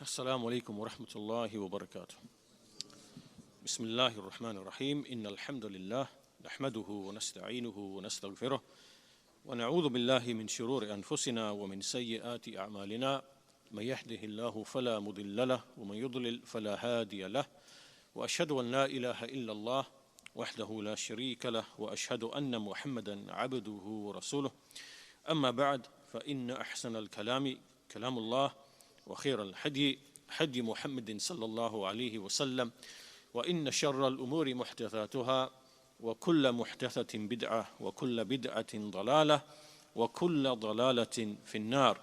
السلام عليكم ورحمة الله وبركاته. بسم الله الرحمن الرحيم. إن الحمد لله نحمده ونستعينه ونستغفره ونعوذ بالله من شرور أنفسنا ومن سيئات أعمالنا. من يهده الله فلا مضل له ومن يضلل فلا هادي له. وأشهد أن لا إله إلا الله وحده لا شريك له وأشهد أن محمدا عبده ورسوله. أما بعد فإن أحسن الكلام كلام الله وخير الهدي هدي محمد صلى الله عليه وسلم وإن شر الأمور محدثاتها وكل محدثة بدعة وكل بدعة ضلالة وكل ضلالة في النار.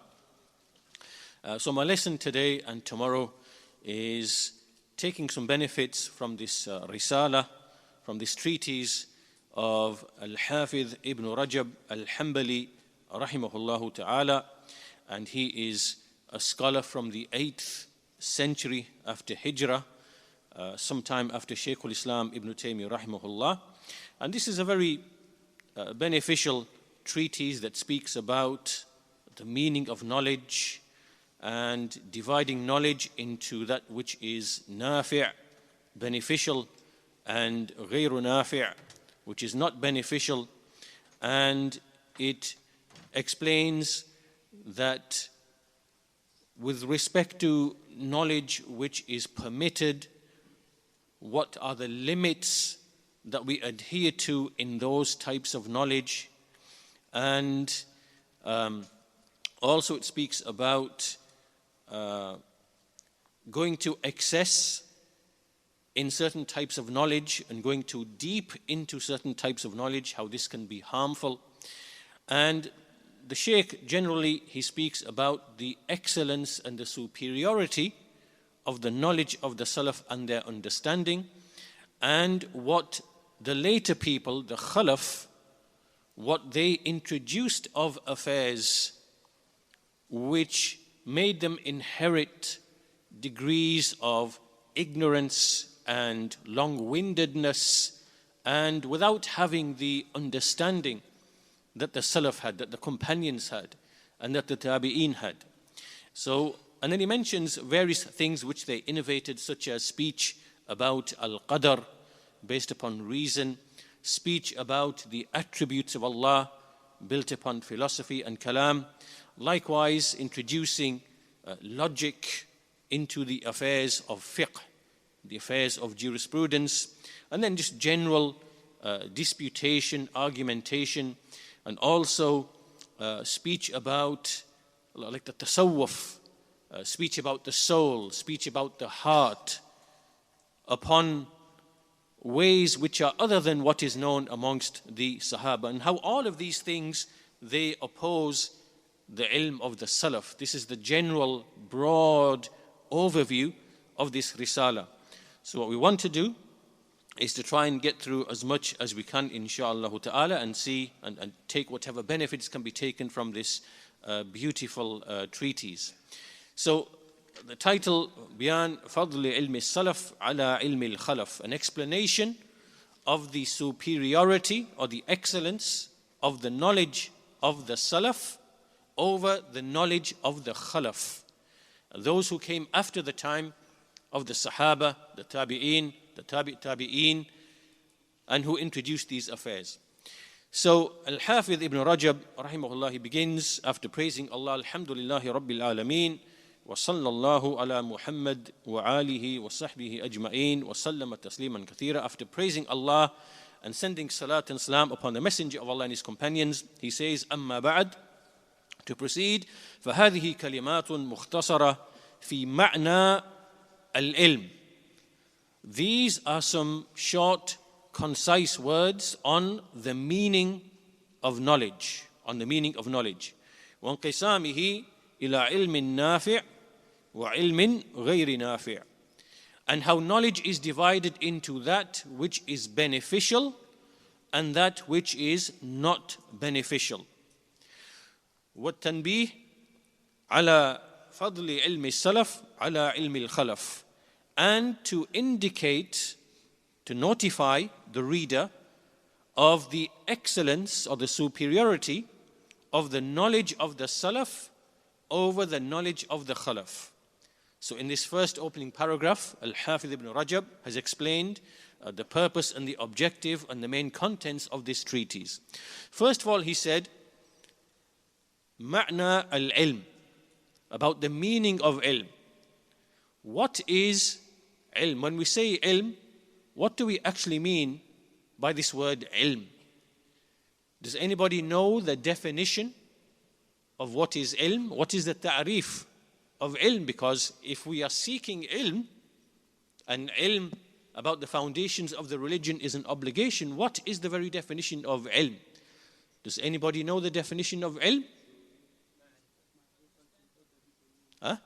So my lesson today and tomorrow is taking some benefits from this risala, from this treatise of al-Hafidh Ibn Rajab al-Hanbali rahimahullah ta'ala, and he is a scholar from the 8th century after Hijrah, sometime after Shaykh al-Islam Ibn Taymiyyah rahimahullah. And this is a very beneficial treatise that speaks about the meaning of knowledge and dividing knowledge into that which is nafi', beneficial, and ghayru nafi', which is not beneficial. And it explains that with respect to knowledge which is permitted, what are the limits that we adhere to in those types of knowledge. And also it speaks about going to excess in certain types of knowledge and going too deep into certain types of knowledge, how this can be harmful. And the Shaykh generally, he speaks about the excellence and the superiority of the knowledge of the Salaf and their understanding, and what the later people, the Khalaf, what they introduced of affairs which made them inherit degrees of ignorance and long-windedness, and without having the understanding that the Salaf had, that the companions had, and that the Tabi'een had. So, and then he mentions various things which they innovated, such as speech about al-Qadr, based upon reason, speech about the attributes of Allah, built upon philosophy and Kalam, likewise introducing logic into the affairs of fiqh, the affairs of jurisprudence, and then just general disputation, argumentation, and also speech about like the tasawwuf, speech about the soul, speech about the heart, upon ways which are other than what is known amongst the Sahaba, and how all of these things, they oppose the ilm of the Salaf. This is the general, broad overview of this risala. So what we want to do is to try and get through as much as we can, inshaAllah ta'ala, and see and take whatever benefits can be taken from this beautiful treatise. So the title, Bayan Fadl Ilm al-Salaf ala Ilm al-Khalaf, an explanation of the superiority or the excellence of the knowledge of the Salaf over the knowledge of the Khalaf, those who came after the time of the Sahaba, the Tabi'een, the Tabi'een, and who introduced these affairs. So al-Hafidh Ibn Rajab rahimahullah, he begins after praising Allah, alhamdulillahi rabbil alameen, wa sallallahu ala Muhammad wa alihi wa sahbihi ajma'een wa sallama tasliman kathira. After praising Allah and sending salat and salam upon the Messenger of Allah and his companions, he says, amma ba'd, to proceed, فهذه كلمات مختصرة في معنى al-Ilm. These are some short, concise words on the meaning of knowledge, on the meaning of knowledge. وانقسامه إلى علم نافع وعلم غير نافع. And how knowledge is divided into that which is beneficial and that which is not beneficial. والتنبيه على فضل علم السلف على علم الخلف. And to indicate, to notify the reader of the excellence or the superiority of the knowledge of the Salaf over the knowledge of the Khalaf. So in this first opening paragraph, Al-Hafidh Ibn Rajab has explained the purpose and the objective and the main contents of this treatise. First of all, he said, Ma'na al-Ilm, about the meaning of ilm. What is ilm? When we say ilm, what do we actually mean by this word ilm? Does anybody know the definition of what is ilm? What is the ta'rif of ilm? Because if we are seeking ilm, and ilm about the foundations of the religion is an obligation, what is the very definition of ilm? Does anybody know the definition of ilm? Huh?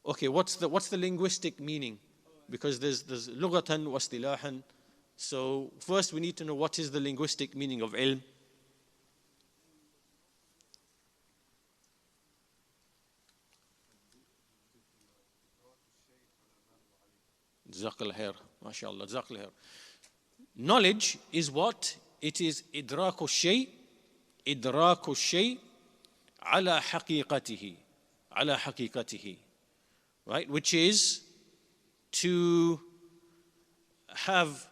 Okay, what's the linguistic meaning? Because there's lughatan wa istilahan. So first we need to know what is the linguistic meaning of ilm. Jazakallah khair. MashaAllah. Jazakallah khair. Knowledge is what? It is idraku shay ala haqiqatihi. Right? Which is to have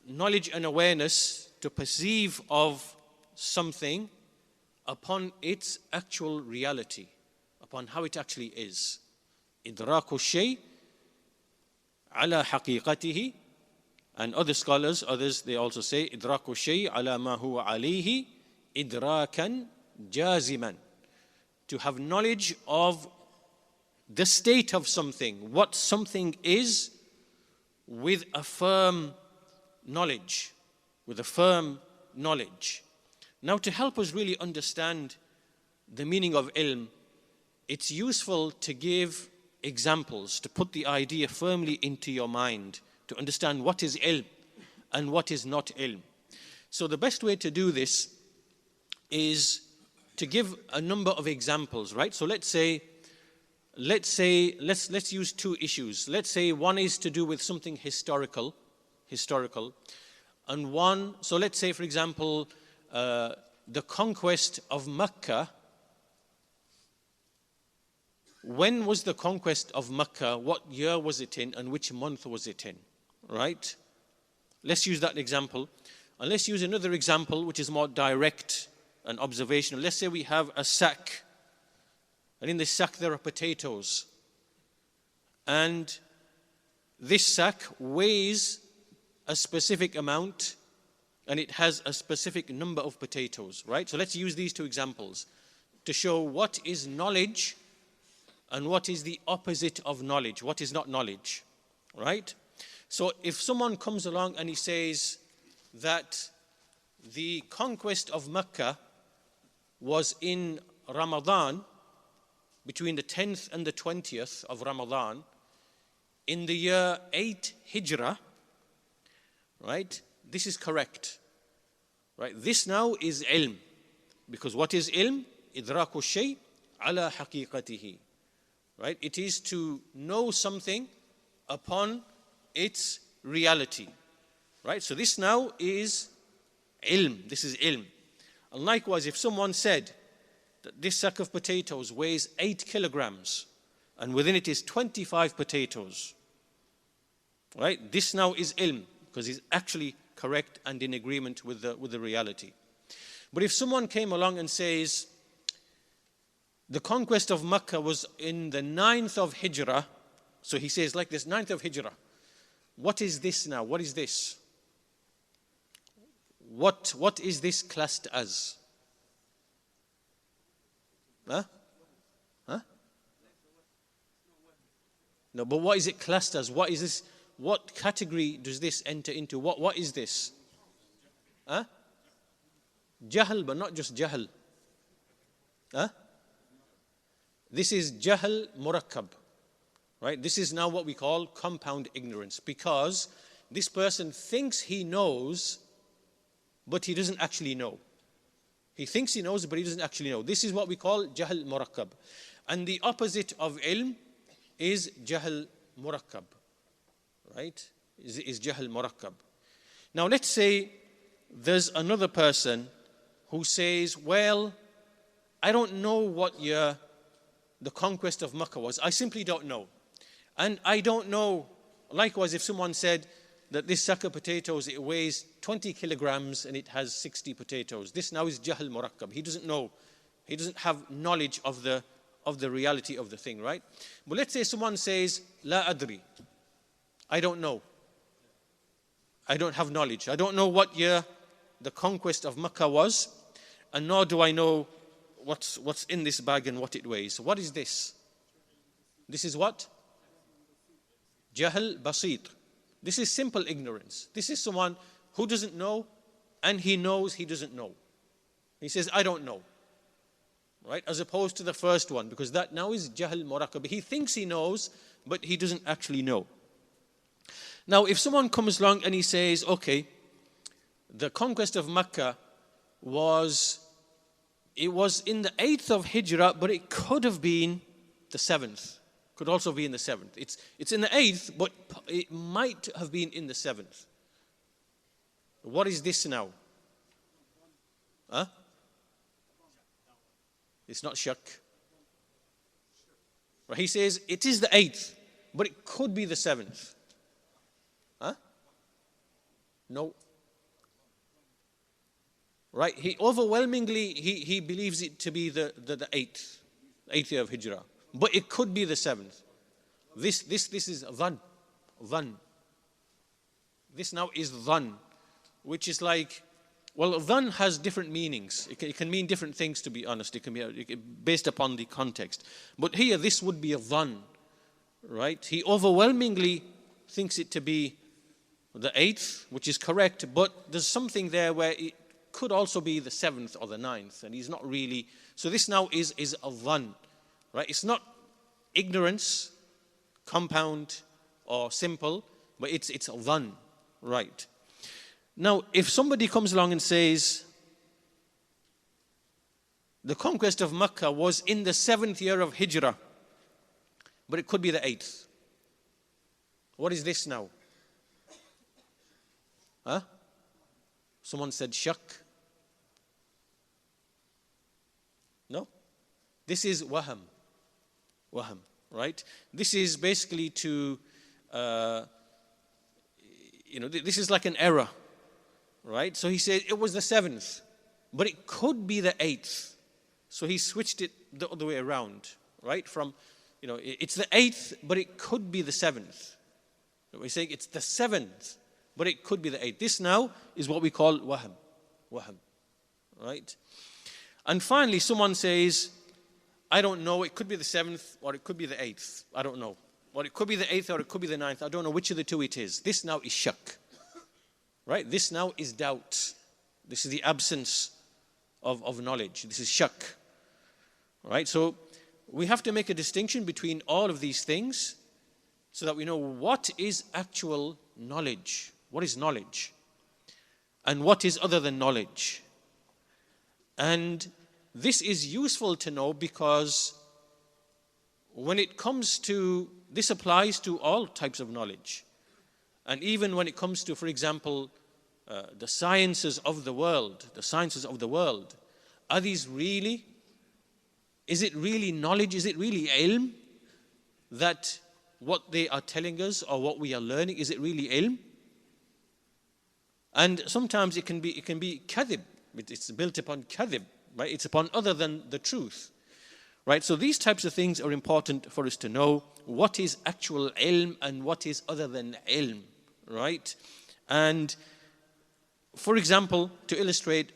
knowledge and awareness, to perceive of something upon its actual reality, upon how it actually is. Idraku shay ala haqiqatihi. And other scholars, others, they also say idraku shay ala ma huwa alayhi idrakan jaziman. To have knowledge of the state of something, what something is, with a firm knowledge, Now, to help us really understand the meaning of ilm, it's useful to give examples, to put the idea firmly into your mind, to understand what is ilm and what is not ilm. So the best way to do this is to give a number of examples, right? So let's use two issues. Let's say one is to do with something historical, and one, so let's say, for example, the conquest of Mecca. When was the conquest of Mecca? What year was it in, and which month was it in? Right? Let's use that example. And let's use another example which is more direct and observational. Let's say we have a sack, and in this sack there are potatoes. And this sack weighs a specific amount, and it has a specific number of potatoes, right? So let's use these two examples to show what is knowledge and what is the opposite of knowledge, what is not knowledge, right? So if someone comes along and he says that the conquest of Mecca was in Ramadan, between the 10th and the 20th of Ramadan, in the year 8 Hijrah, right? This is correct, right? This now is ilm, because what is ilm? Idraku shay ala haqiqatihi, right? It is to know something upon its reality, right? So this now is ilm. This is ilm. And likewise, if someone said that this sack of potatoes weighs 8 kilograms and within it is 25 potatoes, right? This now is ilm, because it's actually correct and in agreement with the reality. But if someone came along and says the conquest of Mecca was in the 9th of Hijrah, so he says like this, 9th of Hijrah, what is this now? What is this? What is this classed as? Huh? No, but what is it classed as? What is this? What category does this enter into? What is this? Huh? Jahl, but not just jahl. Huh? This is jahl murakkab. Right? This is now what we call compound ignorance, because this person thinks he knows, but he doesn't actually know. He thinks he knows, but he doesn't actually know. This is what we call jahl murakkab. And the opposite of ilm is jahl murakkab. Right? Is jahl murakkab. Now let's say there's another person who says, well, I don't know what year the conquest of Mecca was. I simply don't know. And I don't know, likewise, if someone said that this sack of potatoes, it weighs 20 kilograms and it has 60 potatoes. This now is jahl murakkab. He doesn't know. He doesn't have knowledge of the reality of the thing, right? But let's say someone says, la adri. I don't know. I don't have knowledge. I don't know what year the conquest of Mecca was, and nor do I know what's in this bag and what it weighs. What is this? This is what? Jahl basit. This is simple ignorance. This is someone who doesn't know, and he knows he doesn't know. He says, I don't know. Right? As opposed to the first one, because that now is jahl murakkab. He thinks he knows, but he doesn't actually know. Now, if someone comes along and he says, okay, the conquest of Mecca was in the 8th of Hijrah, but it could have been the 7th. Could also be in the 7th. It's in the 8th, but it might have been in the 7th. What is this now? Huh? It's not shak. Right? He says it is the 8th, but it could be the 7th. Huh? No. Right? He overwhelmingly he believes it to be the 8th year of Hijrah, but it could be the 7th. This is dhan. This now is dhan, which is like, well, dhan has different meanings. It can mean different things, to be honest. It can be based upon the context. But here, this would be a dhan, right? He overwhelmingly thinks it to be the 8th, which is correct, but there's something there where it could also be the 7th or the 9th, and he's not really. So this now is a dhan, right? It's not ignorance, compound or simple, but it's a dhan, right? Now, if somebody comes along and says the conquest of Mecca was in the 7th year of Hijrah, but it could be the 8th. What is this now? Huh? Someone said shak. No? This is waham. Waham, right? This is basically to, this is like an error, right? So he said it was the 7th, but it could be the 8th. So he switched it the other way around, right? From, it's the 8th, but it could be the 7th. We're saying it's the 7th, but it could be the 8th. This now is what we call waham. Waham, right? And finally, someone says, I don't know, it could be the 7th or it could be the 8th. I don't know. Or it could be the 8th or it could be the 9th. I don't know which of the two it is. This now is shak. Right? This now is doubt. This is the absence of knowledge. This is shak. Right? So we have to make a distinction between all of these things so that we know what is actual knowledge. What is knowledge? And what is other than knowledge? And this is useful to know because when it comes to, this applies to all types of knowledge. And even when it comes to, for example, the sciences of the world, are these really, is it really knowledge, is it really ilm, that what they are telling us or what we are learning, is it really ilm? And sometimes it can be kadhib, it's built upon kadhib, right? It's upon other than the truth, right? So these types of things are important for us to know. What is actual ilm and what is other than ilm, right? And for example, to illustrate,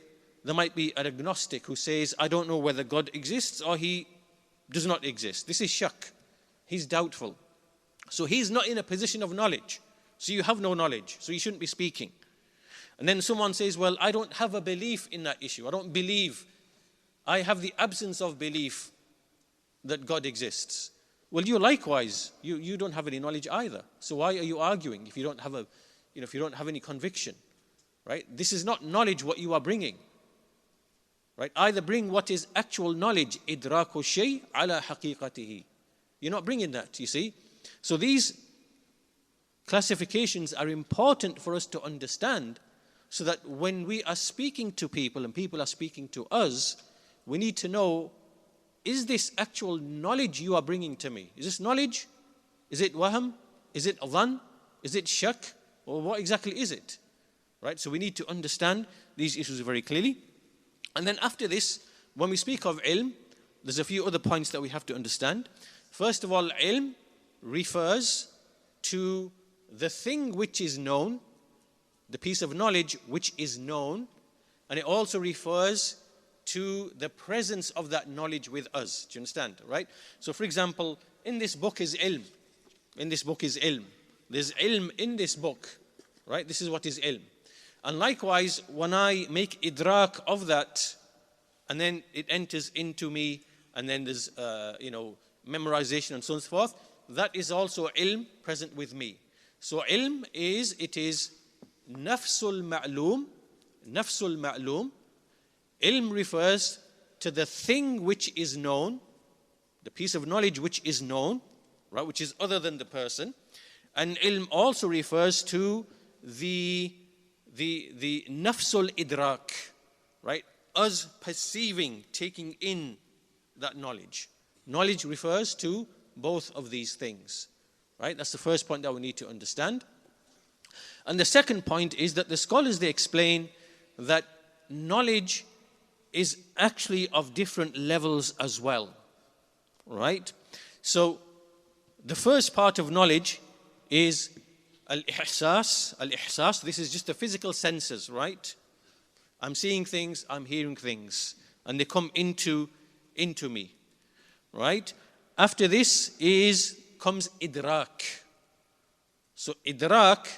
there might be an agnostic who says, I don't know whether God exists or he does not exist. This is shak. He's doubtful. So he's not in a position of knowledge. So you have no knowledge. So you shouldn't be speaking. And then someone says, well, I don't have a belief in that issue. I don't believe. I have the absence of belief that God exists. Well, you likewise, you don't have any knowledge either. So why are you arguing if you don't have if you don't have any conviction? Right? This is not knowledge what you are bringing. Right? Either bring what is actual knowledge, idraku shay ala haqiqatihi. You're not bringing that, you see. So these classifications are important for us to understand so that when we are speaking to people and people are speaking to us, we need to know, is this actual knowledge you are bringing to me? Is this knowledge? Is it wahm? Is it dhan? Is it shak? Or what exactly is it? Right? So we need to understand these issues very clearly. And then after this, when we speak of ilm, there's a few other points that we have to understand. First of all, ilm refers to the thing which is known, the piece of knowledge which is known, and it also refers to the presence of that knowledge with us. Do you understand? Right? So for example, in this book is ilm. In this book is ilm. There's ilm in this book. Right? This is what is ilm. And likewise, when I make idrak of that, and then it enters into me, and then there's, memorization and so on and so forth, that is also ilm present with me. So ilm is, it is nafsul ma'loom. Nafsul ma'loom. Ilm refers to the thing which is known, the piece of knowledge which is known, right, which is other than the person. And ilm also refers to the nafsul idrak, right? Us perceiving, taking in that knowledge. Knowledge refers to both of these things, right? That's the first point that we need to understand. And the second point is that the scholars, they explain that knowledge is actually of different levels as well, right? So the first part of knowledge is al-ihsas. Al-ihsas, this is just the physical senses, right? I'm seeing things, I'm hearing things, and they come into me, right? After this comes idrak. So idrak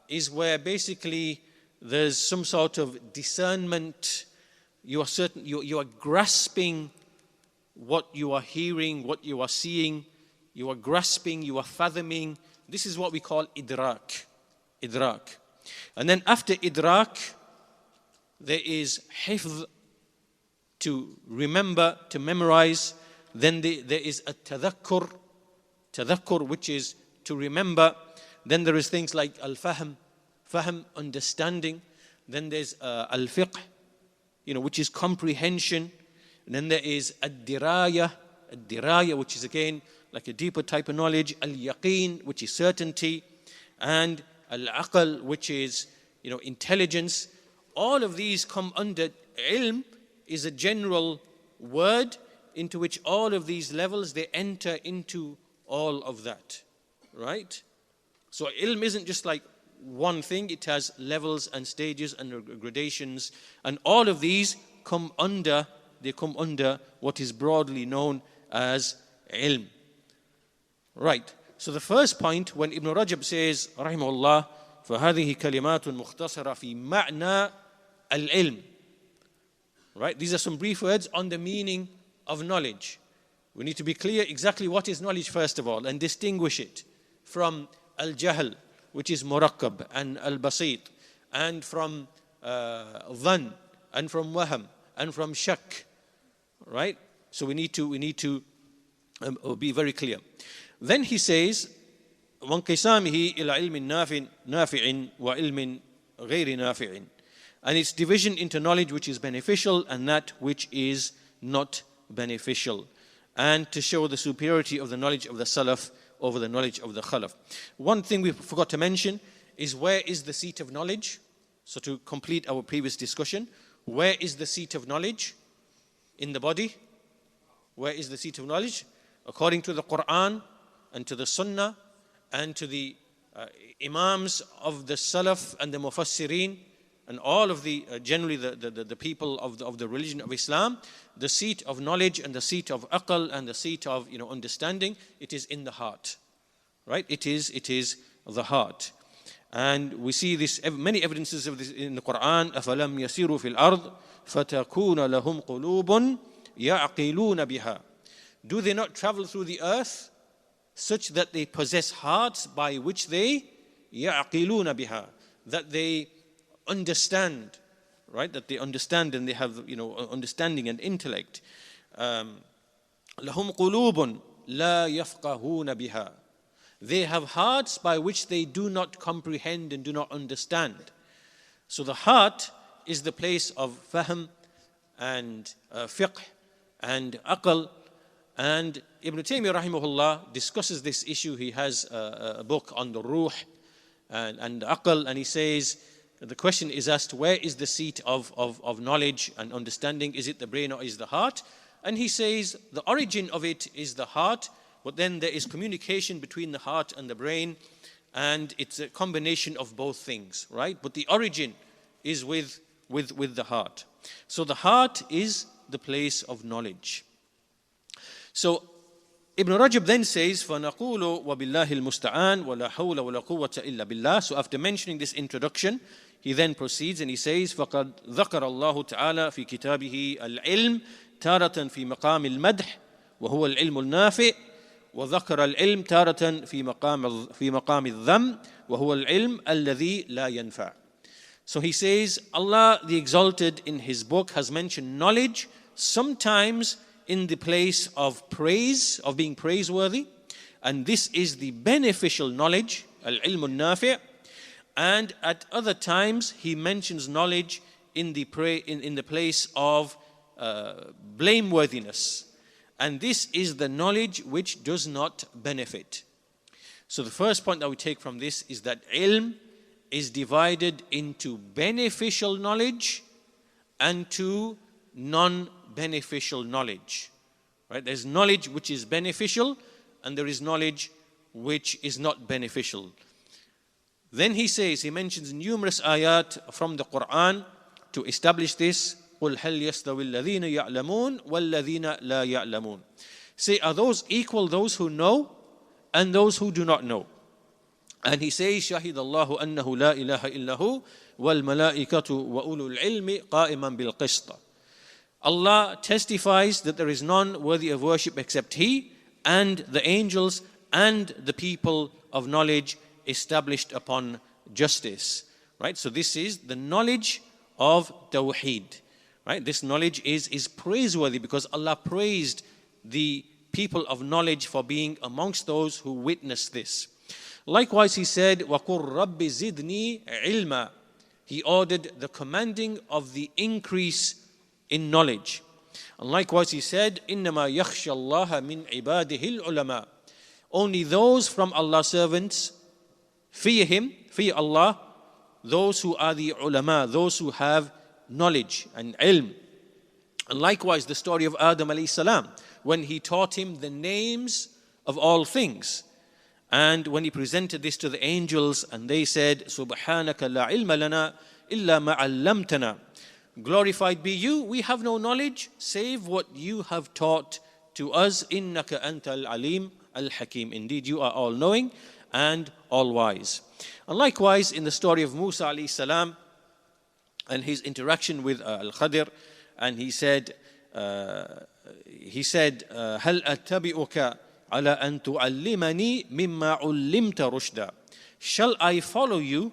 is where basically there's some sort of discernment. You are grasping what you are hearing, what you are seeing. You are grasping, you are fathoming. This is what we call idrak. Idrak. And then after idrak, there is hifz, to remember, to memorize. Then there is a tadhakkur, which is to remember. Then there is things like al-fahm, understanding. Then there's al-fiqh, which is comprehension. And then there is ad-diraya, which is again like a deeper type of knowledge. Al-yaqeen, which is certainty. And al-aql, which is, intelligence. All of these come under ilm, is a general word into which all of these levels, they enter into all of that, right? So ilm isn't just like one thing, it has levels and stages and gradations, and all of these come under what is broadly known as ilm. Right. So the first point, when Ibn Rajab says, rahimahullah, فَهَذِهِ كَلِمَاتٌ مُخْتَصَرَةٌ فِي مَعْنَى al-ilm. Right? These are some brief words on the meaning of knowledge. We need to be clear exactly what is knowledge first of all, and distinguish it from al-jahl, which is murakkab, and al-basit, and from dhan, and from wahm, and from shak. Right? So we need to be very clear. Then he says, وَانْقِسَامِهِ إِلَى عِلْمٍ نَافِعٍ وَعِلْمٍ غَيْرِ نَافِعٍ. And its division into knowledge which is beneficial and that which is not beneficial. And to show the superiority of the knowledge of the Salaf over the knowledge of the Khalaf. One thing we forgot to mention is, where is the seat of knowledge? So to complete our previous discussion, where is the seat of knowledge? In the body. Where is the seat of knowledge? According to the Quran and to the Sunnah and to the Imams of the Salaf and the Mufassirin, and all of the generally the people of the religion of Islam, the seat of knowledge and the seat of aql and the seat of understanding, it is in the heart, right? It is the heart, and we see this many evidences of this in the Quran. أَفَلَمْ يَسِيرُوا فِي الْأَرْضِ فَتَكُونَ لَهُمْ قُلُوبٌ يَعْقِلُونَ بِهَا. Do they not travel through the earth such that they possess hearts by which they يَعْقِلُونَ بِهَا, that they understand, right? That they understand and they have understanding and intellect. لَهُمْ قُلُوبٌ لَا يَفْقَهُونَ بِهَا. They have hearts by which they do not comprehend and do not understand. So the heart is the place of fahm and fiqh and aql. And Ibn Taymiyyah rahimahullah discusses this issue. He has a book on the ruh and aql, and he says the question is asked, where is the seat of knowledge and understanding? Is it the brain or is the heart? And he says the origin of it is the heart, but then there is communication between the heart and the brain, and it's a combination of both things, right? But the origin is with the heart. So the heart is the place of knowledge. So Ibn Rajab then says, فَنَقُولُ وَبِاللَّهِ الْمُسْتَعَانِ وَلَا حَوْلَ وَلَا قُوَّةَ إِلَّا بِاللَّهِ. So after mentioning this introduction, he then proceeds and he says, فَقَدْ ذَكَرَ اللَّهُ تَعَالَى فِي كِتَابِهِ الْعِلْمِ تَارَةً فِي مَقَامِ الْمَدْحِ وَهُوَ الْعِلْمُ النَّافِعِ وذكر العلم تارة في مقام الذم وهو العلم الذي لا ينفع. So he says, Allah the Exalted in His book has mentioned knowledge sometimes in the place of praise, of being praiseworthy, and this is the beneficial knowledge, al-ilm al-nafi', and at other times he mentions knowledge in the place of blameworthiness. And this is the knowledge which does not benefit. So the first point that we take from this is that ilm is divided into beneficial knowledge and to non-beneficial knowledge. Right? There's knowledge which is beneficial and there is knowledge which is not beneficial. Then he says, he mentions numerous ayat from the Quran to establish this. قُلْ هَلْ يَسْتَوِي الَّذِينَ يَعْلَمُونَ وَالَّذِينَ لَا يَعْلَمُونَ. Say, are those equal, those who know and those who do not know? And he says, شَهِدَ اللَّهُ أَنَّهُ لَا إِلَهَ إِلَّا هُ وَالْمَلَائِكَةُ وَأُولُو الْعِلْمِ قَائِمًا بِالْقِسْطِ. Allah testifies that there is none worthy of worship except He, and the angels and the people of knowledge established upon justice. Right? So this is the knowledge of Tawheed. Right? This knowledge is praiseworthy because Allah praised the people of knowledge for being amongst those who witnessed this. Likewise, He said, وَقُلْ رَبِّ زِدْنِي عِلْمًا. He ordered the commanding of the increase in knowledge. And likewise, He said, إِنَّمَا يَخْشَى اللَّهَ مِنْ عِبَادِهِ الْعُلَمَاءِ. Only those from Allah's servants fear Him, fear Allah, those who are the ulama, those who have knowledge and ilm. And likewise, the story of Adam alayhi salam, when he taught him the names of all things. And when he presented this to the angels, and they said, Subhanaka la ilma lana illa ma 'allamtana. Glorified be you, we have no knowledge save what you have taught to us. Innaka anta al-alim al-hakim. Indeed, you are all-knowing and all-wise. And likewise, in the story of Musa alayhi salam and his interaction with al-Qadr, and he said, هل أتبعك على أن تعلمني مما علمت رشدا. Shall I follow you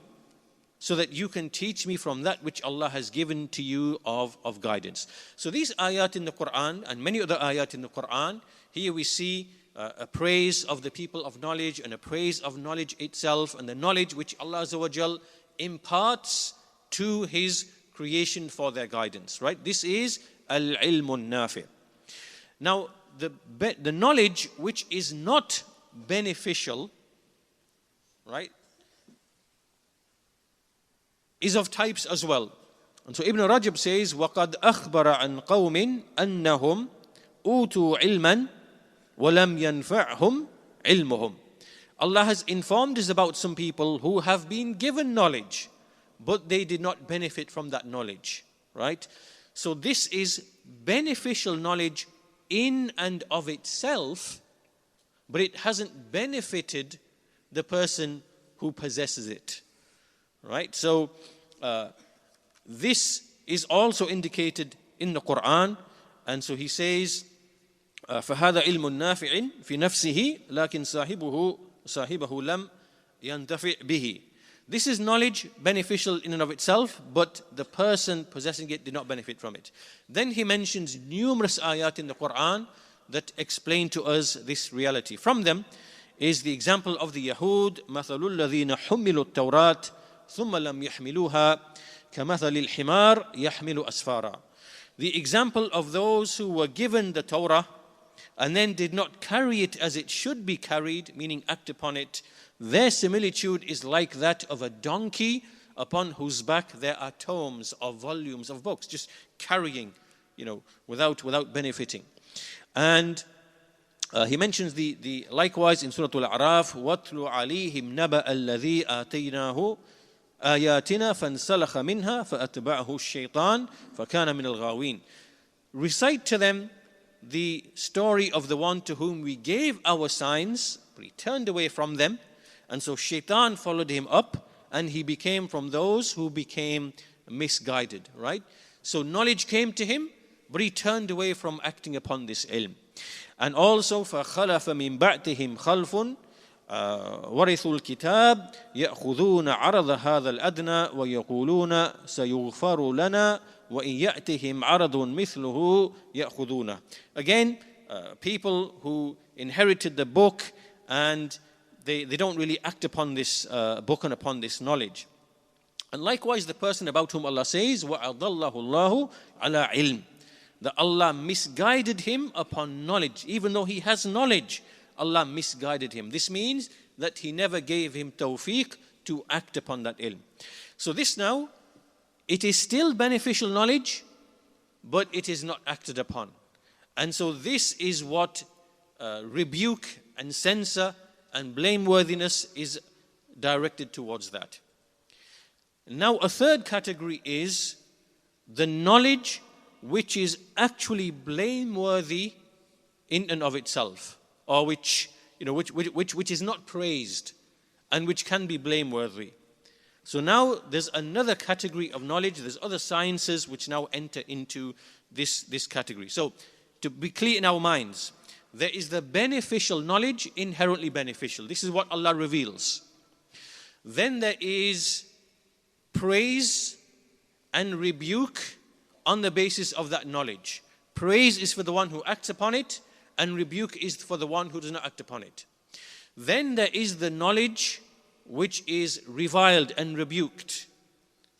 so that you can teach me from that which Allah has given to you of guidance. So these ayat in the Quran and many other ayat in the Quran, here we see a praise of the people of knowledge and a praise of knowledge itself and the knowledge which Allah Azza wa Jal imparts to His creation for their guidance. Right? This is al-ilmun nafi'. Now, the knowledge which is not beneficial, right, is of types as well. And so Ibn Rajab says, وَقَدْ أَخْبَرَ عَنْ قَوْمٍ أَنَّهُمْ أُوتُوا عِلْمًا وَلَمْ يَنْفَعْهُمْ عِلْمُهُمْ. Allah has informed us about some people who have been given knowledge, but they did not benefit from that knowledge. Right? So this is beneficial knowledge in and of itself, but it hasn't benefited the person who possesses it. Right? So this is also indicated in the Quran, and so he says, فَهَذَا عِلْمٌ نَافِعٍ فِي نَفْسِهِ لَكِنْ صَاحِبَهُ لَمْ يَنْتَفِعْ بِهِ. This is knowledge beneficial in and of itself, but the person possessing it did not benefit from it. Then he mentions numerous ayat in the Quran that explain to us this reality. From them is the example of the Yahud, مَثَلُ الَّذِينَ حُمِّلُوا التَّوْرَاةِ ثُمَّ لَمْ يَحْمِلُوهَا كَمَثَلِ الْحِمَارِ يَحْمِلُ أَسْفَارًا. the example of those who were given the Torah and then did not carry it as it should be carried, meaning act upon it, their similitude is like that of a donkey upon whose back there are tomes or volumes of books, just carrying, without benefiting. And he mentions the likewise in Surah Al-A'raf, وَاتْلُ عَلَيْهِمْ نَبَأَ الَّذِي آتَيْنَاهُ آيَاتِنَا فَانْسَلَخَ مِنْهَا فَأَتْبَعَهُ الشَّيْطَانُ فَكَانَ مِنَ الْغَاوِينَ. Recite to them the story of the one to whom we gave our signs, but he turned away from them, and so Shaitan followed him up, and he became from those who became misguided, right? So knowledge came to him, but he turned away from acting upon this ilm. And also, فَخَلَفَ مِنْ بَعْدِهِمْ خَلْفٌ وَرِثُوا الْكِتَابَ يَأْخُذُونَ عَرَضَ هَذَا الْأَدْنَى وَيَقُولُونَ سَيُغْفَرُ لَنَا وَإِنْ يَأْتِهِمْ عَرَضٌ مِثْلُهُ يَأْخُذُونَ. Again, people who inherited the book and they don't really act upon this book and upon this knowledge. And likewise, the person about whom Allah says, وَأَضَلَّهُ اللَّهُ عَلَىٰ عِلْمٍ, that Allah misguided him upon knowledge. Even though he has knowledge, Allah misguided him. This means that he never gave him tawfiq to act upon that ilm. So this now, it is still beneficial knowledge, but it is not acted upon. And so this is what rebuke and censor and blameworthiness is directed towards that. Now a third category is the knowledge which is actually blameworthy in and of itself, or which is not praised and which can be blameworthy. So now there's another category of knowledge, there's other sciences which now enter into this category. So to be clear in our minds, there is the beneficial knowledge, inherently beneficial. This is what Allah reveals. Then there is praise and rebuke on the basis of that knowledge. Praise is for the one who acts upon it, and rebuke is for the one who does not act upon it. Then there is the knowledge which is reviled and rebuked.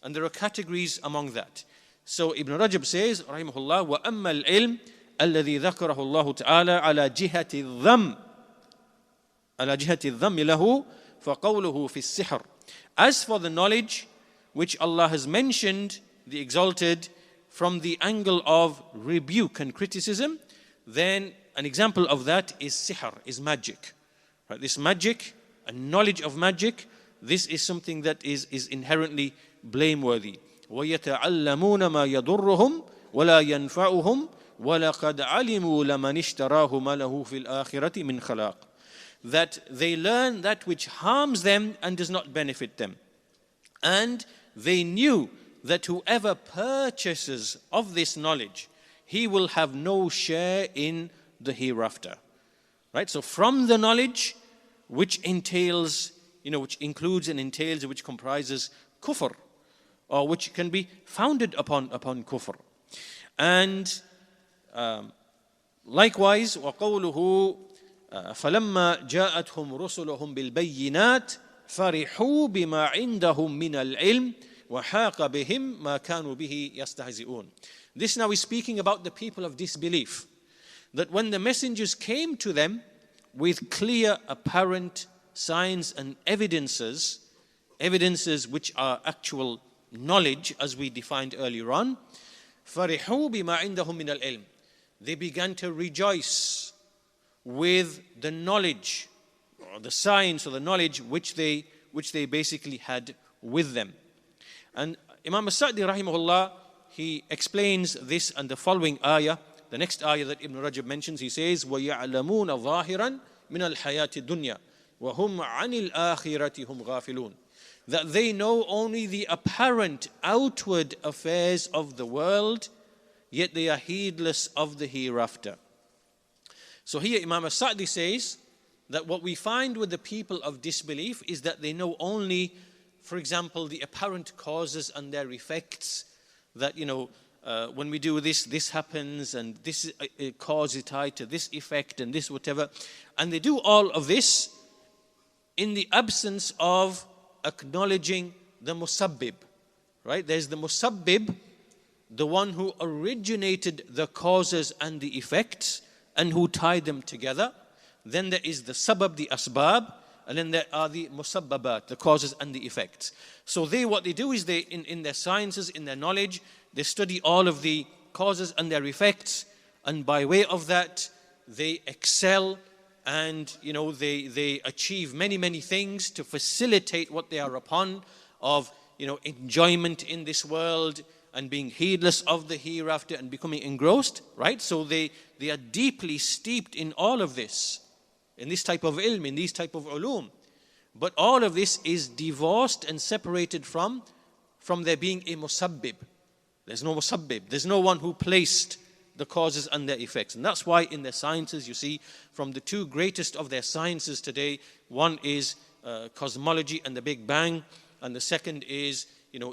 And there are categories among that. So Ibn Rajab says, rahimahullah, وَأَمَّا الْعِلْمِ الَّذِي ذَكَرَهُ اللَّهُ تَعَالَى عَلَى جِهَةِ الذَّمِّ لَهُ فَقَوْلُهُ فِي السِّحْرِ. As for the knowledge which Allah has mentioned, the exalted, from the angle of rebuke and criticism, then an example of that is sihr, is magic. Right? This magic, a knowledge of magic, this is something that is inherently blameworthy. وَيَتَعَلَّمُونَ مَا يَضُرُّهُمْ وَلَا يَنْفَعُهُمْ وَلَقَدْ عَلِمُوا لَمَنِ اشْتَرَاهُ مَا لَهُ فِي الْآخِرَةِ مِنْ خَلَاقٍ. That they learn that which harms them and does not benefit them. And they knew that whoever purchases of this knowledge, he will have no share in the hereafter. Right? So from the knowledge which entails, which includes and entails, which comprises kufr, or which can be founded upon kufr. And likewise, وَقَوْلُهُ فَلَمَّا جَاءَتْهُمْ رُسُلُهُمْ بِالْبَيِّنَاتِ فَرِحُوا بِمَا عِنْدَهُمْ مِنَ الْعِلْمِ وَحَاقَ بِهِمْ مَا كَانُوا بِهِ يَسْتَهْزِئُونَ. This now is speaking about the people of disbelief. That when the messengers came to them with clear, apparent signs and evidences which are actual knowledge, as we defined earlier on, فَرِحُوا بِمَا عِنْدَهُمْ مِنَ الْعِلْمِ. They began to rejoice with the knowledge, or the science or the knowledge which they basically had with them. And Imam al-Sa'di rahimahullah, he explains this in the following ayah, the next ayah that Ibn Rajab mentions. He says, وَيَعْلَمُونَ ظَاهِرًا مِنَ الْحَيَاةِ الدُّنْيَا وَهُمْ عَنِ الْآخِرَةِ هُمْ غَافِلُونَ. That they know only the apparent outward affairs of the world, yet they are heedless of the hereafter. So here Imam al-Sa'di says that what we find with the people of disbelief is that they know only, for example, the apparent causes and their effects. That, when we do this, this happens, and this cause is tied to this effect, and this whatever. And they do all of this in the absence of acknowledging the musabbib. Right? There's the musabbib, the one who originated the causes and the effects and who tied them together. Then there is the sabab, the asbab, and then there are the musabbabat, the causes and the effects. So what they do is in their sciences, in their knowledge, they study all of the causes and their effects, and by way of that, they excel and they achieve many things to facilitate what they are upon of enjoyment in this world and being heedless of the hereafter and becoming engrossed, right? So they are deeply steeped in all of this, in this type of ilm, in these type of ulum. But all of this is divorced and separated from there being a musabbib. There's no musabbib. There's no one who placed the causes and their effects. And that's why in their sciences, you see, from the two greatest of their sciences today, one is cosmology and the Big Bang, and the second is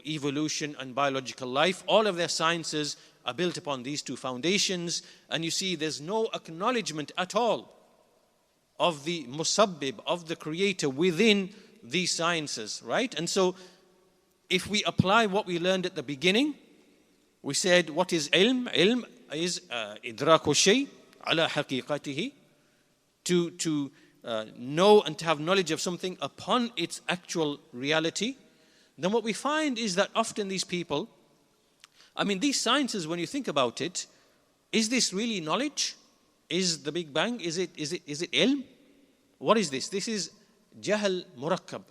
evolution and biological life. All of their sciences are built upon these two foundations, and you see there's no acknowledgement at all of the musabbib, of the creator within these sciences, right? And so if we apply what we learned at the beginning, we said, what is ilm? Ilm is idraku shay ala haqiqatihi, to know and to have knowledge of something upon its actual reality. Then what we find is that often these people, these sciences, when you think about it, is this really knowledge? Is the Big Bang, is it ilm? What is this? This is jahl murakkab.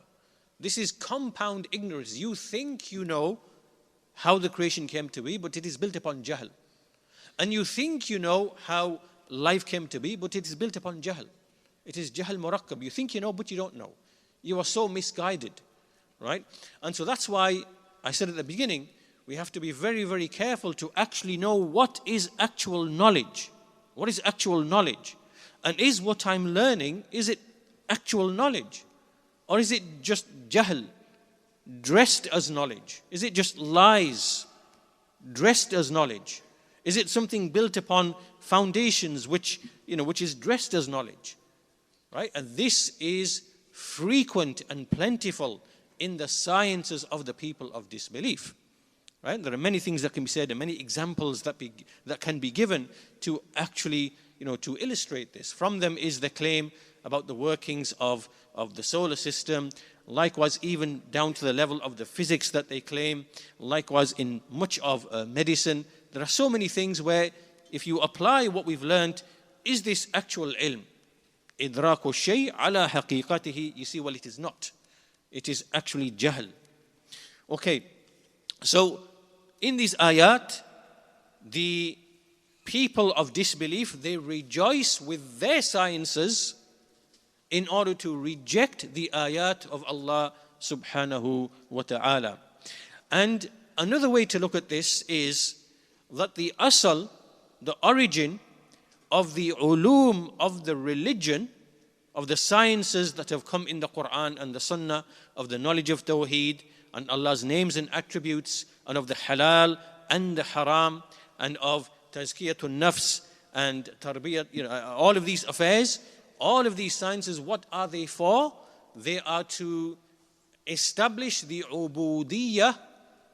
This is compound ignorance. You think you know how the creation came to be, but it is built upon jahl. And you think you know how life came to be, but it is built upon jahl. It is jahl murakkab. You think you know, but you don't know. You are so misguided, right? And so that's why I said at the beginning, we have to be very careful to actually know what is actual knowledge. What is actual knowledge? And is what I'm learning, is it actual knowledge? Or is it just jahl, dressed as knowledge? Is it just lies, dressed as knowledge? Is it something built upon foundations which is dressed as knowledge? Right? And this is frequent and plentiful in the sciences of the people of disbelief. Right? There are many things that can be said and many examples that can be given to actually, to illustrate this. From them is the claim about the workings of the solar system, likewise even down to the level of the physics that they claim, likewise in much of medicine. There are so many things where if you apply what we've learned, is this actual ilm? Idraku shay ala haqiqatihi, you see, well, it is not. It is actually jahl. Okay, so in these ayat, the people of disbelief, they rejoice with their sciences in order to reject the ayat of Allah subhanahu wa ta'ala. And another way to look at this is that the asal, the origin of the ulum of the religion, of the sciences that have come in the Quran and the Sunnah, of the knowledge of Tawheed and Allah's names and attributes, and of the halal and the haram, and of tazkiyatun nafs and tarbiyat, all of these affairs, all of these sciences, what are they for? They are to establish the ubudiyyah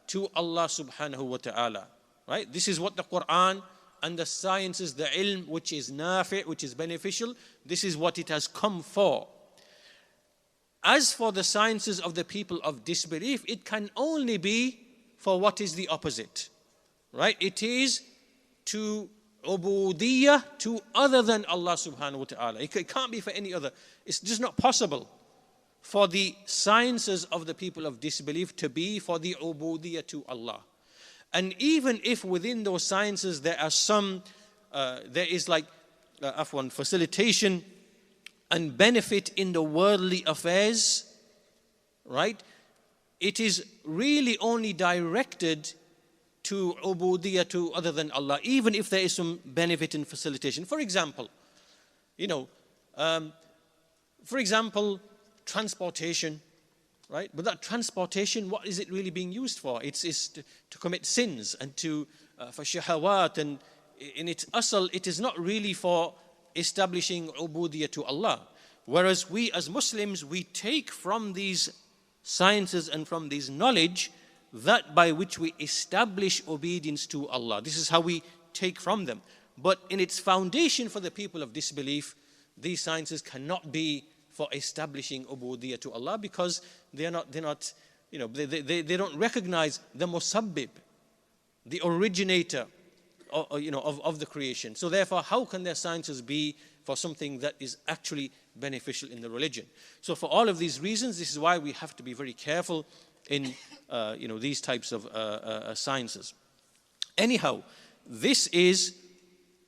to Allah subhanahu wa ta'ala. Right? This is what the Quran and the sciences, the ilm, which is nafi', which is beneficial, this is what it has come for. As for the sciences of the people of disbelief, it can only be for what is the opposite. Right? It is to ubudiyyah to other than Allah subhanahu wa ta'ala. It can't be for any other. It's just not possible for the sciences of the people of disbelief to be for the ubudiyyah to Allah. And even if within those sciences there are some, there is like facilitation and benefit in the worldly affairs, right? It is really only directed to ubudiyyah to other than Allah, even if there is some benefit in facilitation. For example, transportation. Right? But that transportation, what is it really being used for? It's to commit sins and for shahawat, and in its asal, it is not really for establishing ubudiyyah to Allah. Whereas we as Muslims, we take from these sciences and from these knowledge that by which we establish obedience to Allah. This is how we take from them. But in its foundation for the people of disbelief, these sciences cannot be for establishing ubudiyyah to Allah, because they don't recognize the musabbib, the originator of the creation. So therefore, how can their sciences be for something that is actually beneficial in the religion? So for all of these reasons, this is why we have to be very careful in these types of sciences. Anyhow, this is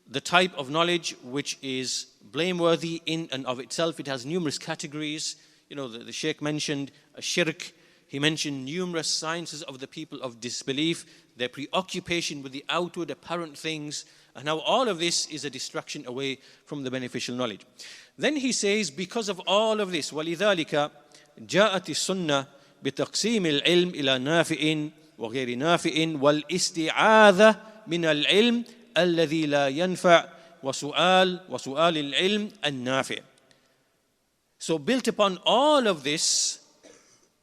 the type of knowledge which is blameworthy in and of itself. It has numerous categories. The Sheikh mentioned shirk. He mentioned numerous sciences of the people of disbelief, their preoccupation with the outward apparent things, and how all of this is a distraction away from the beneficial knowledge. Then he says, because of all of this, وَلِذَلِكَ جَاءَتِ السُّنَّةِ بِتَقْسِيمِ الْعِلْمِ إِلَى نَافِئٍ وَغَيْرِ نَافِئٍ وَالْإِسْتِعَاذَةِ مِنَ الْعِلْمِ الَّذِي لَا يَنْفَعُ وَسُؤَالِ الْعِلْمِ النَّافِعِ. So built upon all of this,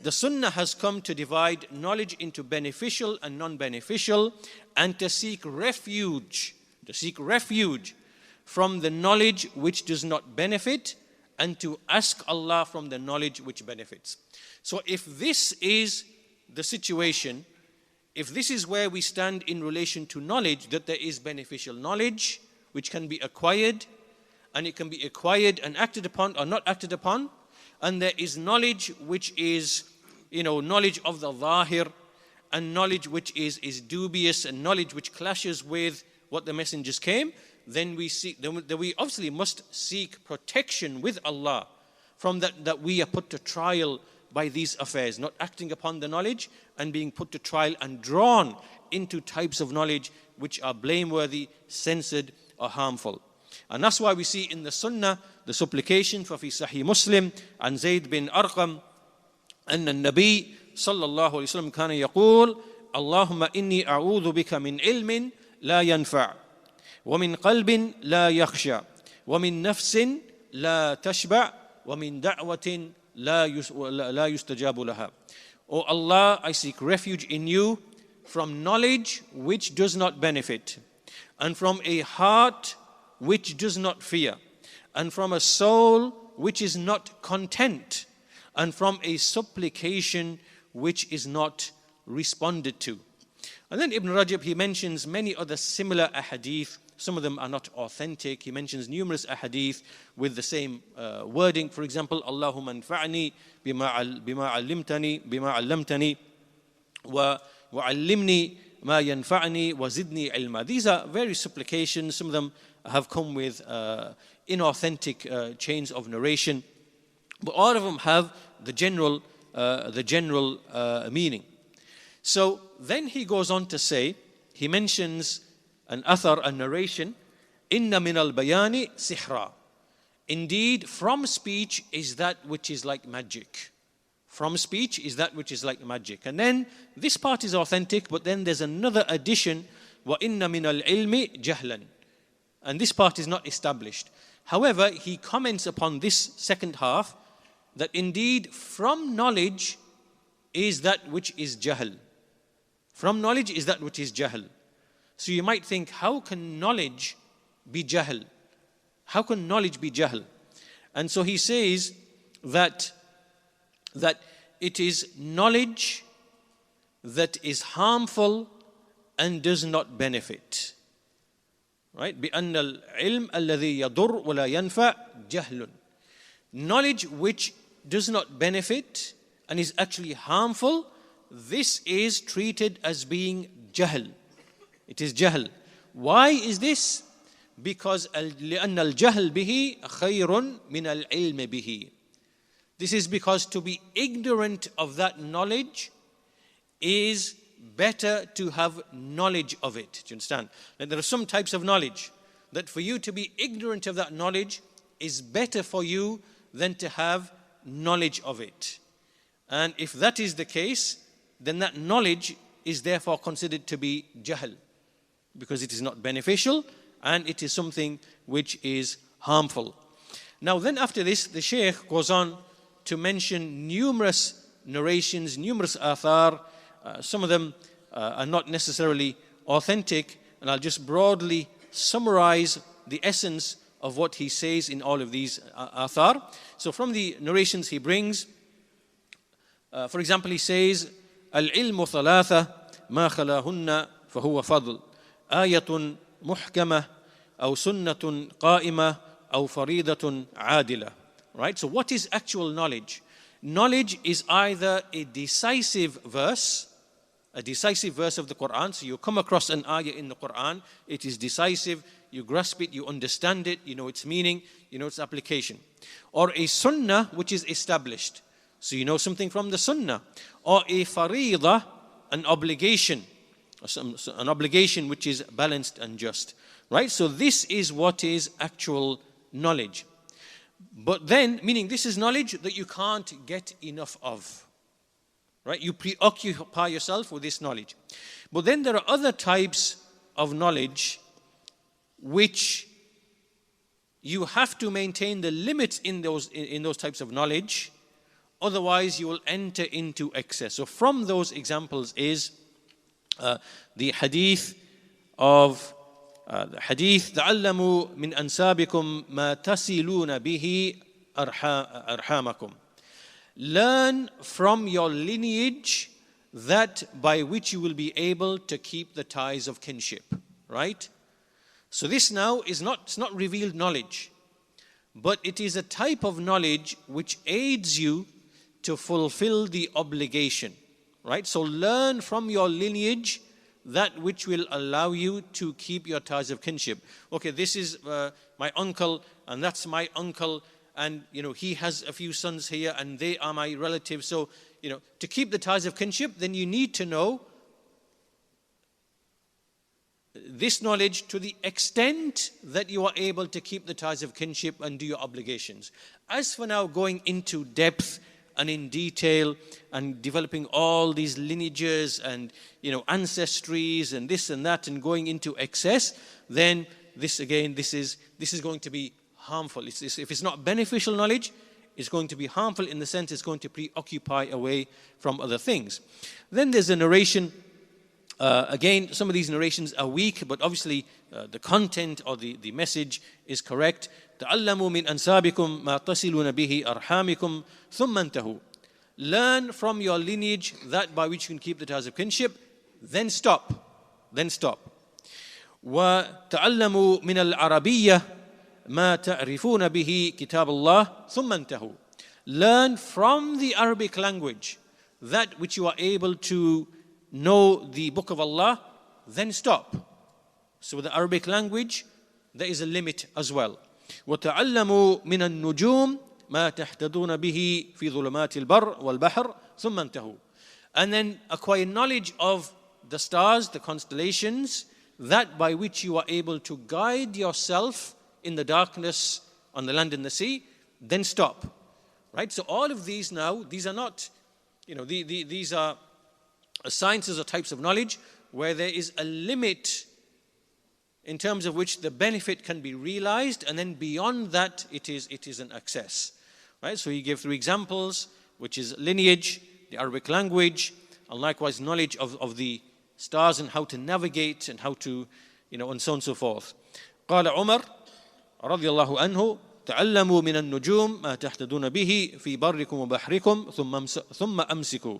the Sunnah has come to divide knowledge into beneficial and non-beneficial, and to seek refuge from the knowledge which does not benefit, and to ask Allah from the knowledge which benefits. So if this is the situation, if this is where we stand in relation to knowledge, that there is beneficial knowledge which can be acquired, and it can be acquired and acted upon or not acted upon, and there is knowledge which is knowledge of the zahir, and knowledge which is dubious, and knowledge which clashes with what the messengers came, then we obviously must seek protection with Allah from that we are put to trial by these affairs, not acting upon the knowledge and being put to trial and drawn into types of knowledge which are blameworthy, censored, or harmful. And that's why we see in the Sunnah the supplication for fi Sahih Muslim and Zayd bin Arqam أن النبي صلى الله عليه وسلم كان يقول اللهم إني أعوذ بك من علم لا ينفع ومن قلب لا يخشع ومن نفس لا تشبع ومن دعوة لا يستجاب لها. O Allah, I seek refuge in you from knowledge which does not benefit, and from a heart which does not fear, and from a soul which is not content, and from a supplication which is not responded to. And then Ibn Rajab, he mentions many other similar ahadith. Some of them are not authentic. He mentions numerous ahadith with the same wording. For example, Allahumma anfa'ni bima allamtani wa allimni ma yanfa'ni wa zidni ilma. These are various supplications. Some of them have come with inauthentic chains of narration, but all of them have the general meaning. So then he goes on to say, he mentions an athar, a narration, inna min al-bayani sihra. Indeed, from speech is that which is like magic. From speech is that which is like magic. And then this part is authentic, but then there's another addition, wa inna min al-ilmi jahlan. And this part is not established. However, he comments upon this second half, that indeed from knowledge is that which is jahl. From knowledge is that which is jahl. So you might think, how can knowledge be jahl? How can knowledge be jahl? And so he says that it is knowledge that is harmful and does not benefit. Right? بأن العلم الذي يضر ولا ينفع جهل. Knowledge which does not benefit and is actually harmful, this is treated as being jahl. It is jahl. Why is this? Because لأن الجهل به خير من العلم به. This is because to be ignorant of that knowledge is better to have knowledge of it. Do you understand? And there are some types of knowledge that for you to be ignorant of that knowledge is better for you than to have knowledge of it. And if that is the case, then that knowledge is therefore considered to be jahl, because it is not beneficial and it is something which is harmful. Now then after this, the Shaykh goes on to mention numerous narrations, numerous athar, Some of them are not necessarily authentic, and I'll just broadly summarize the essence of what he says in all of these athar. So from the narrations he brings, for example, he says, al-ilmu thalatha ma khalahunna fahuwa fadl, ayatun muhkamah, aw sunnatun qa'imah, aw faridatun adila. Right? So what is actual knowledge? Knowledge is either a decisive verse of the Quran. So you come across an ayah in the Quran, it is decisive, you grasp it, you understand it, you know its meaning, you know its application. Or a sunnah which is established. So you know something from the sunnah. Or a farida, an obligation which is balanced and just. Right? So this is what is actual knowledge. But then, meaning this is knowledge that you can't get enough of. Right? You preoccupy yourself with this knowledge. But then there are other types of knowledge which you have to maintain the limits in those types of knowledge, otherwise you will enter into excess. So from those examples is the hadith تعلموا من أنسابكم ما تصلون به أرحامكم. Learn from your lineage that by which you will be able to keep the ties of kinship. Right? So this now is it's not revealed knowledge, but it is a type of knowledge which aids you to fulfill the obligation. Right? So learn from your lineage that which will allow you to keep your ties of kinship. Okay, this is my uncle, and that's my uncle, and he has a few sons here, and they are my relatives. So, to keep the ties of kinship, then you need to know this knowledge to the extent that you are able to keep the ties of kinship and do your obligations. As for now, going into depth and in detail and developing all these lineages and ancestries and this and that and going into excess, then this is going to be harmful. If it's not beneficial knowledge, it's going to be harmful in the sense it's going to preoccupy away from other things. Then there's a narration. Again, some of these narrations are weak, but obviously the content or the message is correct. تَعَلَّمُوا مِنْ أَنْسَابِكُمْ مَا تَصِلُونَ بِهِ أَرْحَامِكُمْ ثُمَّ انْتَهُوا. Learn from your lineage that by which you can keep the ties of kinship, then stop. وَتَعَلَّمُوا مِنَ الْعَرَبِيَّةِ مَا تَعْرِفُونَ بِهِ كِتَابَ اللَّهِ ثُمَّ انْتَهُوا. Learn from the Arabic language that which you are able to know the book of Allah, then stop. So with the Arabic language, there is a limit as well. وَتَعَلَّمُوا مِنَ النُّجُومِ مَا تَحْتَدُونَ بِهِ فِي ظُلُمَاتِ الْبَرِّ وَالْبَحْرِ ثُمَّ انْتَهُوا. And then acquire knowledge of the stars, the constellations, that by which you are able to guide yourself in the darkness on the land and the sea, then stop. Right? So all of these now, these are not, these are sciences or types of knowledge where there is a limit in terms of which the benefit can be realized, and then beyond that it is an excess. Right? So he gave 3 examples, which is lineage, the Arabic language, and likewise knowledge of the stars and how to navigate and how to, and so on and so forth. قال عمر رضي الله عنه تعلموا من النجوم ما تهتدون به في بركم وبحركم ثم أمسكوا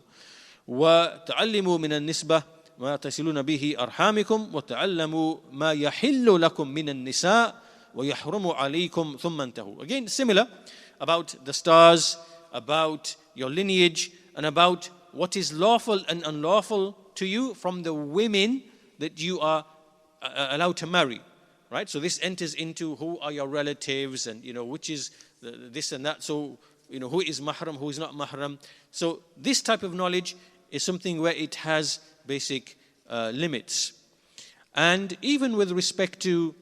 وتعلموا من النسبة ما تصلون به أرحامكم وتعلموا ما يحل لكم من النساء ويحرم عليكم ثم انتهوا. Again, similar about the stars, about your lineage, and about what is lawful and unlawful to you from the women that you are allowed to marry. Right? So this enters into who are your relatives and, which is this and that. So, who is mahram, who is not mahram. So this type of knowledge is something where it has basic limits. And even with respect to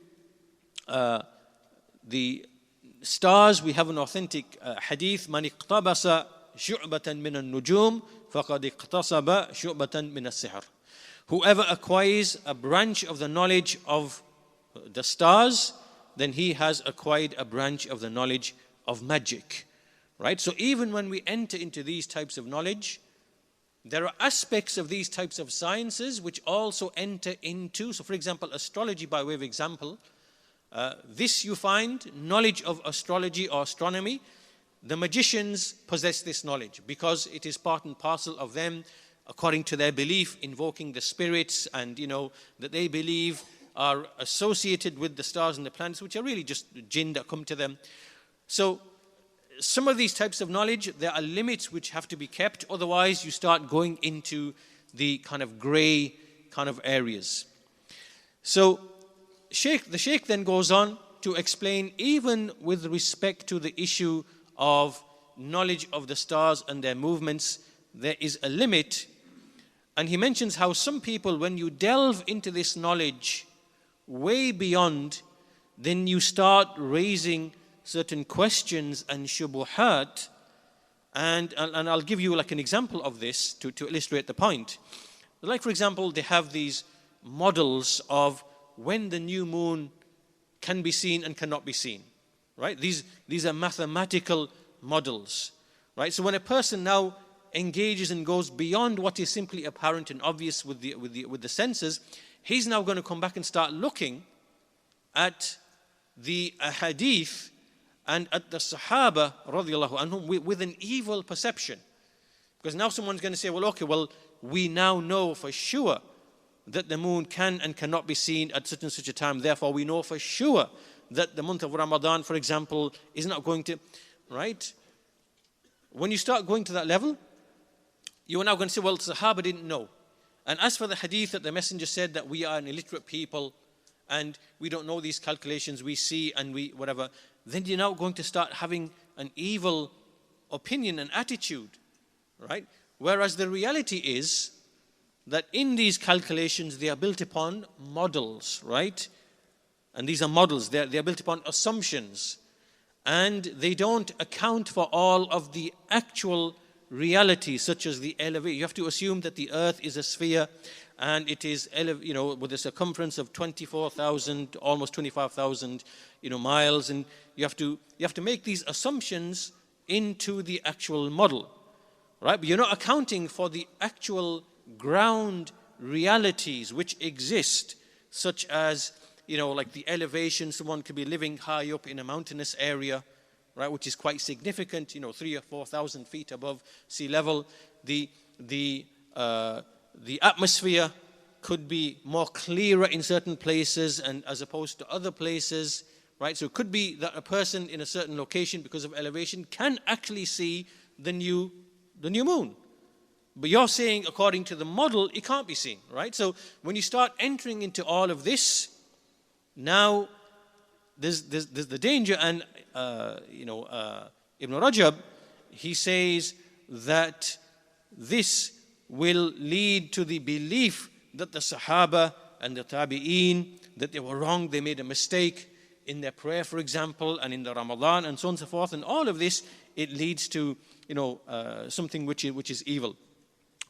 the stars, we have an authentic hadith, man iqtabasa shu'batan min al-nujum faqad iqtasaba shu'batan min al-sihr. Whoever acquires a branch of the knowledge of the stars, then he has acquired a branch of the knowledge of magic. Right? So even when we enter into these types of knowledge, there are aspects of these types of sciences which also enter into, so for example, astrology by way of example, this you find, knowledge of astrology or astronomy, the magicians possess this knowledge because it is part and parcel of them, according to their belief, invoking the spirits and, that they believe are associated with the stars and the planets, which are really just jinn that come to them. So some of these types of knowledge, there are limits which have to be kept, otherwise you start going into the kind of grey kind of areas. So the Shaykh then goes on to explain, even with respect to the issue of knowledge of the stars and their movements, there is a limit. And he mentions how some people, when you delve into this knowledge way beyond, then you start raising certain questions and shubuhat. And I'll give you like an example of this to illustrate the point. Like, for example, they have these models of when the new moon can be seen and cannot be seen, right? These are mathematical models, right? So when a person now engages and goes beyond what is simply apparent and obvious with the senses, he's now going to come back and start looking at the hadith and at the Sahaba radiallahu anhum with an evil perception. Because now someone's going to say, well, we now know for sure that the moon can and cannot be seen at such and such a time. Therefore, we know for sure that the month of Ramadan, for example, is not going to, right? When you start going to that level, you are now going to say, well, the Sahaba didn't know. And as for the hadith that the Messenger said that we are an illiterate people and we don't know these calculations, we see and we whatever, then you're now going to start having an evil opinion and attitude, right? Whereas the reality is that in these calculations, they are built upon models, right? And these are models, they are built upon assumptions. And they don't account for all of the actual reality, such as the elevation. You have to assume that the earth is a sphere and it is, with a circumference of 24,000, almost 25,000, miles. And you have to make these assumptions into the actual model, right? But you're not accounting for the actual ground realities which exist, such as, like the elevation. Someone could be living high up in a mountainous area, right, which is quite significant, 3,000 or 4,000 feet above sea level. The atmosphere could be more clearer in certain places and as opposed to other places, right? So it could be that a person in a certain location, because of elevation, can actually see the new moon. But you're saying, according to the model, it can't be seen, right? So when you start entering into all of this, now there's the danger. And Ibn Rajab, he says that this will lead to the belief that the Sahaba and the Tabi'een, that they were wrong, they made a mistake in their prayer, for example, and in the Ramadan, and so on and so forth. And all of this, it leads to something which is evil.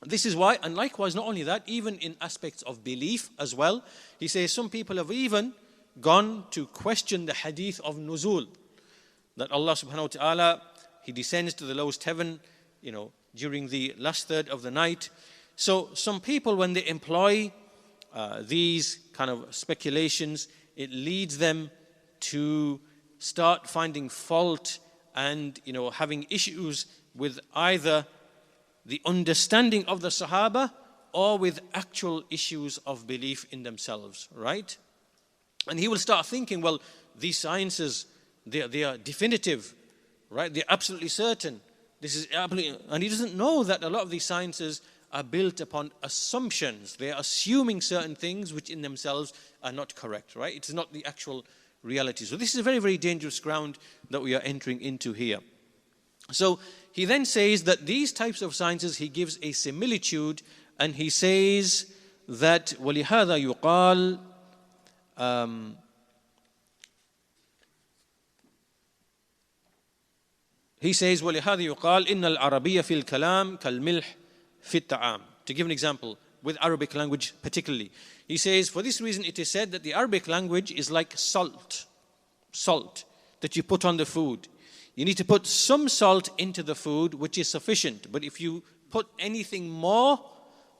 This is why, and likewise, not only that, even in aspects of belief as well, he says some people have even gone to question the hadith of nuzul, that Allah subhanahu wa ta'ala, He descends to the lowest heaven, during the last third of the night. So some people, when they employ these kind of speculations, it leads them to start finding fault and, having issues with either the understanding of the Sahaba or with actual issues of belief in themselves, right? And he will start thinking, well, these sciences, they are definitive, right? They're absolutely certain. This is absolutely, and he doesn't know that a lot of these sciences are built upon assumptions. They are assuming certain things which in themselves are not correct, right? It's not the actual reality. So this is a very, very dangerous ground that we are entering into here. So he then says that these types of sciences, he gives a similitude, and he says that وَلِهَذَا يُقَالُ he says وَلِهَذَا يُقَالُ إِنَّ الْعَرَبِيَّ فِي الْكَلَامِ كَالْمِلْحِ فِي الطَّعَامِ. To give an example, with Arabic language particularly. He says, for this reason it is said that the Arabic language is like salt that you put on the food. You need to put some salt into the food, which is sufficient. But if you put anything more,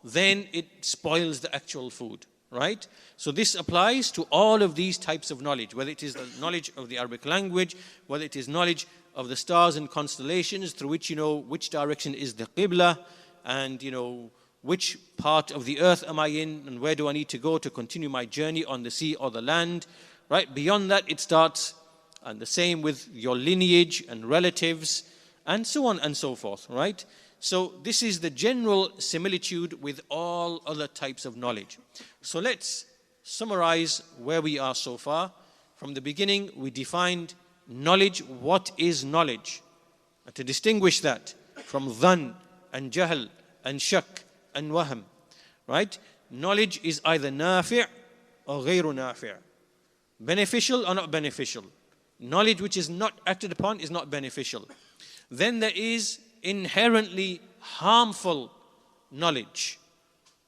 then it spoils the actual food, right? So this applies to all of these types of knowledge, whether it is the knowledge of the Arabic language, whether it is knowledge of the stars and constellations through which you know which direction is the Qibla, and you know which part of the earth am I in and where do I need to go to continue my journey on the sea or the land, right? Beyond that it starts, and the same with your lineage and relatives and so on and so forth, right? So this is the general similitude with all other types of knowledge. So let's summarize where we are so far. From the beginning we defined knowledge. What is knowledge? And to distinguish that from dhann and jahl and shak and wahm, right? Knowledge is either nafi' or ghayru nafi', beneficial or not beneficial. Knowledge which is not acted upon is not beneficial. Then there is inherently harmful knowledge,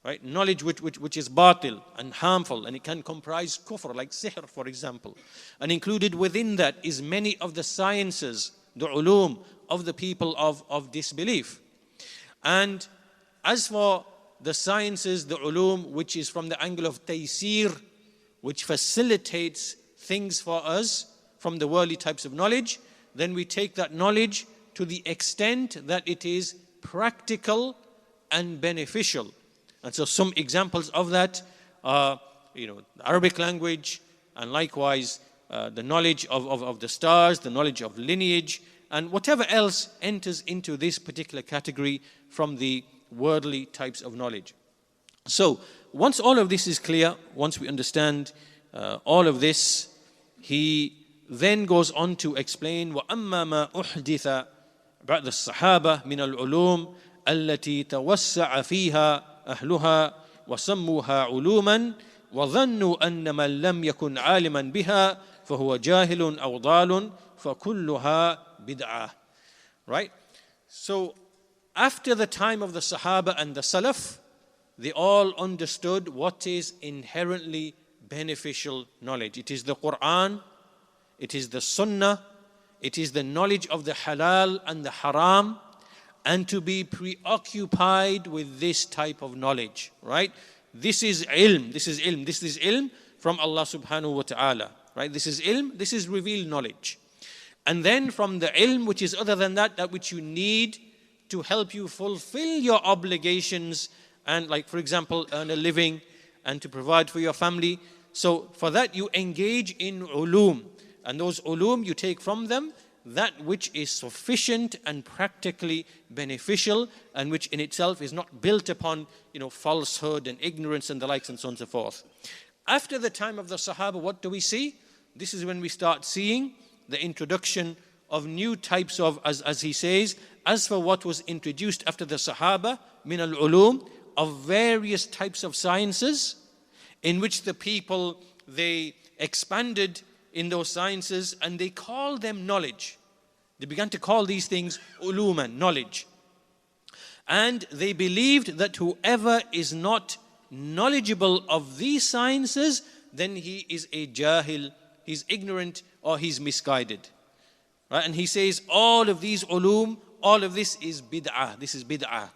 right? Knowledge which is batil and harmful, and it can comprise kufr, like sihr, for example. And included within that is many of the sciences, the ulum of the people of disbelief. And as for the sciences, the ulum, which is from the angle of taysir, which facilitates things for us from the worldly types of knowledge, then we take that knowledge to the extent that it is practical and beneficial. And so some examples of that are, the Arabic language, and likewise the knowledge of the stars, the knowledge of lineage, and whatever else enters into this particular category from the worldly types of knowledge. So once all of this is clear, once we understand all of this, he then goes on to explain وَأَمَّا مَا أُحْدِثَ بعد الصحابة من العلوم التي توسع فيها أهلها وسموها علوما وظنوا أن من لم يكن عالما بها فهو جاهل أو ضال فكلها بدعة. Right? So after the time of the Sahaba and the Salaf, they all understood what is inherently beneficial knowledge. It is the Quran, it is the Sunnah, it is the knowledge of the halal and the haram, and to be preoccupied with this type of knowledge, right? This is ilm, this is ilm, this is ilm from Allah subhanahu wa ta'ala, right? This is ilm, this is revealed knowledge. And then from the ilm which is other than that, that which you need to help you fulfill your obligations and, like, for example, earn a living and to provide for your family. So for that you engage in ulum, and those ulum you take from them that which is sufficient and practically beneficial, and which in itself is not built upon falsehood and ignorance and the likes and so on and so forth. After the time of the Sahaba, what do we see? This is when we start seeing the introduction of new types of, as he says, as for what was introduced after the Sahaba, min al-ulum, of various types of sciences, in which the people, they expanded in those sciences and they call them knowledge. They began to call these things uluman, knowledge. And they believed that whoever is not knowledgeable of these sciences, then he is a jahil, he's ignorant or he's misguided. Right? And he says all of these ulum, all of this is bid'ah. This is bid'ah.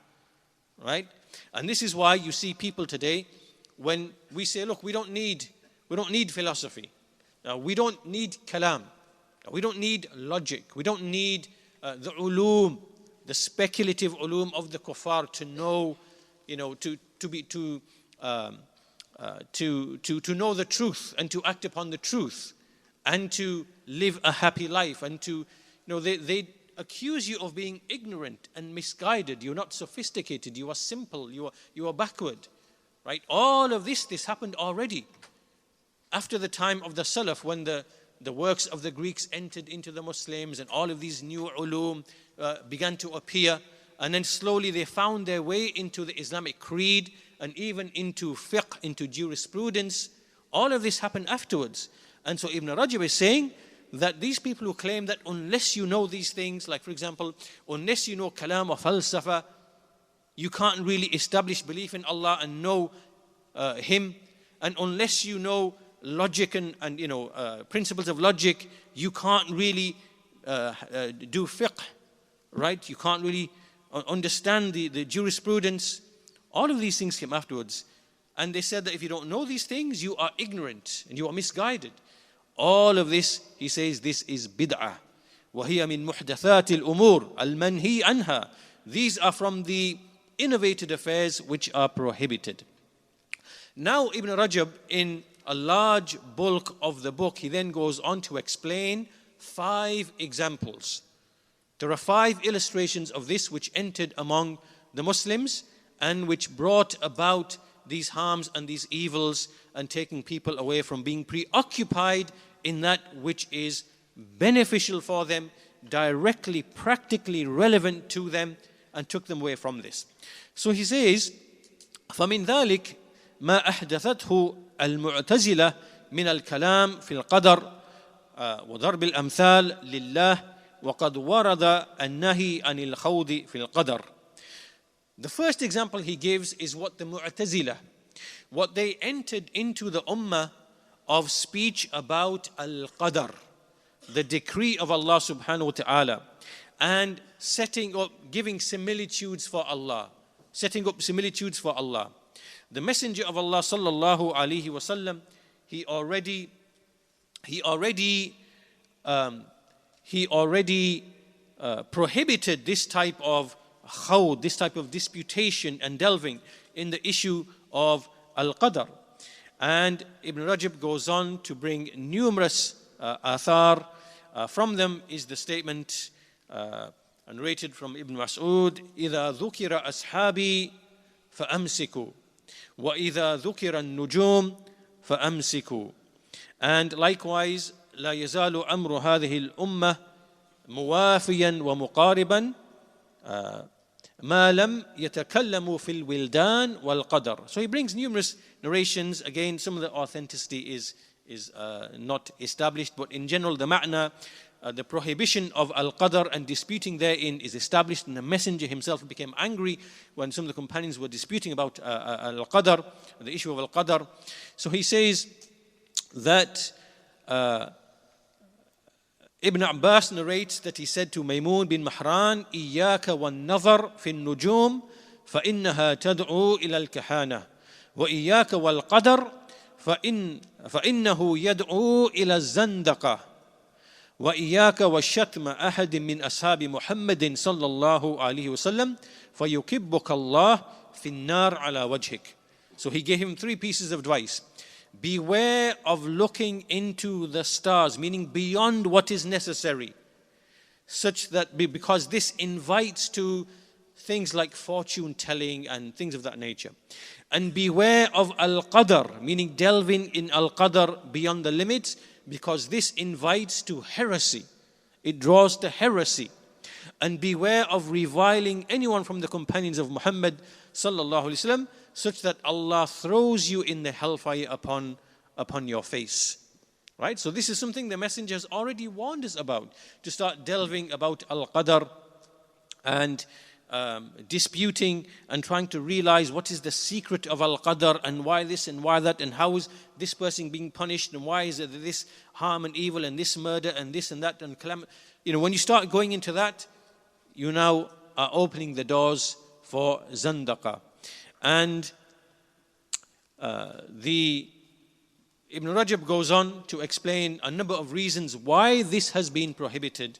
Right? And this is why you see people today, when we say, look, we don't need philosophy. We don't need Kalam. We don't need logic. We don't need the ulum, the speculative ulum of the kuffar to know, to know the truth and to act upon the truth and to live a happy life, and to, they accuse you of being ignorant and misguided. You're not sophisticated. You are simple. You are backward. Right? All of this happened already. After the time of the Salaf, when the works of the Greeks entered into the Muslims and all of these new ulum began to appear, and then slowly they found their way into the Islamic creed and even into fiqh, into jurisprudence. All of this happened afterwards. And so Ibn Rajab is saying that these people who claim that unless you know these things, like for example, unless you know Kalam or falsafa, you can't really establish belief in Allah and know Him, and unless you know logic and principles of logic, you can't really do fiqh, right? You can't really understand the jurisprudence. All of these things came afterwards. And they said that if you don't know these things, you are ignorant and you are misguided. All of this, he says, this is bid'ah. وَهِيَ مِن مُحْدَثَاتِ الْأُمُورِ الْمَنْهِي عَنْهَا. These are from the innovated affairs which are prohibited. Now Ibn Rajab, in a large bulk of the book, he then goes on to explain 5 examples. There are 5 illustrations of this which entered among the Muslims and which brought about these harms and these evils and taking people away from being preoccupied in that which is beneficial for them, directly, practically relevant to them, and took them away from this. So he says, فَمِنْ ذَلِكَ مَا أَحْدَثَتْهُ الْمُعْتَزِلَةِ مِنَ الْكَلَامِ فِي الْقَدَرِ وَضَرْبِ الْأَمْثَالِ لِلَّهِ وَقَدْ وَرَدَ النَّهِي عَنِ الْخَوْضِ فِي الْقَدَرِ. The first example he gives is what the Mu'tazila, what they entered into the ummah of speech about al-Qadr, the decree of Allah subhanahu wa ta'ala, and setting up, giving similitudes for Allah, setting up similitudes for Allah. The Messenger of Allah sallallahu alaihi wasallam, he already prohibited this type of khawd, this type of disputation and delving in the issue of al-Qadr. And Ibn Rajab goes on to bring numerous athar. From them is the statement narrated from Ibn Mas'ud, إِذَا ذُكِرَ أَصْحَابِي فَأَمْسِكُوا وَإِذَا ذُكِرَ النُّجُومِ فَأَمْسِكُوا. And likewise, لا يزال أمر هذه الأمة موافيا ومقاربا ما لم يتكلموا في الولدان والقدر. So he brings numerous narrations. Again, some of the authenticity is not established, but in general the ma'na, the prohibition of al-Qadr and disputing therein is established, and the Messenger himself became angry when some of the companions were disputing about al-Qadr, the issue of al-Qadr. So he says that Ibn Abbas narrates that he said to Maymun bin Mahran, إِيَّاكَ وَالنَّظَرْ فِي النُّجُومِ فَإِنَّهَا تَدْعُو إِلَى الْكَهَانَةِ وَإِيَّاكَ وَالْقَدَرْ فَإِنَّهُ يَدْعُو إِلَى الزَّنْدَقَةِ وَإِيَّاكَ وَالشَّتْمَ أَحَدٍ مِّنْ أَصْحَابِ مُحَمَّدٍ صَلَّى اللَّهُ عَلَيْهِ وَسَلَّمَ فَيُكِبُّكَ اللَّهُ فِي النَّارِ عَلَى وَجْهِكَ. So he gave him 3 pieces of advice. Beware of looking into the stars, meaning beyond what is necessary, such that because this invites to things like fortune telling and things of that nature. And beware of al-Qadr, meaning delving in al-Qadr beyond the limits, because this invites to heresy. It draws to heresy. And beware of reviling anyone from the companions of Muhammad sallallahu alaihi wasallam, such that Allah throws you in the hellfire upon your face. Right? So this is something the Messenger has already warned us about, to start delving about al-Qadr and disputing and trying to realize what is the secret of al-Qadr and why this and why that and how is this person being punished and why is it this harm and evil and this murder and this and that and calamity. When you start going into that, you now are opening the doors for zandaqa. And the Ibn Rajab goes on to explain a number of reasons why this has been prohibited.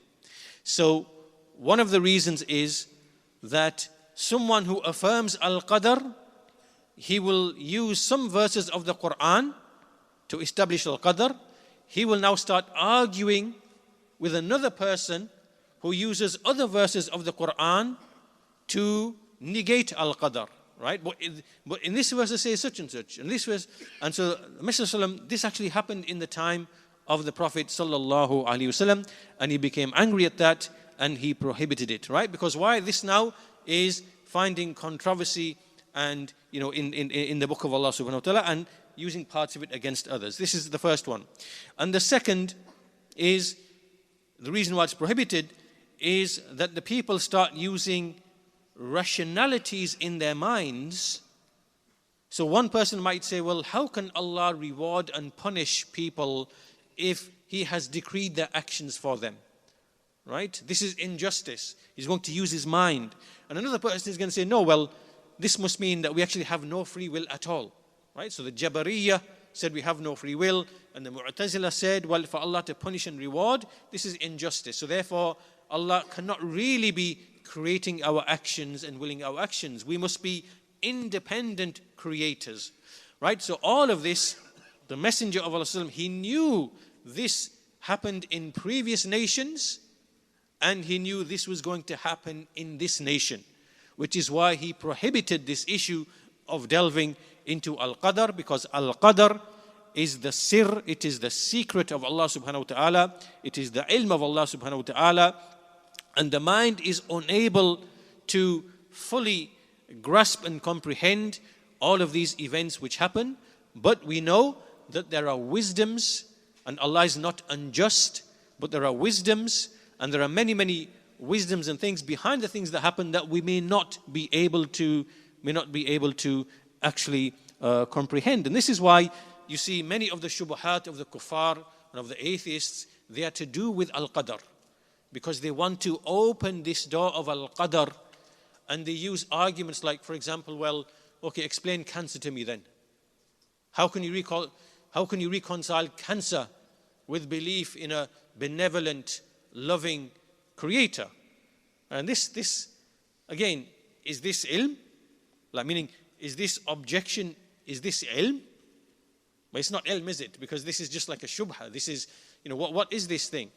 So one of the reasons is that someone who affirms al-Qadr, he will use some verses of the Quran to establish al-Qadr. He will now start arguing with another person who uses other verses of the Quran to negate al-Qadr. Right? But in this verse it says such and such. And this verse, and so the Messenger, this actually happened in the time of the Prophet sallallahu alaihi wasallam, and he became angry at that and he prohibited it. Right? Because why? This now is finding controversy and in the book of Allah subhanahu wa ta'ala and using parts of it against others. This is the first one. And the second is, the reason why it's prohibited is that the people start using rationalities in their minds. So one person might say, well, how can Allah reward and punish people if He has decreed their actions for them? right? This is injustice. He's going to use his mind. And another person is going to say, no, well, this must mean that we actually have no free will at all, right? So the Jabariyah said we have no free will, and the Mu'tazila said, well, for Allah to punish and reward, this is injustice. So therefore, Allah cannot really be creating our actions and willing our actions. We must be independent creators, right? So all of this, the Messenger of Allah, he knew this happened in previous nations, and he knew this was going to happen in this nation, which is why he prohibited this issue of delving into al-Qadr, because al-Qadr is the sir, it is the secret of Allah subhanahu wa ta'ala, it is the ilm of Allah subhanahu wa ta'ala, and the mind is unable to fully grasp and comprehend all of these events which happen. But we know that there are wisdoms, and Allah is not unjust, but there are wisdoms, and there are many, many wisdoms and things behind the things that happen that we may not be able to actually comprehend. And this is why you see many of the shubuhat of the kuffar and of the atheists, they are to do with al-Qadr, because they want to open this door of al-Qadr, and they use arguments like, for example, well, okay, explain cancer to me then. How can you reconcile cancer with belief in a benevolent, loving creator? And this again, is this ilm? Like, meaning, is this objection, is this ilm? But it's not ilm, is it? Because this is just like a shubha. This is, what is this thing?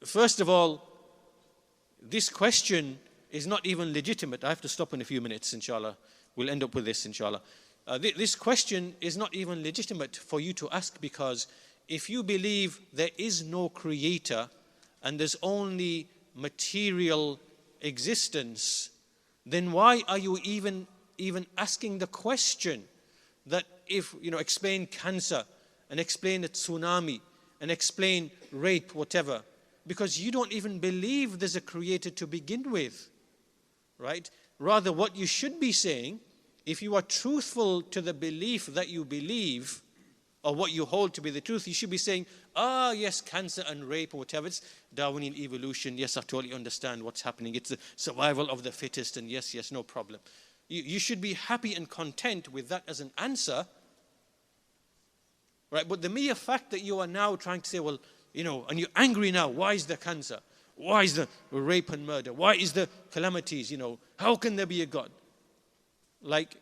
First of all, this question is not even legitimate. I have to stop in a few minutes, inshallah. We'll end up with this, inshallah. This question is not even legitimate for you to ask, because if you believe there is no creator and there's only material existence, then why are you even asking the question that if, explain cancer and explain a tsunami and explain rape, whatever, because you don't even believe there's a creator to begin with, right? Rather, what you should be saying, if you are truthful to the belief that you believe, or what you hold to be the truth, you should be saying, yes, cancer and rape or whatever, it's Darwinian evolution, yes, I totally understand what's happening, it's the survival of the fittest, and yes, no problem. You should be happy and content with that as an answer, right? But the mere fact that you are now trying to say, well, and you're angry now, why is there cancer? Why is there rape and murder? Why is there calamities? How can there be a God? Like,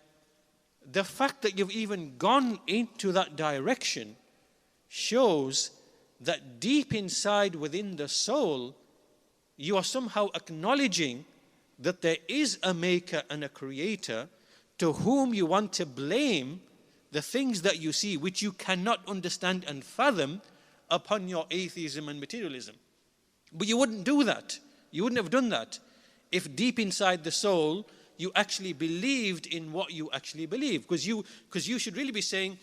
the fact that you've even gone into that direction shows that deep inside within the soul, you are somehow acknowledging that there is a maker and a creator to whom you want to blame the things that you see, which you cannot understand and fathom, upon your atheism and materialism. But you wouldn't do that. You wouldn't have done that if deep inside the soul you actually believed in what you actually believe. Because you should really be saying,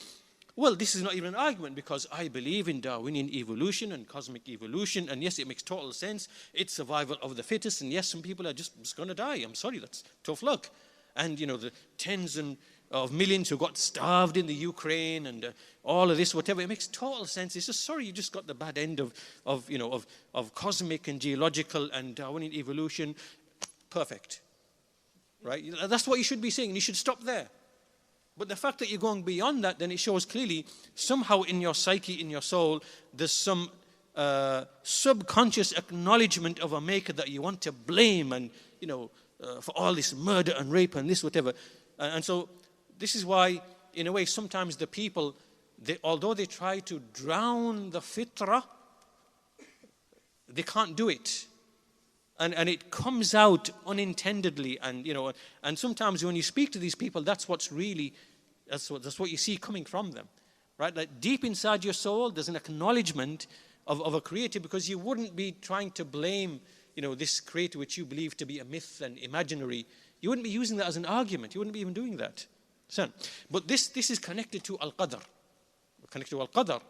well, this is not even an argument, because I believe in Darwinian evolution and cosmic evolution, and yes, it makes total sense. It's survival of the fittest, and yes, some people are just going to die. I'm sorry, that's tough luck. And the tens of millions who got starved in the Ukraine and all of this, whatever, it makes total sense. It's just, sorry, you just got the bad end of cosmic and geological and Darwinian evolution. Perfect, right? That's what you should be saying, and you should stop there. But the fact that you're going beyond that, then it shows clearly somehow in your psyche, in your soul, there's some subconscious acknowledgement of a maker that you want to blame, and for all this murder and rape and this, whatever. And so this is why, in a way, sometimes the people, although they try to drown the fitrah, they can't do it. And it comes out unintendedly. And sometimes when you speak to these people, that's what you see coming from them. Right? Like deep inside your soul, there's an acknowledgement of a creator, because you wouldn't be trying to blame this creator which you believe to be a myth and imaginary. You wouldn't be using that as an argument. You wouldn't be even doing that. But this is connected to al-Qadr. Connected to al-Qadr.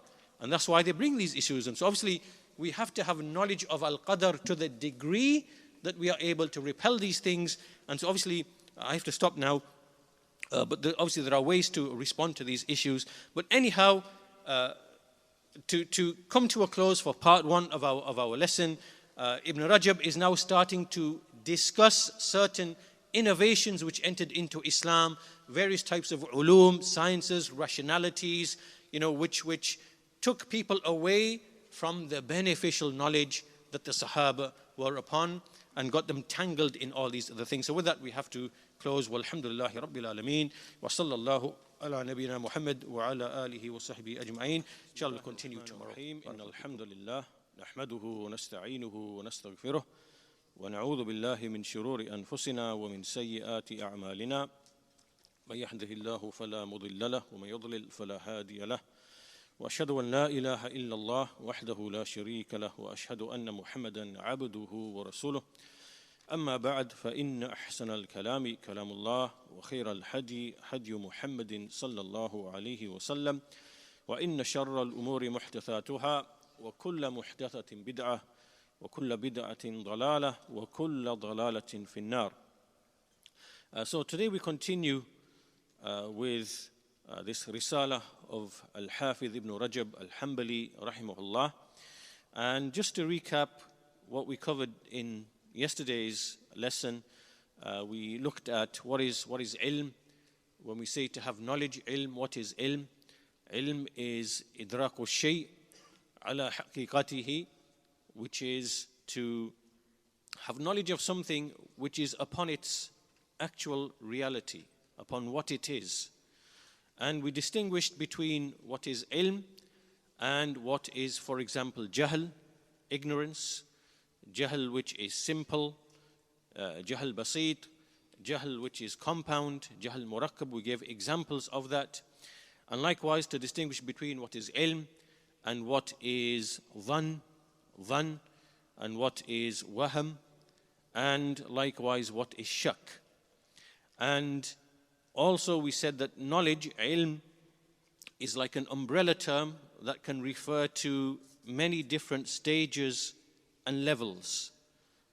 And that's why they bring these issues. And so obviously we have to have knowledge of al-Qadr to the degree that we are able to repel these things. And so obviously, I have to stop now. But obviously there are ways to respond to these issues. But anyhow, to come to a close for part one of our lesson, Ibn Rajab is now starting to discuss certain innovations which entered into Islam, various types of ulum, sciences, rationalities, which took people away from the beneficial knowledge that the Sahaba were upon and got them tangled in all these other things. So with that, we have to close. Walhamdulillahi Rabbil Alameen. Wa sallallahu ala nabiyyina Muhammad wa ala alihi wa sahbihi ajma'in. Inshallah, we'll continue tomorrow. Inna alhamdulillah, nahmaduhu wa nasta'inuhu wa nastaghfiruh. ونعوذ بالله من شرور أنفسنا ومن سيئات أعمالنا من يهده الله فلا مضل له ومن يضلل فلا هادي له وأشهد أن لا إله إلا الله وحده لا شريك له وأشهد أن محمدا عبده ورسوله أما بعد فإن أحسن الكلام كلام الله وخير الهدي هدي محمد صلى الله عليه وسلم وإن شر الأمور محدثاتها وكل محدثة بدعة وكل بدعة ضلالة وكل ضلالة في النار. So today we continue with this risala of al-Hafidh Ibn Rajab al-Hanbali rahimahullah. And just to recap what we covered in yesterday's lesson, we looked at what is ilm. When we say to have knowledge, ilm, what is ilm? Ilm is idraku shay ala haqiqatihi, which is to have knowledge of something which is upon its actual reality, upon what it is. And we distinguished between what is ilm and what is, for example, jahl, ignorance, jahl which is simple, jahl basit, jahl which is compound, jahl murakkab. We gave examples of that. And likewise to distinguish between what is ilm and what is dhan, and what is waham, and likewise what is shak. And also we said that knowledge, ilm, is like an umbrella term that can refer to many different stages and levels.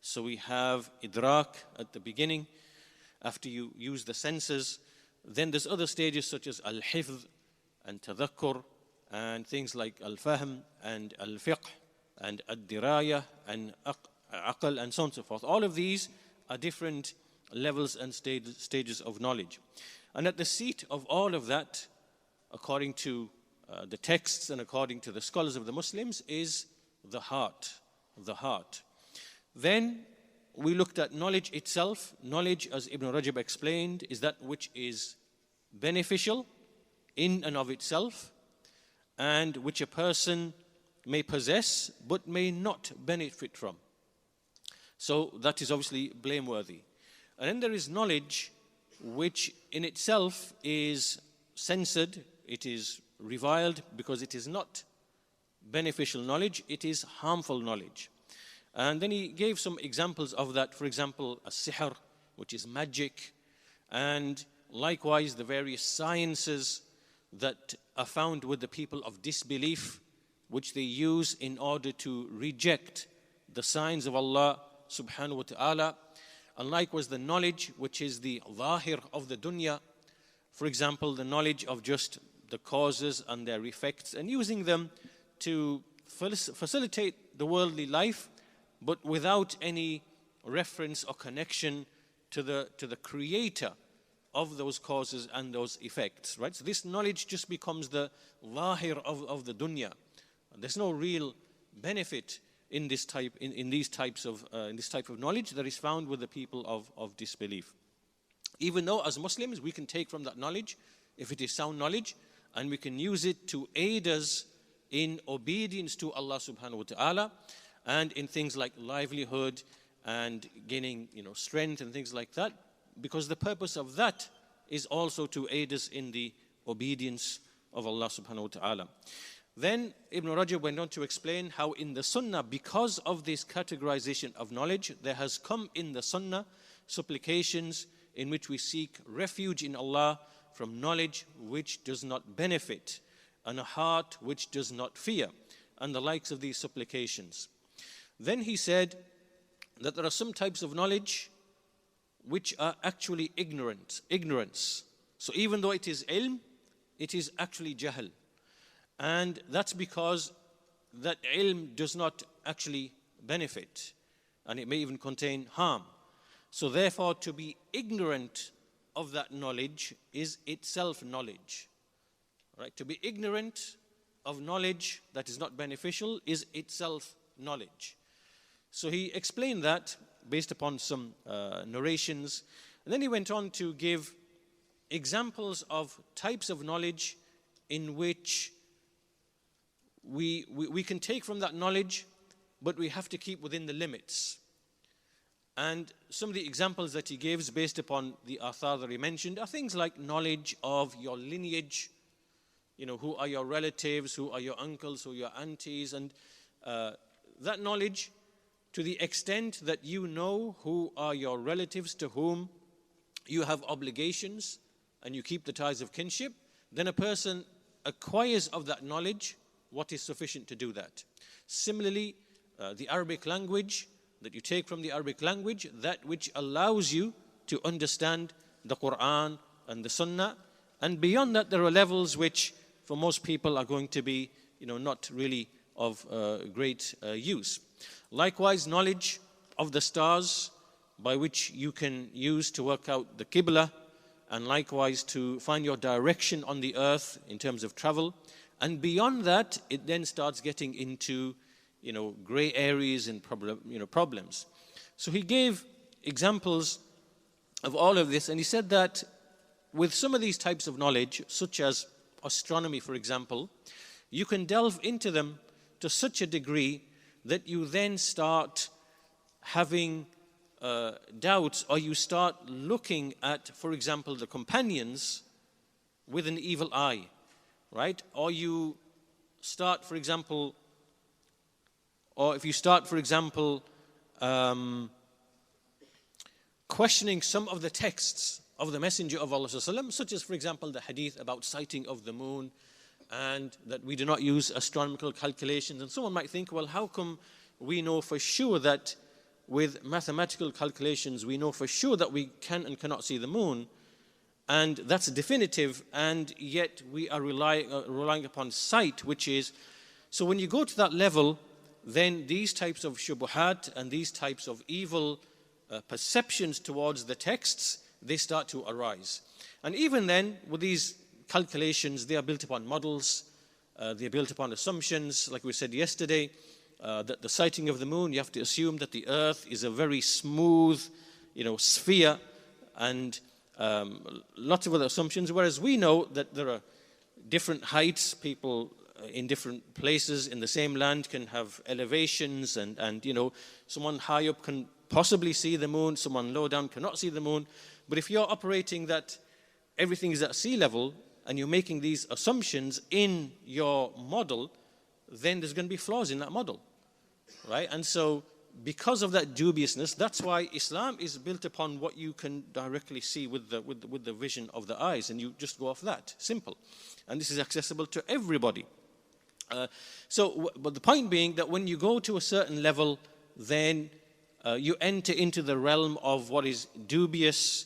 So we have idrak at the beginning, after you use the senses. Then there's other stages such as al-hifz and tadhakkur, and things like al-fahm and al-fiqh and ad-diraya and aql and so on and so forth. All of these are different levels and stages of knowledge. And at the seat of all of that, according to the texts and according to the scholars of the Muslims, is the heart. The heart. Then we looked at knowledge itself. Knowledge, as Ibn Rajab explained, is that which is beneficial in and of itself, and which a person may possess but may not benefit from. So that is obviously blameworthy. And then there is knowledge which in itself is censored, it is reviled because it is not beneficial knowledge, it is harmful knowledge. And then he gave some examples of that. For example, as-sihr, which is magic, and likewise the various sciences that are found with the people of disbelief, which they use in order to reject the signs of Allah subhanahu wa ta'ala. And likewise the knowledge which is the zahir of the dunya. For example, the knowledge of just the causes and their effects, and using them to facilitate the worldly life, but without any reference or connection to the creator of those causes and those effects, right? So this knowledge just becomes the zahir of the dunya. There's no real benefit in this type of knowledge that is found with the people of disbelief. Even though as Muslims we can take from that knowledge, if it is sound knowledge, and we can use it to aid us in obedience to Allah subhanahu wa ta'ala, and in things like livelihood and gaining strength and things like that, because the purpose of that is also to aid us in the obedience of Allah subhanahu wa ta'ala. Then Ibn Rajab went on to explain how in the Sunnah, because of this categorization of knowledge, there has come in the Sunnah supplications in which we seek refuge in Allah from knowledge which does not benefit and a heart which does not fear, and the likes of these supplications. Then he said that there are some types of knowledge which are actually ignorance. So even though it is ilm, it is actually jahl. And that's because that ilm does not actually benefit, and it may even contain harm. So therefore, to be ignorant of that knowledge is itself knowledge. Right? To be ignorant of knowledge that is not beneficial is itself knowledge. So he explained that based upon some narrations. And then he went on to give examples of types of knowledge in which we can take from that knowledge, but we have to keep within the limits. And some of the examples that he gives based upon the athar that he mentioned are things like knowledge of your lineage, who are your relatives, who are your uncles, who are your aunties, and that knowledge, to the extent that you know who are your relatives to whom you have obligations and you keep the ties of kinship, then a person acquires of that knowledge what is sufficient to do that. Similarly, the Arabic language, that you take from the Arabic language, that which allows you to understand the Quran and the Sunnah. And beyond that, there are levels which for most people are going to be, not really of great use. Likewise, knowledge of the stars, by which you can use to work out the Qibla, and likewise to find your direction on the earth in terms of travel. And beyond that, it then starts getting into, gray areas and problems. So he gave examples of all of this, and he said that with some of these types of knowledge, such as astronomy, for example, you can delve into them to such a degree that you then start having doubts, or you start looking at, for example, the companions with an evil eye, right? Or you start, for example, questioning some of the texts of the Messenger of Allah, such as, for example, the hadith about sighting of the moon, and that we do not use astronomical calculations. And someone might think, well, how come we know for sure that with mathematical calculations we know for sure that we can and cannot see the moon, and that's definitive, and yet we are relying upon sight, which is... So when you go to that level, then these types of shubuhat and these types of evil perceptions towards the texts, they start to arise. And even then, with these calculations, they are built upon models, they are built upon assumptions. Like we said yesterday, that the sighting of the moon, you have to assume that the earth is a very smooth, sphere, and lots of other assumptions, whereas we know that there are different heights. People in different places in the same land can have elevations, and someone high up can possibly see the moon, someone low down cannot see the moon. But if you're operating that everything is at sea level and you're making these assumptions in your model, then there's going to be flaws in that model, right? And so because of that dubiousness, that's why Islam is built upon what you can directly see with the vision of the eyes, and you just go off that, simple. And this is accessible to everybody. But the point being that when you go to a certain level, then you enter into the realm of what is dubious,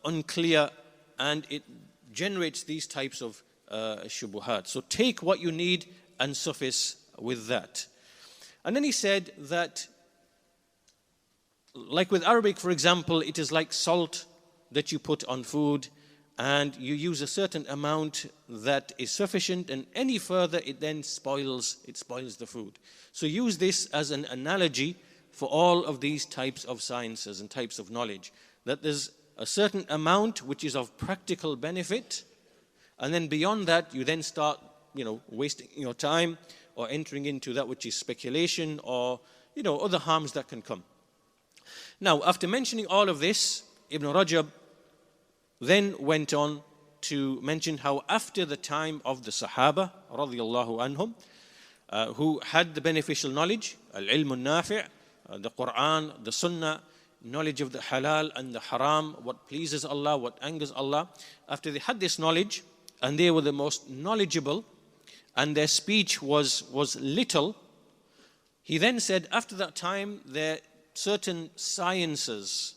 unclear, and it generates these types of shubuhat. So take what you need and suffice with that. And then he said that, like with Arabic, for example, it is like salt that you put on food, and you use a certain amount that is sufficient, and any further it then spoils the food. So use this as an analogy for all of these types of sciences and types of knowledge, that there's a certain amount which is of practical benefit, and then beyond that you then start wasting your time or entering into that which is speculation or other harms that can come. Now, after mentioning all of this, Ibn Rajab then went on to mention how after the time of the Sahaba radiyallahu anhum, who had the beneficial knowledge, al-Ilm al-Nafi', the Quran, the Sunnah, knowledge of the halal and the haram, what pleases Allah, what angers Allah, after they had this knowledge and they were the most knowledgeable and their speech was little, he then said after that time there certain sciences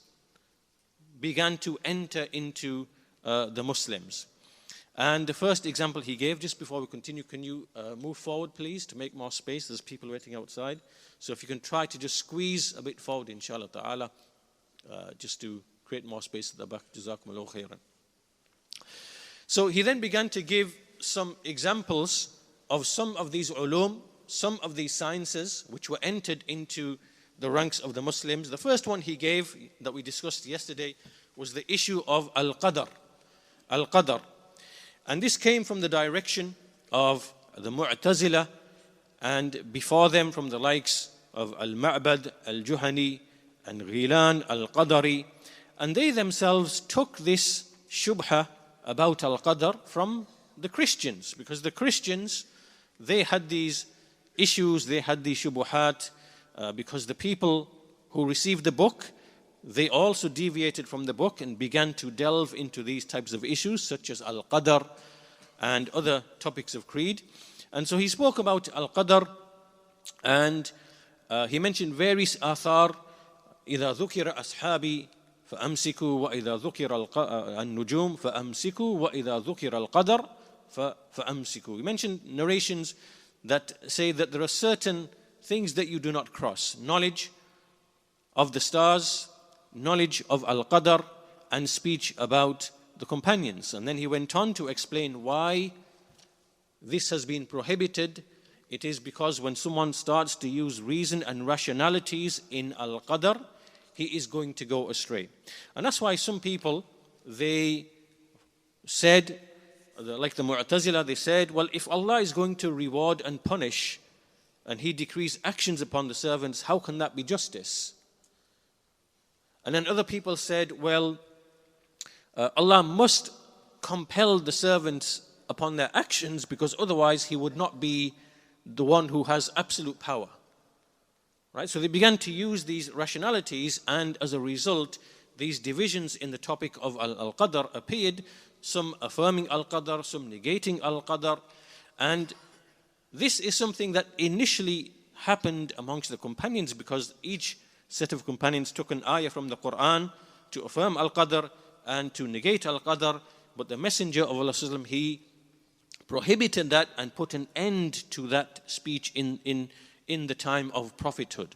began to enter into the Muslims. And the first example he gave, just before we continue, can you move forward, please, to make more space? There's people waiting outside. So if you can try to just squeeze a bit forward, inshallah ta'ala, just to create more space at the back. Jazakumullahu khairan. So he then began to give some examples of some of these ulum, some of these sciences which were entered into the ranks of the Muslims. The first one he gave, that we discussed yesterday, was the issue of al-Qadr. Al-Qadr. And this came from the direction of the Mu'tazila, and before them from the likes of al-Ma'bad, al-Juhani, and Ghilan, al-Qadari. And they themselves took this shubha about al-Qadr from the Christians, because the Christians, they had these issues, they had these shubuhat, because the people who received the book, they also deviated from the book and began to delve into these types of issues, such as al-Qadr and other topics of creed. And so he spoke about al-Qadr, and he mentioned various athar. إذا ذكر أصحابي فأمسكوا وإذا ذكر النجوم فأمسكوا وإذا ذكر القدر فأمسكوا. He mentioned narrations that say that there are certain things that you do not cross. Knowledge of the stars, knowledge of al-Qadr, and speech about the companions. And then he went on to explain why this has been prohibited. It is because when someone starts to use reason and rationalities in al-Qadr, he is going to go astray. And that's why some people, they said, like the Mu'tazila, they said, well, if Allah is going to reward and punish, and He decrees actions upon the servants, how can that be justice? And then other people said, well, Allah must compel the servants upon their actions, because otherwise He would not be the one who has absolute power. Right? So they began to use these rationalities, and as a result, these divisions in the topic of al-Qadr appeared, some affirming al-Qadr, some negating al-Qadr. And this is something that initially happened amongst the companions, because each set of companions took an ayah from the Quran to affirm al-Qadr and to negate al-Qadr. But the Messenger of Allah, he prohibited that and put an end to that speech in the time of prophethood.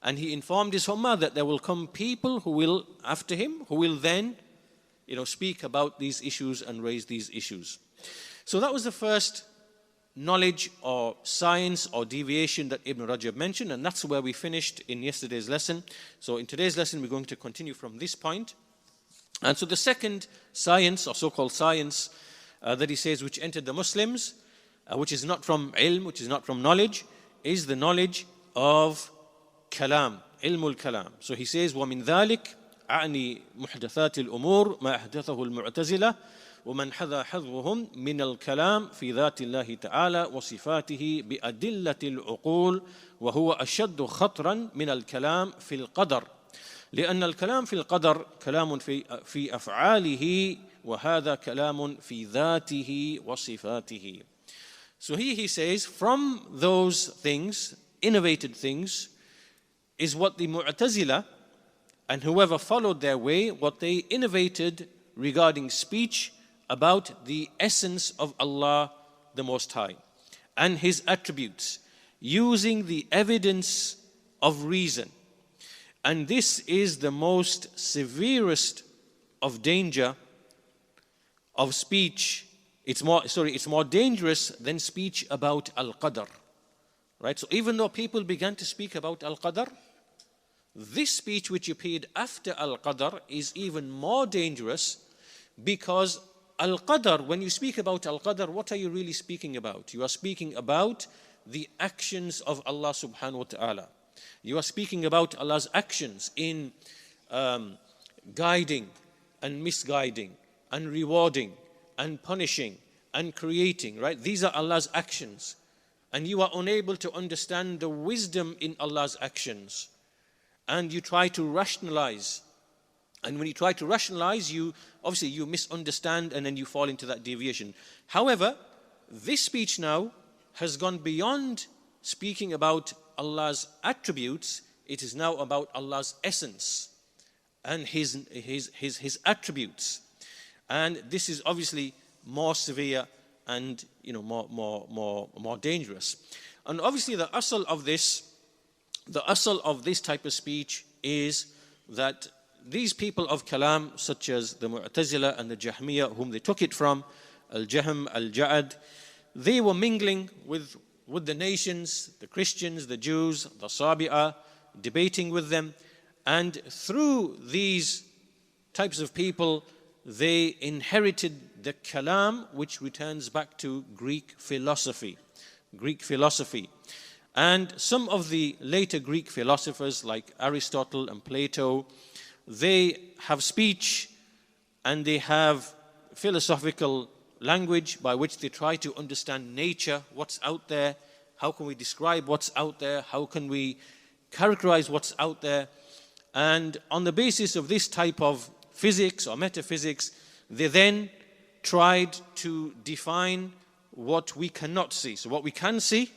And he informed his ummah that there will come people who will, after him, who will then, speak about these issues and raise these issues. So that was the first knowledge or science or deviation that Ibn Rajab mentioned, and that's where we finished in yesterday's lesson. So in today's lesson, we're going to continue from this point. And so the second science, or so-called science, that he says, which entered the Muslims, which is not from ilm, which is not from knowledge, is the knowledge of Kalam, ilm al-Kalam. So he says, وَمِن ذَلِكَ أعني محدثات الأمور ما أحدثه المعتزلة ومن حذا حظهم من الكلام في ذات الله تعالى وصفاته بأدلة العقول وهو أشد خطرا من الكلام في القدر لأن الكلام في القدر كلام في أفعاله وهذا كلام في ذاته وصفاته. So here he says, from those things, innovated things, is what the Mu'tazila and whoever followed their way, what they innovated regarding speech about the essence of Allah the Most High and His attributes, using the evidence of reason. And this is the most severest of danger of speech. It's more dangerous than speech about al-Qadr. Right? So even though people began to speak about al-Qadr, this speech which appeared after al-Qadr is even more dangerous, because al-Qadr, when you speak about al-Qadr, what are you really speaking about? You are speaking about the actions of Allah subhanahu wa ta'ala. You are speaking about Allah's actions in guiding and misguiding and rewarding and punishing and creating, right? These are Allah's actions. And you are unable to understand the wisdom in Allah's actions. And you try to rationalize. And when you try to rationalize, you misunderstand, and then you fall into that deviation. However, this speech now has gone beyond speaking about Allah's attributes. It is now about Allah's essence and His attributes. And this is obviously more severe and more dangerous. And obviously the asl of this type of speech is that these people of Kalam, such as the Mu'tazila and the Jahmiyyah, whom they took it from, al-Jahm, al-Ja'ad, they were mingling with the nations, the Christians, the Jews, the Sabi'ah, debating with them. And through these types of people, they inherited the Kalam, which returns back to Greek philosophy. And some of the later Greek philosophers like Aristotle and Plato, they have speech and they have philosophical language by which they try to understand nature, what's out there, how can we describe what's out there, how can we characterize what's out there. And on the basis of this type of physics or metaphysics, they then tried to define what we cannot see. So what we can see,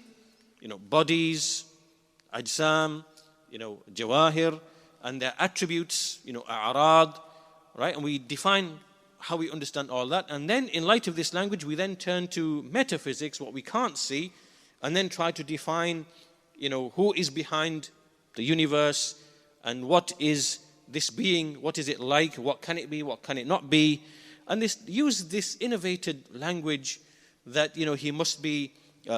bodies, ajsam, jawahir, and their attributes, a'rad, right? And we define how we understand all that. And then in light of this language, we then turn to metaphysics, what we can't see, and then try to define, who is behind the universe and what is this being, what is it like, what can it be, what can it not be. And use this innovated language that, he must be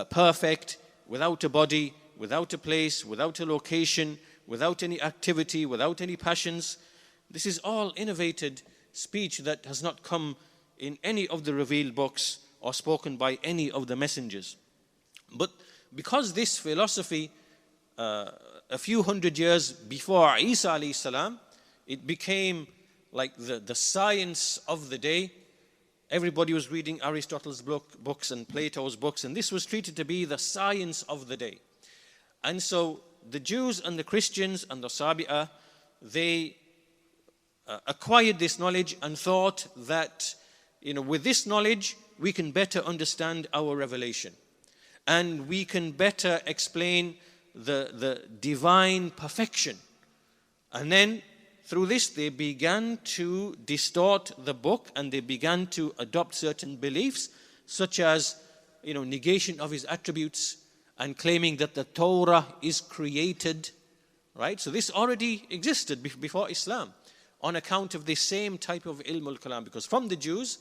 perfect, without a body, without a place, without a location, without any activity, without any passions. This is all innovated speech that has not come in any of the revealed books or spoken by any of the messengers. But because this philosophy, a few hundred years before Isa alayhi salam, it became like the science of the day. Everybody was reading Aristotle's books and Plato's books, and this was treated to be the science of the day. And so the Jews and the Christians and the Sabi'ah, they acquired this knowledge and thought that, with this knowledge, we can better understand our revelation. And we can better explain the divine perfection. And then through this, they began to distort the book and they began to adopt certain beliefs, such as, negation of his attributes and claiming that the Torah is created, right? So this already existed before Islam on account of the same type of ilm al-kalam. Because from the Jews,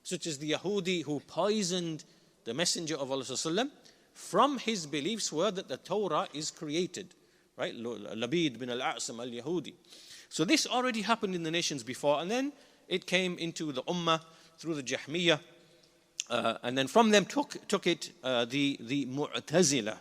such as the Yahudi who poisoned the Messenger of Allah, from his beliefs were that the Torah is created, right? Labid bin al-A'sam al-Yahudi. So this already happened in the nations before, and then it came into the Ummah through the Jahmiyyah, and then from them took it the Mu'tazila.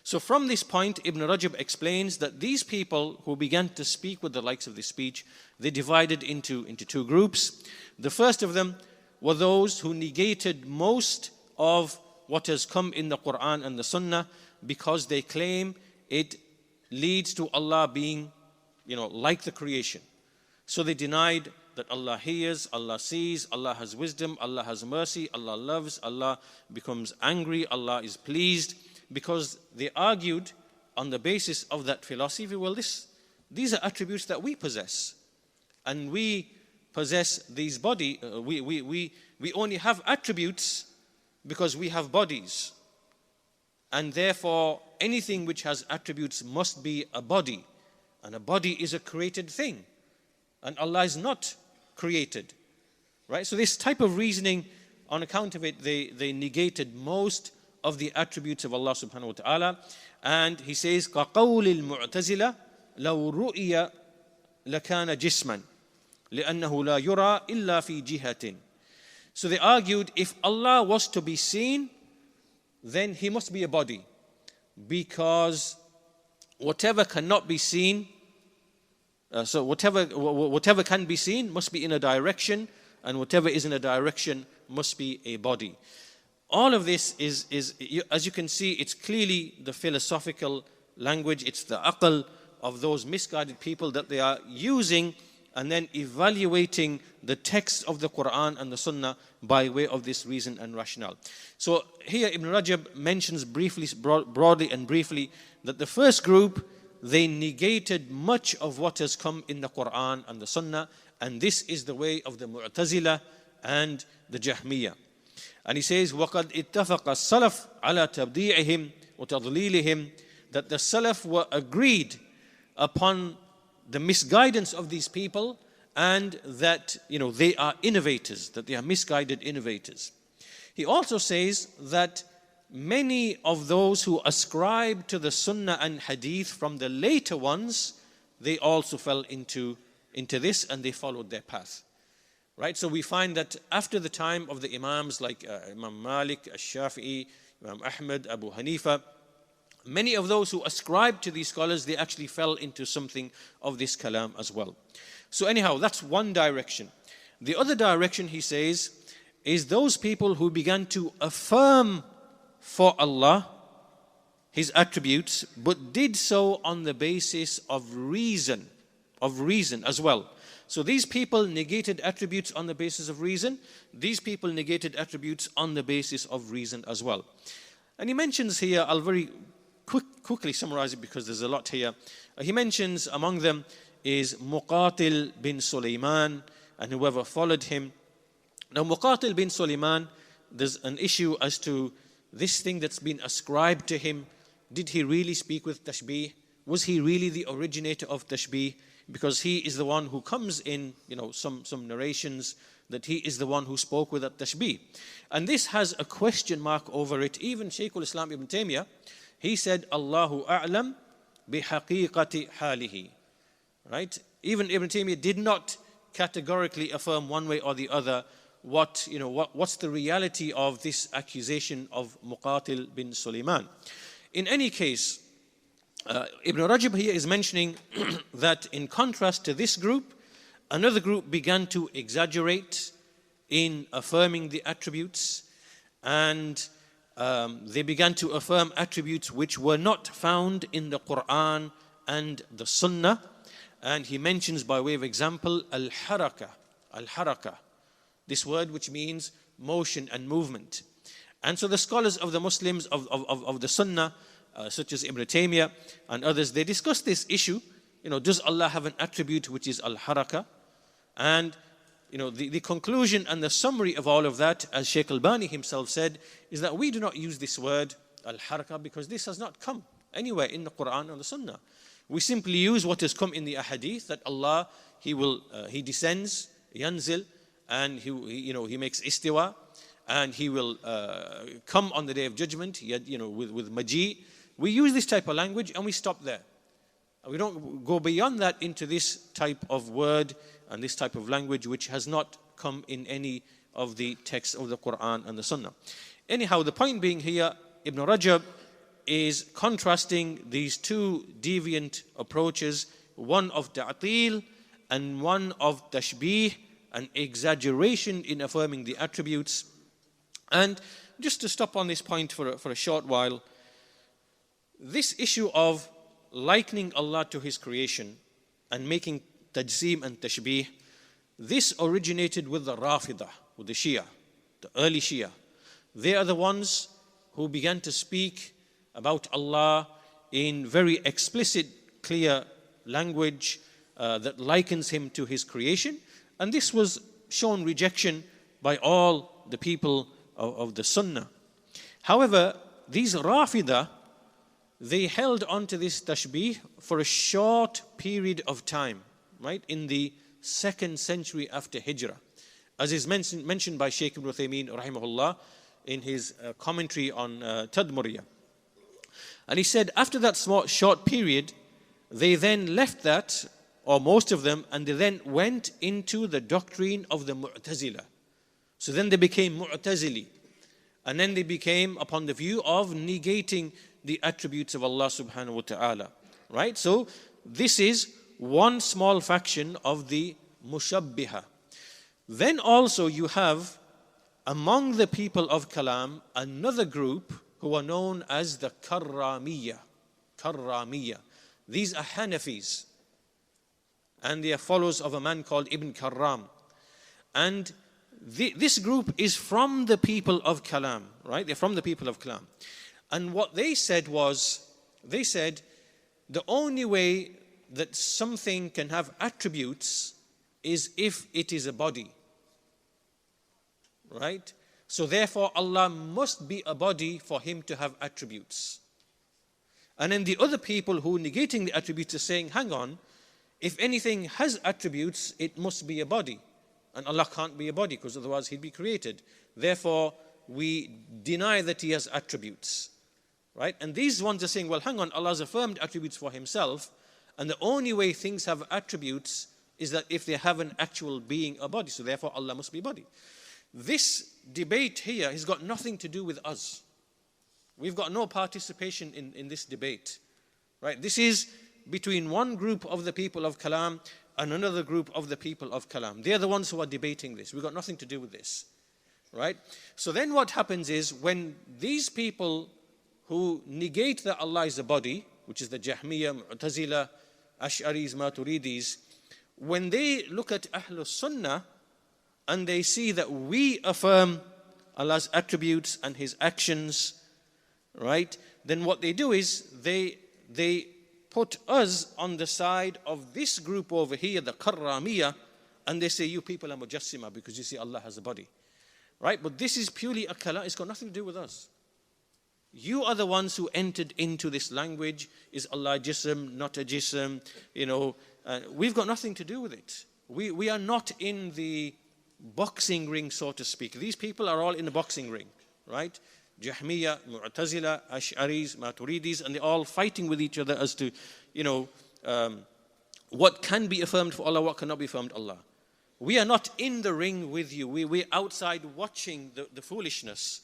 So from this point, Ibn Rajab explains that these people who began to speak with the likes of this speech, they divided into two groups. The first of them were those who negated most of what has come in the Quran and the Sunnah, because they claim it leads to Allah being, like the creation. So they denied that Allah hears, Allah sees, Allah has wisdom, Allah has mercy, Allah loves, Allah becomes angry, Allah is pleased, because they argued on the basis of that philosophy, well, these are attributes that we possess. And we possess these body, we only have attributes because we have bodies. And therefore, anything which has attributes must be a body. And a body is a created thing. And Allah is not created. Right? So this type of reasoning, on account of it, they negated most of the attributes of Allah subhanahu wa ta'ala. And he says, كَقَوْلِ الْمُعْتَزِلَةِ لَوْ رُؤِيَ لَكَانَ جِسْمًا لِأَنَّهُ لَا يُرَى إِلَّا فِي جِهَةٍ. So they argued, if Allah was to be seen, then he must be a body, because whatever cannot be seen, whatever can be seen must be in a direction, and whatever is in a direction must be a body. All of this is, as you can see, it's clearly the philosophical language, it's the aql of those misguided people that they are using and then evaluating the text of the Quran and the Sunnah by way of this reason and rationale. So here Ibn Rajab mentions broadly and briefly that the first group, they negated much of what has come in the Quran and the Sunnah, and this is the way of the Mu'tazila and the Jahmiyyah. And he says, وَقَدْ اتَّفَقَ السَّلَفُ عَلَى تَبْدِيعِهِمْ وَتَضْلِيلِهِمْ, that the Salaf were agreed upon the misguidance of these people, and that they are innovators, that they are misguided innovators. He also says that many of those who ascribe to the Sunnah and Hadith from the later ones, they also fell into this, and they followed their path. Right? So we find that after the time of the Imams like Imam Malik, al-Shafi'i, Imam Ahmad, Abu Hanifa, many of those who ascribed to these scholars, they actually fell into something of this kalam as well. So anyhow, that's one direction. The other direction, he says, is those people who began to affirm for Allah His attributes, but did so on the basis of reason as well. So these people negated attributes on the basis of reason. These people negated attributes on the basis of reason as well. And he mentions here, I'll very quickly summarize it because there's a lot here. He mentions among them is Muqatil bin Sulaiman and whoever followed him. Now Muqatil bin Sulaiman, there's an issue as to this thing that's been ascribed to him. Did he really speak with tashbih? Was he really the originator of tashbih? Because he is the one who comes in, some narrations that he is the one who spoke with that tashbih. And this has a question mark over it. Even Shaykh al-Islam Ibn Taymiyyah, he said, Allahu a'lam bihaqiqati halihi. Right? Even Ibn Taymiyyah did not categorically affirm one way or the other what's the reality of this accusation of Muqatil bin Sulaiman. In any case, Ibn Rajab here is mentioning that in contrast to this group, another group began to exaggerate in affirming the attributes, and they began to affirm attributes which were not found in the Quran and the Sunnah. And he mentions by way of example al-haraka, this word which means motion and movement. And so the scholars of the Muslims of the Sunnah, such as Ibn Taymiyyah and others, they discuss this issue. Does Allah have an attribute which is al-haraka? And the conclusion and the summary of all of that, as Shaykh al-Bani himself said, is that we do not use this word al-haraka because this has not come anywhere in the Quran or the Sunnah. We simply use what has come in the ahadith, that Allah, He descends, yanzil, and He makes istiwa, and He will come on the Day of Judgment, with maji. We use this type of language and we stop there. We don't go beyond that into this type of word and this type of language which has not come in any of the texts of the Quran and the Sunnah. Anyhow, the point being here, Ibn Rajab is contrasting these two deviant approaches, one of ta'til and one of tashbih, an exaggeration in affirming the attributes. And just to stop on this point for a short while, this issue of likening Allah to His creation and making tajseem and tashbih, this originated with the Rafidah, with the Shia, the early Shia. They are the ones who began to speak about Allah in very explicit, clear language that likens Him to His creation. And this was shown rejection by all the people of the Sunnah. However, these Rafidah, they held on to this tashbih for a short period of time, right? In the 2nd century after Hijrah, as is mentioned by Shaykh Ibn Uthaymeen rahimahullah in his commentary on Tadmuriyah. And he said after that short period, they then left that, or most of them, and they then went into the doctrine of the Mu'tazila. So then they became Mu'tazili, and then they became upon the view of negating the attributes of Allah subhanahu wa ta'ala. Right? So this is one small faction of the Mushabbiha. Then also you have among the people of Kalam another group who are known as the Karramiyya. These are Hanafis, and they are followers of a man called Ibn Karram. And this group is from the people of Kalam, right? They're from the people of Kalam. And what they said was, they said the only way that something can have attributes is if it is a body. right? So therefore Allah must be a body for him to have attributes. And then the other people who negating the attributes are saying, hang on, if anything has attributes, it must be a body. And Allah can't be a body because otherwise he'd be created. Therefore, we deny that he has attributes. Right? And these ones are saying, well, hang on, Allah has affirmed attributes for himself. And the only way things have attributes is that if they have an actual being, a body. So therefore, Allah must be a body. This debate here has got nothing to do with us. We've got no participation in this debate. Right? This is between one group of the people of Kalam and another group of the people of Kalam. They're the ones who are debating this. We've got nothing to do with this. Right? So then what happens is when these people who negate that Allah is a body, which is the Jahmiyyah, Mu'tazila, Ash'aris, Maturidis, when they look at Ahlus Sunnah and they see that we affirm Allah's attributes and his actions, right, then what they do is they put us on the side of this group over here, the Karramiyah, and they say, you people are Mujassima because you see Allah has a body. Right? But this is purely a kalam, it's got nothing to do with us. You are the ones who entered into this language. Is Allah jism, not a jism? We've got nothing to do with it. We are not in the boxing ring, so to speak. These people are all in the boxing ring, right? Jahmiyyah, Mu'tazila, Ash'aris, Maturidis, and they're all fighting with each other as to, what can be affirmed for Allah, what cannot be affirmed Allah. We are not in the ring with you. We're outside watching the foolishness.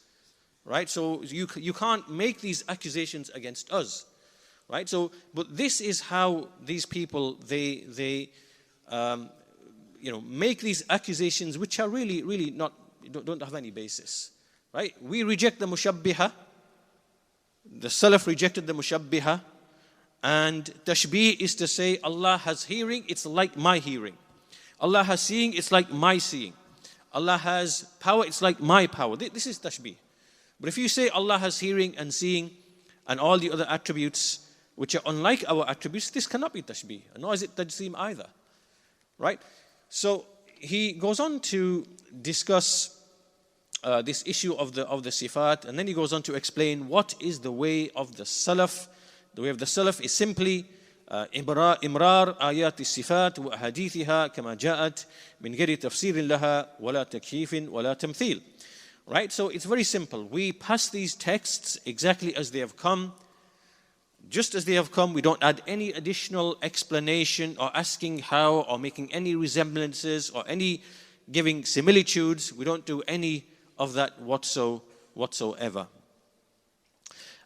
Right? So you can't make these accusations against us. Right? So, but this is how these people, they make these accusations which are really not, don't have any basis. Right? We reject the mushabbiha. The Salaf rejected the mushabbiha. And tashbih is to say Allah has hearing, it's like my hearing. Allah has seeing, it's like my seeing. Allah has power, it's like my power. This is tashbih. But if you say Allah has hearing and seeing and all the other attributes which are unlike our attributes, this cannot be tashbih. Nor is it tajseem either. Right? So he goes on to discuss this issue of the sifat, and then he goes on to explain what is the way of the Salaf. The way of the Salaf is simply إمرار آيات الصفات وأحاديثها كما جاءت من غير تفسير لها ولا تكييف ولا تمثيل. Right? So it's very simple. We pass these texts exactly as they have come. Just as they have come, we don't add any additional explanation or asking how or making any resemblances or any giving similitudes. We don't do any of that whatsoever.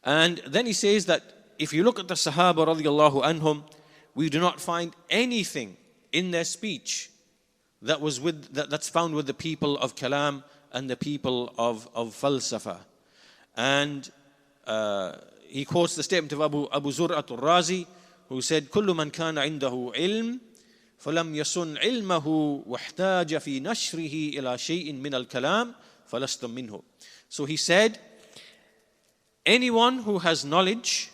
And then he says that if you look at the Sahaba radiallahu anhum, we do not find anything in their speech that's found with the people of Kalam and the people of Falsafa. And he quotes the statement of Abu Zur'at al-Razi, who said, كل من كان عنده علم فلم يصن علمه واحتاج في نشره إلى شيء من الكلام فلست منه. So he said, anyone who has knowledge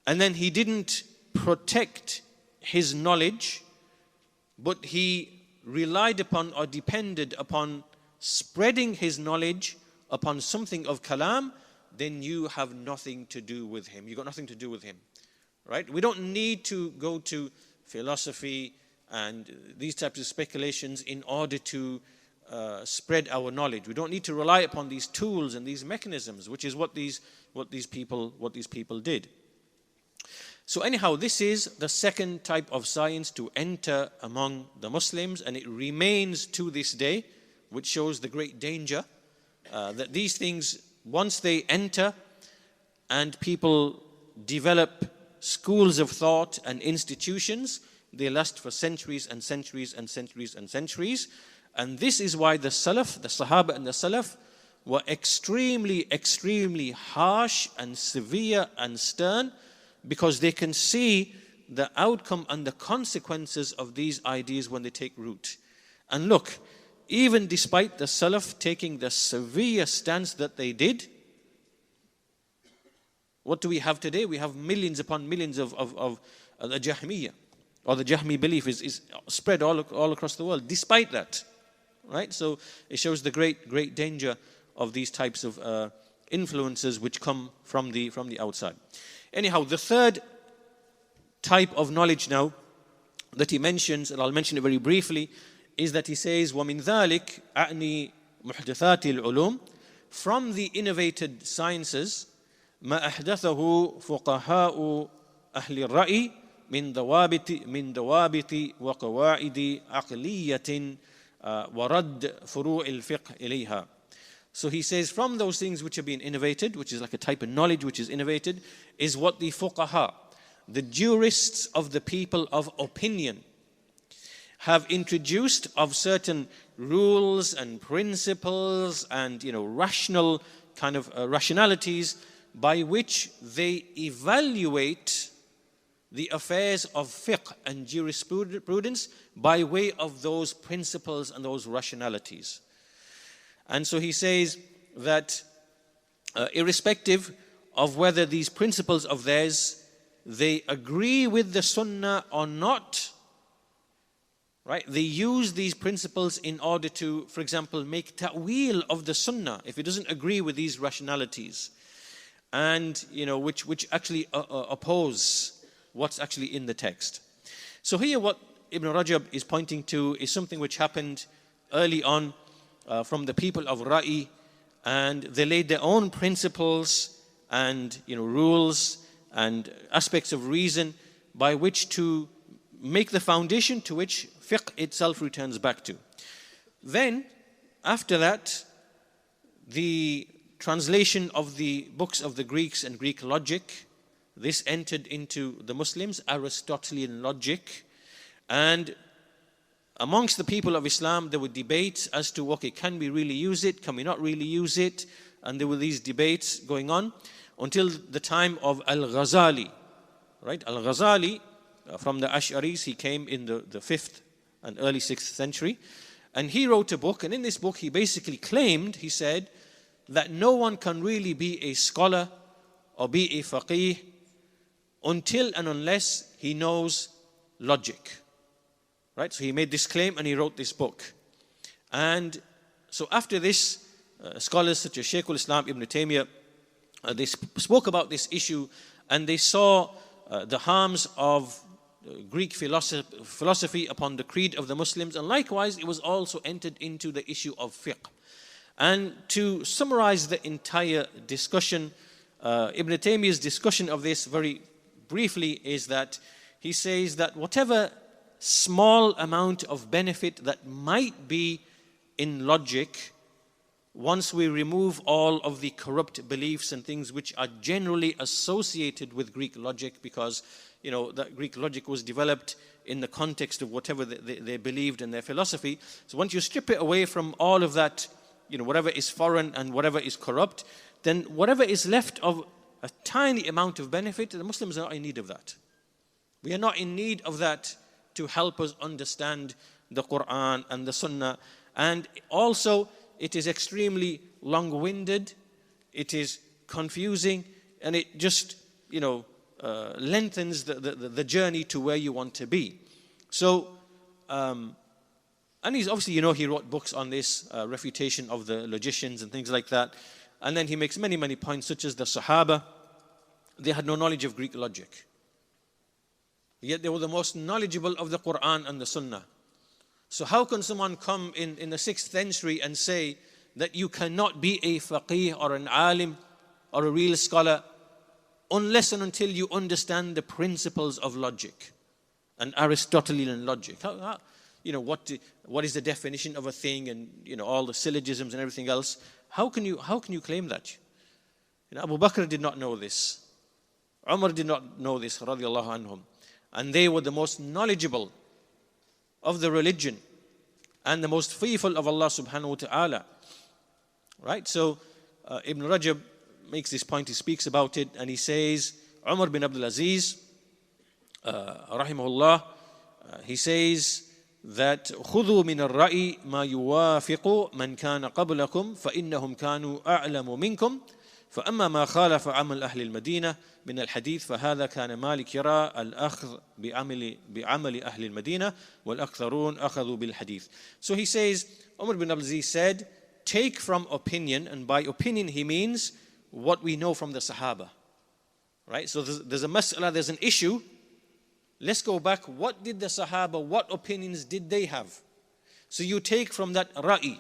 and then he didn't protect his knowledge, but he relied upon or depended upon spreading his knowledge upon something of kalam, then you have nothing to do with him. You've got nothing to do with him. Right? We don't need to go to philosophy and these types of speculations in order to spread our knowledge. We don't need to rely upon these tools and these mechanisms, which is what these people did. So anyhow, this is the second type of science to enter among the Muslims, and it remains to this day, which shows the great danger that these things, once they enter and people develop schools of thought and institutions, they last for centuries and centuries and centuries and centuries. And this is why the Salaf, the Sahaba and the Salaf, were extremely, extremely harsh and severe and stern, because they can see the outcome and the consequences of these ideas when they take root. And look, even despite the Salaf taking the severe stance that they did, what do we have today? We have millions upon millions of the Jahmiyyah, or the Jahmi belief is spread all across the world. Despite that, right? So it shows the great danger of these types of influences which come from the outside. Anyhow, the third type of knowledge now that he mentions, and I'll mention it very briefly, is that he says, وَمِن ذَلِكَ أَعْنِي مُحْدَثَاتِ الْعُلُومِ, from the innovated sciences, ما أحدثه فقهاء أهل الرأي من ضوابط وقواعد عقلية ورد فروع الفقه إليها. So he says, from those things which have been innovated, which is like a type of knowledge which is innovated, is what the fuqaha, the jurists of the people of opinion, have introduced of certain rules and principles and rational kind of rationalities by which they evaluate the affairs of fiqh and jurisprudence by way of those principles and those rationalities. And so he says that irrespective of whether these principles of theirs, they agree with the Sunnah or not, right? They use these principles in order to, for example, make ta'wil of the Sunnah if it doesn't agree with these rationalities, and which actually oppose what's actually in the text. So here what Ibn Rajab is pointing to is something which happened early on from the people of Ra'i, and they laid their own principles and rules and aspects of reason by which to make the foundation to which fiqh itself returns back to. Then, after that, the translation of the books of the Greeks and Greek logic, this entered into the Muslims, Aristotelian logic, and amongst the people of Islam there were debates as to, okay, can we really use it, can we not really use it, and there were these debates going on until the time of al-Ghazali, right? Al-Ghazali, from the Ash'aris, he came in the 5th and early 6th century, and he wrote a book, and in this book he basically claimed, he said, that no one can really be a scholar or be a faqih until and unless he knows logic. Right? So he made this claim and he wrote this book. And so after this, scholars such as Shaykh al-Islam Ibn Taymiyyah, they spoke about this issue, and they saw the harms of Greek philosophy upon the creed of the Muslims, and likewise it was also entered into the issue of fiqh. And to summarize the entire discussion, Ibn Taymiyyah's discussion of this very briefly is that he says that whatever small amount of benefit that might be in logic, once we remove all of the corrupt beliefs and things which are generally associated with Greek logic, because that Greek logic was developed in the context of whatever they believed in their philosophy. So once you strip it away from all of that, whatever is foreign and whatever is corrupt, then whatever is left of a tiny amount of benefit, the Muslims are not in need of that. We are not in need of that to help us understand the Quran and the Sunnah. And also, it is extremely long-winded, it is confusing, and it just, lengthens the journey to where you want to be. So, and he's obviously, he wrote books on this, refutation of the logicians and things like that. And then he makes many, many points, such as the Sahaba. They had no knowledge of Greek logic. Yet they were the most knowledgeable of the Quran and the Sunnah. So how can someone come in the 6th century and say that you cannot be a faqih or an alim or a real scholar unless and until you understand the principles of logic and Aristotelian logic? What is the definition of a thing, and all the syllogisms and everything else? How can you claim that? Abu Bakr did not know this. Umar did not know this, radiallahu anhum. And they were the most knowledgeable of the religion and the most fearful of Allah subhanahu wa ta'ala. Right? So Ibn Rajab makes this point, he speaks about it, and he says, Umar bin Abdul Aziz, rahimahullah, he says that خُذُوا مِنَ الرَّأِي مَا يُوَافِقُ مَنْ كَانَ قَبْلَكُمْ فَإِنَّهُمْ كَانُوا أَعْلَمُ مِنْكُمْ فأما ما خالف عمل أهل المدينة من الحديث فهذا كان مالك يرى الأخذ بعمل أهل المدينة والأكثرون أخذوا بالحديث. So he says, Umar bin Abdul Aziz said, take from opinion, and by opinion he means what we know from the Sahaba. Right? So there's a mas'ala, there's an issue. Let's go back. What did the Sahaba, what opinions did they have? So you take from that ra'i,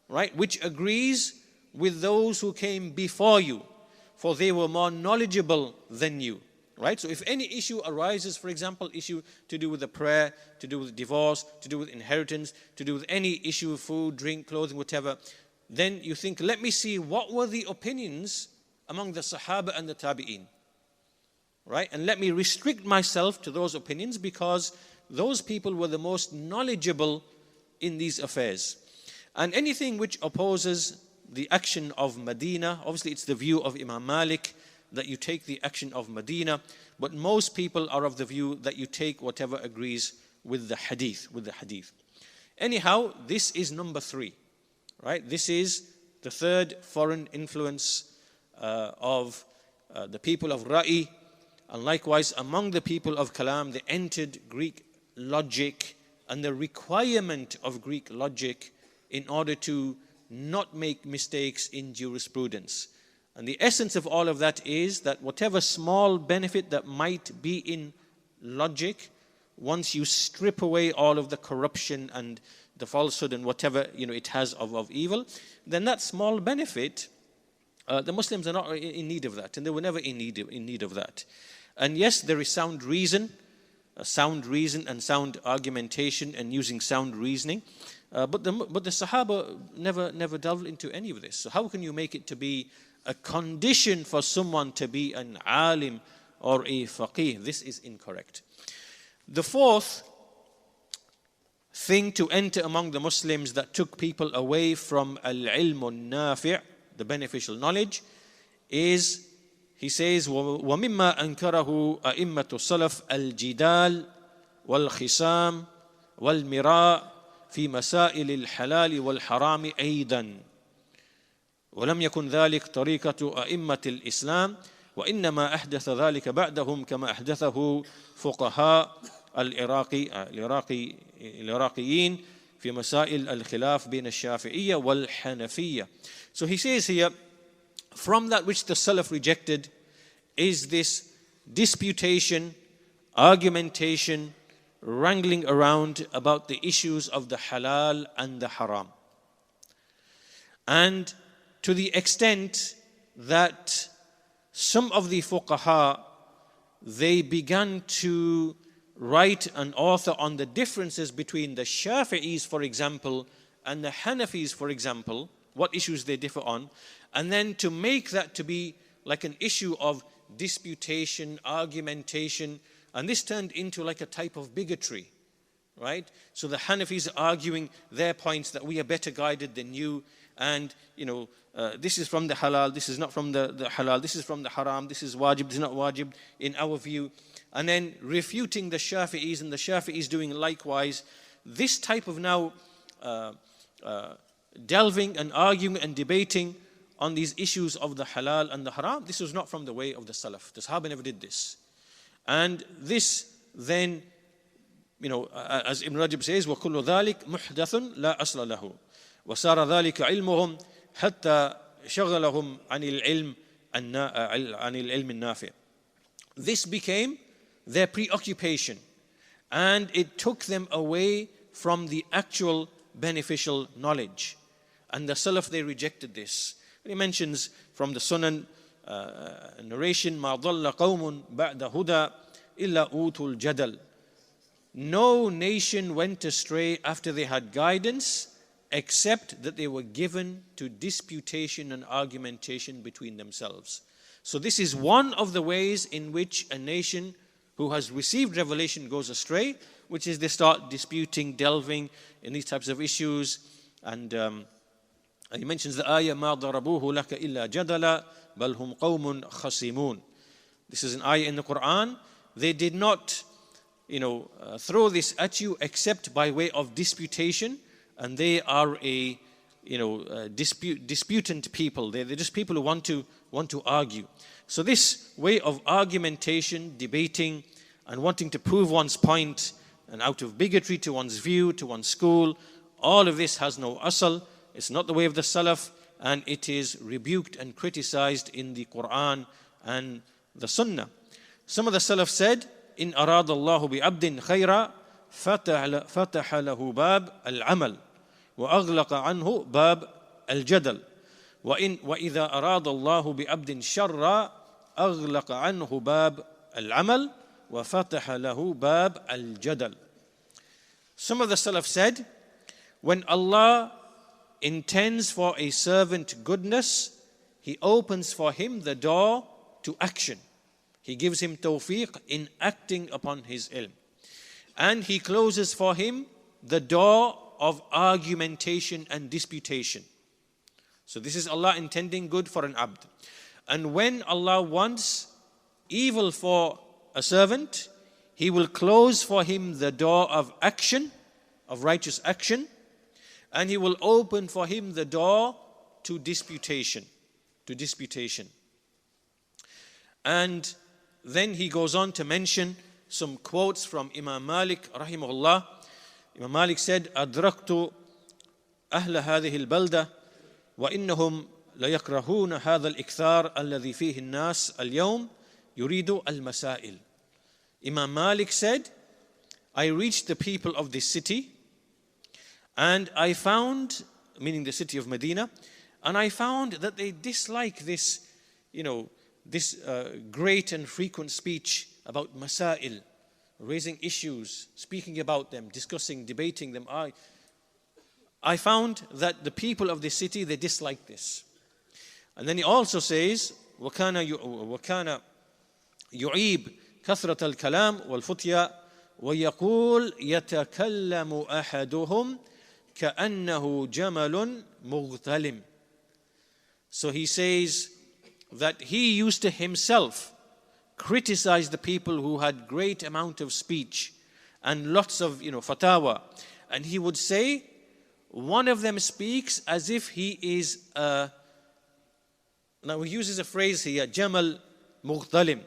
right, which agrees with those who came before you, for they were more knowledgeable than you. Right? So if any issue arises, for example, issue to do with the prayer, to do with divorce, to do with inheritance, to do with any issue of food, drink, clothing, whatever, then you think, let me see what were the opinions among the Sahaba and the Tabi'een. Right? And let me restrict myself to those opinions because those people were the most knowledgeable in these affairs. And anything which opposes the action of Medina, obviously it's the view of Imam Malik that you take the action of Medina, but most people are of the view that you take whatever agrees with the hadith, Anyhow, this is number 3, right? This is the third foreign influence of the people of Ra'i, and likewise among the people of Kalam, they entered Greek logic and the requirement of Greek logic in order to not make mistakes in jurisprudence. And the essence of all of that is that whatever small benefit that might be in logic, once you strip away all of the corruption and the falsehood and whatever it has of evil, then that small benefit, the Muslims are not in need of that, and they were never in need of that. And yes, there is sound reason and sound argumentation and using sound reasoning, but the Sahaba never delved into any of this. So how can you make it to be a condition for someone to be an alim or a faqih? This is incorrect. The fourth thing to enter among the Muslims that took people away from al-ilm al-nafi', the beneficial knowledge, is, he says, وَمِمَّا أَنْكَرَهُ أَئِمَّةُ السَّلَفِ الْجِدَالِ وَالْخِصَامِ وَالْمِرَاءِ في مسائل الحلال والحرام أيضا ولم يكن ذلك طريقة أئمة الإسلام وإنما أحدث ذلك بعدهم كما أحدثه فقهاء العراقيين في مسائل الخلاف بين الشافعية والحنفية. So he says here, from that which the Salaf rejected is this disputation, argumentation, wrangling around about the issues of the halal and the haram. And to the extent that some of the fuqaha, they began to write and author on the differences between the Shafi'is, for example, and the Hanafis, for example, what issues they differ on, and then to make that to be like an issue of disputation, argumentation, and this turned into like a type of bigotry, right? So the Hanafis are arguing their points that we are better guided than you, and this is from the halal, this is not from the halal, this is from the haram, this is wajib, this is not wajib in our view, and then refuting the Shafi'is and the Shafi'is doing likewise. This type of now delving and arguing and debating on these issues of the halal and the haram, this was not from the way of the Salaf. The Sahaba never did this. And this then, as Ibn Rajab says, وَكُلُّ ذَلِكَ مُحْدَثٌ لَا أَصْلَ لَهُ وَصَارَ ذَلِكَ عِلْمُهُمْ حَتَّى شَغَلَهُمْ عَنِ الْعِلْمِ النَّافِعِ. This became their preoccupation, and it took them away from the actual beneficial knowledge. And the Salaf, they rejected this. He mentions from the Sunnah narration, مَا ضَلَّ قَوْمٌ بَعْدَ هُدَى إِلَّا أُوتُوا الْجَدَلِ. No nation went astray after they had guidance, except that they were given to disputation and argumentation between themselves. So this is one of the ways in which a nation who has received revelation goes astray, which is they start disputing, delving in these types of issues. And he mentions the ayah, مَا ضَرَبُوهُ لَكَ إِلَّا جَدَلًا بَلْ هُمْ قَوْمٌ خَصِيمُونَ. This is an ayah in the Quran. They did not, throw this at you except by way of disputation, and they are a disputant people. They're just people who want to argue. So this way of argumentation, debating, and wanting to prove one's point, and out of bigotry to one's view, to one's school, all of this has no asal. It's not the way of the Salaf, and it is rebuked and criticized in the Quran and the Sunnah. Some of the Salaf said, إن أراد الله بعبد خيرا فتح له باب العمل وأغلق عنه باب الجدل وإذا أراد الله بعبد شرا أغلق عنه باب العمل وفتح له باب الجدل. Some of the Salaf said, when Allah intends for a servant goodness, He opens for him the door to action. He gives him tawfiq in acting upon his ilm. And He closes for him the door of argumentation and disputation. So this is Allah intending good for an abd. And when Allah wants evil for a servant, He will close for him the door of action, of righteous action, and He will open for him the door to disputation. And then he goes on to mention some quotes from Imam Malik rahimahullah. Imam Malik said, أدركت أهل هذه البلدة وإنهم ليكرهون هذا الإكثار الذي فيه الناس اليوم يريد المسائل. Imam Malik said, I reached the people of this city and I found, meaning the city of Medina, and I found that they dislike this, great and frequent speech about masail, raising issues, speaking about them, discussing, debating them. I found that the people of this city, they dislike this. And then he also says, وَكَانَ يُعِيب كثرة الكلام والفتيا ويقول يتكلم أحدهم كأنه جمل مغتلم. So he says that he used to himself criticize the people who had great amount of speech and lots of fatawa, and he would say one of them speaks as if he is now he uses a phrase here, jamal mughtalim,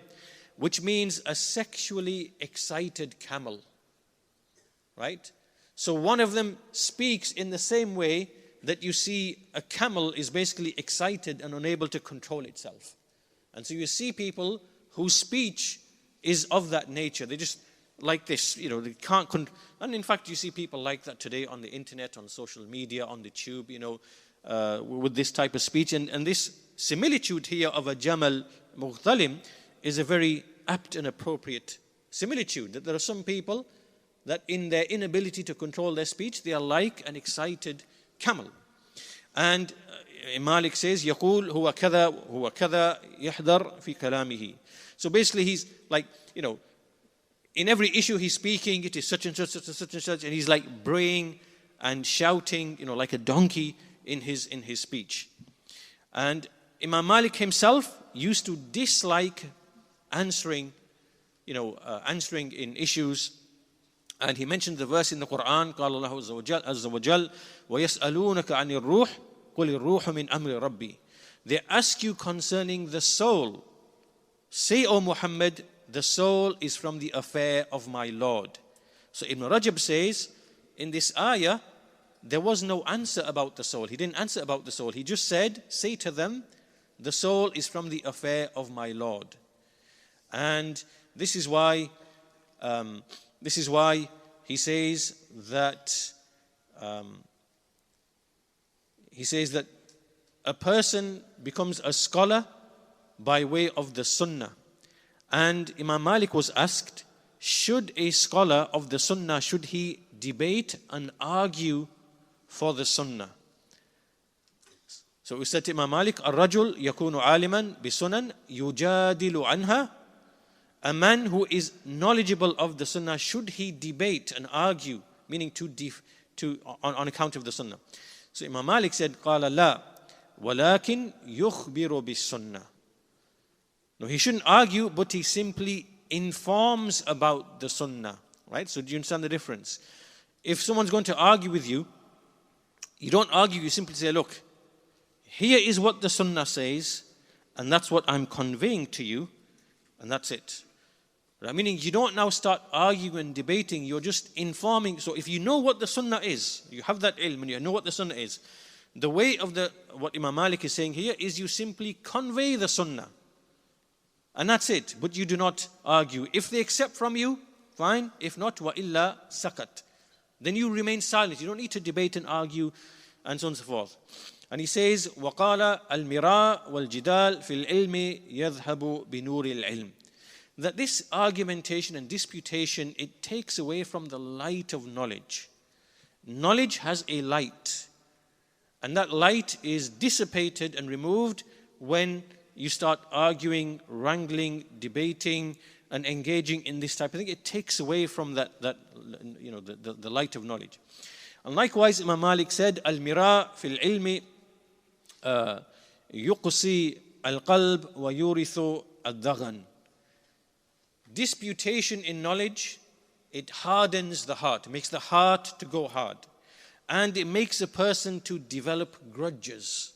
which means a sexually excited camel, right? So one of them speaks in the same way that you see a camel is basically excited and unable to control itself. And so you see people whose speech is of that nature. They just like this, they can't and in fact you see people like that today on the internet, on social media, on the tube, with this type of speech. And this similitude here of a jamal mughtalim is a very apt and appropriate similitude, that there are some people that in their inability to control their speech, they are like an excited camel. And Malik says, يقول هو كذا يحذر في كلامه. So basically he's like, in every issue he's speaking, it is such and such, such and such, and he's like braying and shouting, like a donkey in his speech. And Imam Malik himself used to dislike answering in issues. And he mentioned the verse in the Quran, قال الله عز وجل وَيَسْأَلُونَكَ عَنِ الرُّوحِ قُلِ الرُّوحُ مِنْ أَمْرِ رَبِّي. They ask you concerning the soul. Say, O Muhammad, the soul is from the affair of my Lord. So Ibn Rajab says, in this ayah, there was no answer about the soul. He didn't answer about the soul. He just said, say to them, the soul is from the affair of my Lord. And this is why he says that a person becomes a scholar by way of the Sunnah. And Imam Malik was asked, should a scholar of the Sunnah, should he debate and argue for the Sunnah? So we said to Imam Malik, الرجل يكون عالما بسنن يجادل عنها. A man who is knowledgeable of the Sunnah, should he debate and argue, meaning on account of the Sunnah? So Imam Malik said, قال لا ولكن يخبر بالسنة. No, he shouldn't argue, but he simply informs about the Sunnah. Right? So do you understand the difference? If someone's going to argue with you, You don't argue, you simply say, look, here is what the Sunnah says, and that's what I'm conveying to you, and that's it. Right? Meaning you don't now start arguing and debating, you're just informing. So if you know what the Sunnah is, you have that ilm and you know what the Sunnah is, the way of what Imam Malik is saying here is you simply convey the Sunnah. And that's it. But you do not argue. If they accept from you, fine. If not, وَإِلَّا sakat. Then you remain silent. You don't need to debate and argue and so on and so forth. And he says, وَقَالَ الْمِرَاء وَالْجِدَالِ فِي الْعِلْمِ يَذْهَبُ بِنُورِ الْعِلْمِ. That this argumentation and disputation, it takes away from the light of knowledge. Knowledge has a light. And that light is dissipated and removed when you start arguing, wrangling, debating, and engaging in this type of thing. It takes away from the light of knowledge. And likewise, Imam Malik said, "Al-mira fil ilmi yuqsi al-qalb wa yurithu ad-daghan." Disputation in knowledge, it hardens the heart, makes the heart to go hard. And it makes a person to develop grudges.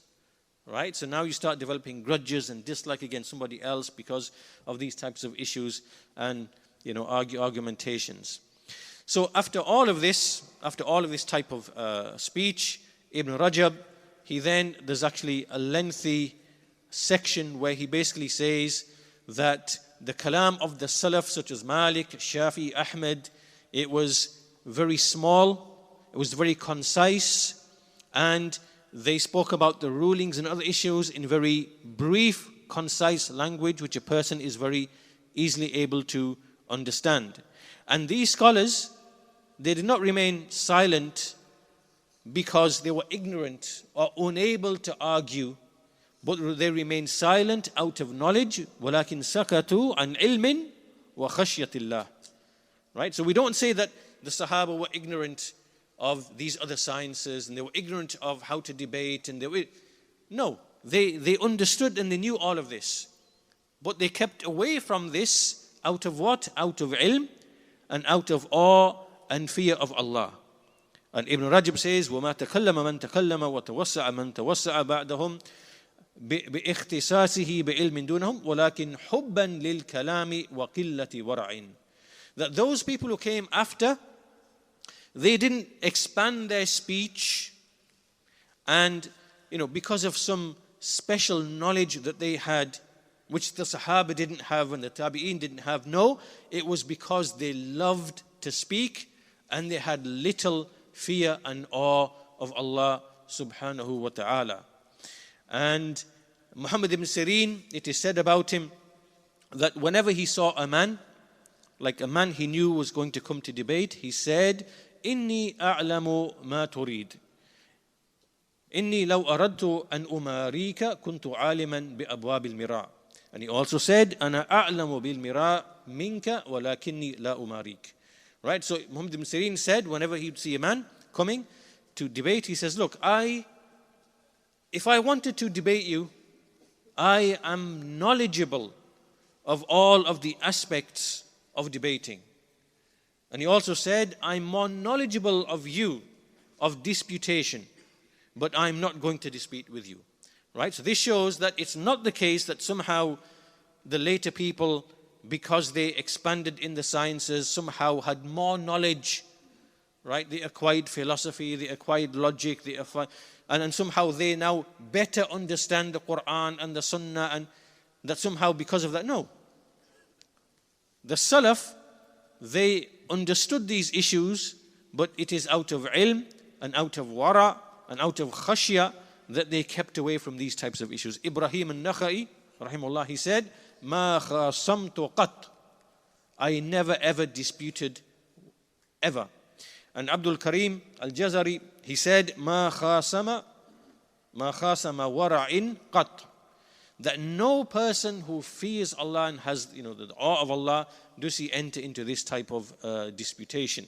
Right? So now you start developing grudges and dislike against somebody else because of these types of issues and argumentations. So after all of this type of speech, Ibn Rajab, there's actually a lengthy section where he basically says that the Kalam of the Salaf, such as Malik, Shafi, Ahmed, it was very small, it was very concise, and they spoke about the rulings and other issues in very brief, concise language, which a person is very easily able to understand. And these scholars, they did not remain silent because they were ignorant or unable to argue, but they remained silent out of knowledge. وَلَكِنْ سَكَتُوا عَنْ عِلْمٍ وَخَشْيَةِ اللَّهِ. Right? So we don't say that the Sahaba were ignorant of these other sciences and they were ignorant of how to debate. No, they understood and they knew all of this. But they kept away from this out of what? Out of ilm and out of awe and fear of Allah. And Ibn Rajab says, وَمَا تَكَلَّمَ مَنْ تَكَلَّمَ وَتَوَسَّعَ مَنْ تَوَسَّعَ بَعْدَهُمْ بِإِخْتِسَاسِهِ بِعِلْمٍ دُونَهُمْ وَلَكِنْ حُبًّا لِلْكَلَامِ وَقِلَّةِ وَرَعٍ. That those people who came after, they didn't expand their speech and, because of some special knowledge that they had, which the Sahaba didn't have and the Tabi'een didn't have. No, it was because they loved to speak and they had little fear and awe of Allah subhanahu wa ta'ala. And Muhammad ibn Sirin, it is said about him that whenever he saw a man, like a man he knew was going to come to debate, he said, إني أعلم ما تريد إني لو أردت أن أماريك كنت عالما بأبواب المراء. And he also said أنا أعلم بالمراء منك ولكني لا أماريك. Right? So Muhammad ibn Sirin said whenever he'd see a man coming to debate, he says, look, if I wanted to debate you, I am knowledgeable of all of the aspects of debating. And he also said, I'm more knowledgeable of you, of disputation, but I'm not going to dispute with you. Right? So this shows that it's not the case that somehow the later people, because they expanded in the sciences, somehow had more knowledge. Right? They acquired philosophy, they acquired logic, and somehow they now better understand the Quran and the Sunnah, and that somehow because of that. No. The Salaf, they understood these issues, but it is out of ilm and out of wara and out of khashya that they kept away from these types of issues. Ibrahim al-Nakhai, rahimahullah, he said, "Ma khasamtu qat." I never ever disputed, ever. And Abdul Karim al-Jazari, he said, "Ma khasama wara'in qat." That no person who fears Allah and has the awe of Allah does he enter into this type of disputation.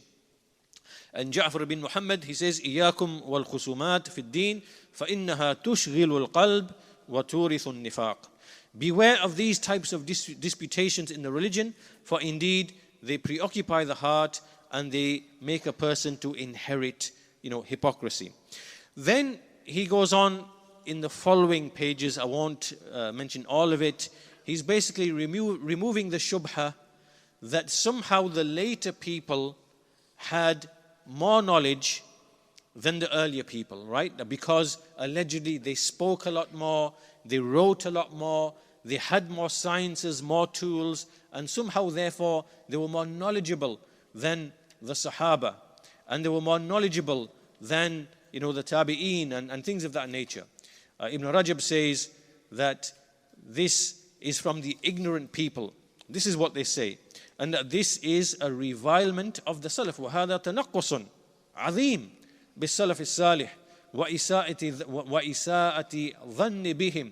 And Ja'far bin Muhammad, he says, إِيَّاكُمْ وَالْخُصُومَاتِ فِي الدِّينِ فَإِنَّهَا تُشْغِلُ الْقَلْبِ وَتُورِثُ النِّفَاقِ. Beware of these types of disputations in the religion, for indeed they preoccupy the heart and they make a person to inherit hypocrisy. Then he goes on in the following pages. I won't mention all of it. He's basically removing the shubha that somehow the later people had more knowledge than the earlier people, right? Because allegedly they spoke a lot more, they wrote a lot more, they had more sciences, more tools, and somehow therefore they were more knowledgeable than the Sahaba, and they were more knowledgeable than the Tabi'een and things of that nature. Ibn Rajab says that this is from the ignorant people. This is what they say. And that this is a revilement of the Salaf. وَهَذَا تَنَقُّصٌ عَظِيمٌ بِالسَّلَفِ الصَّالِحِ وَإِسَاءَةِ ظَنِّ بِهِمْ.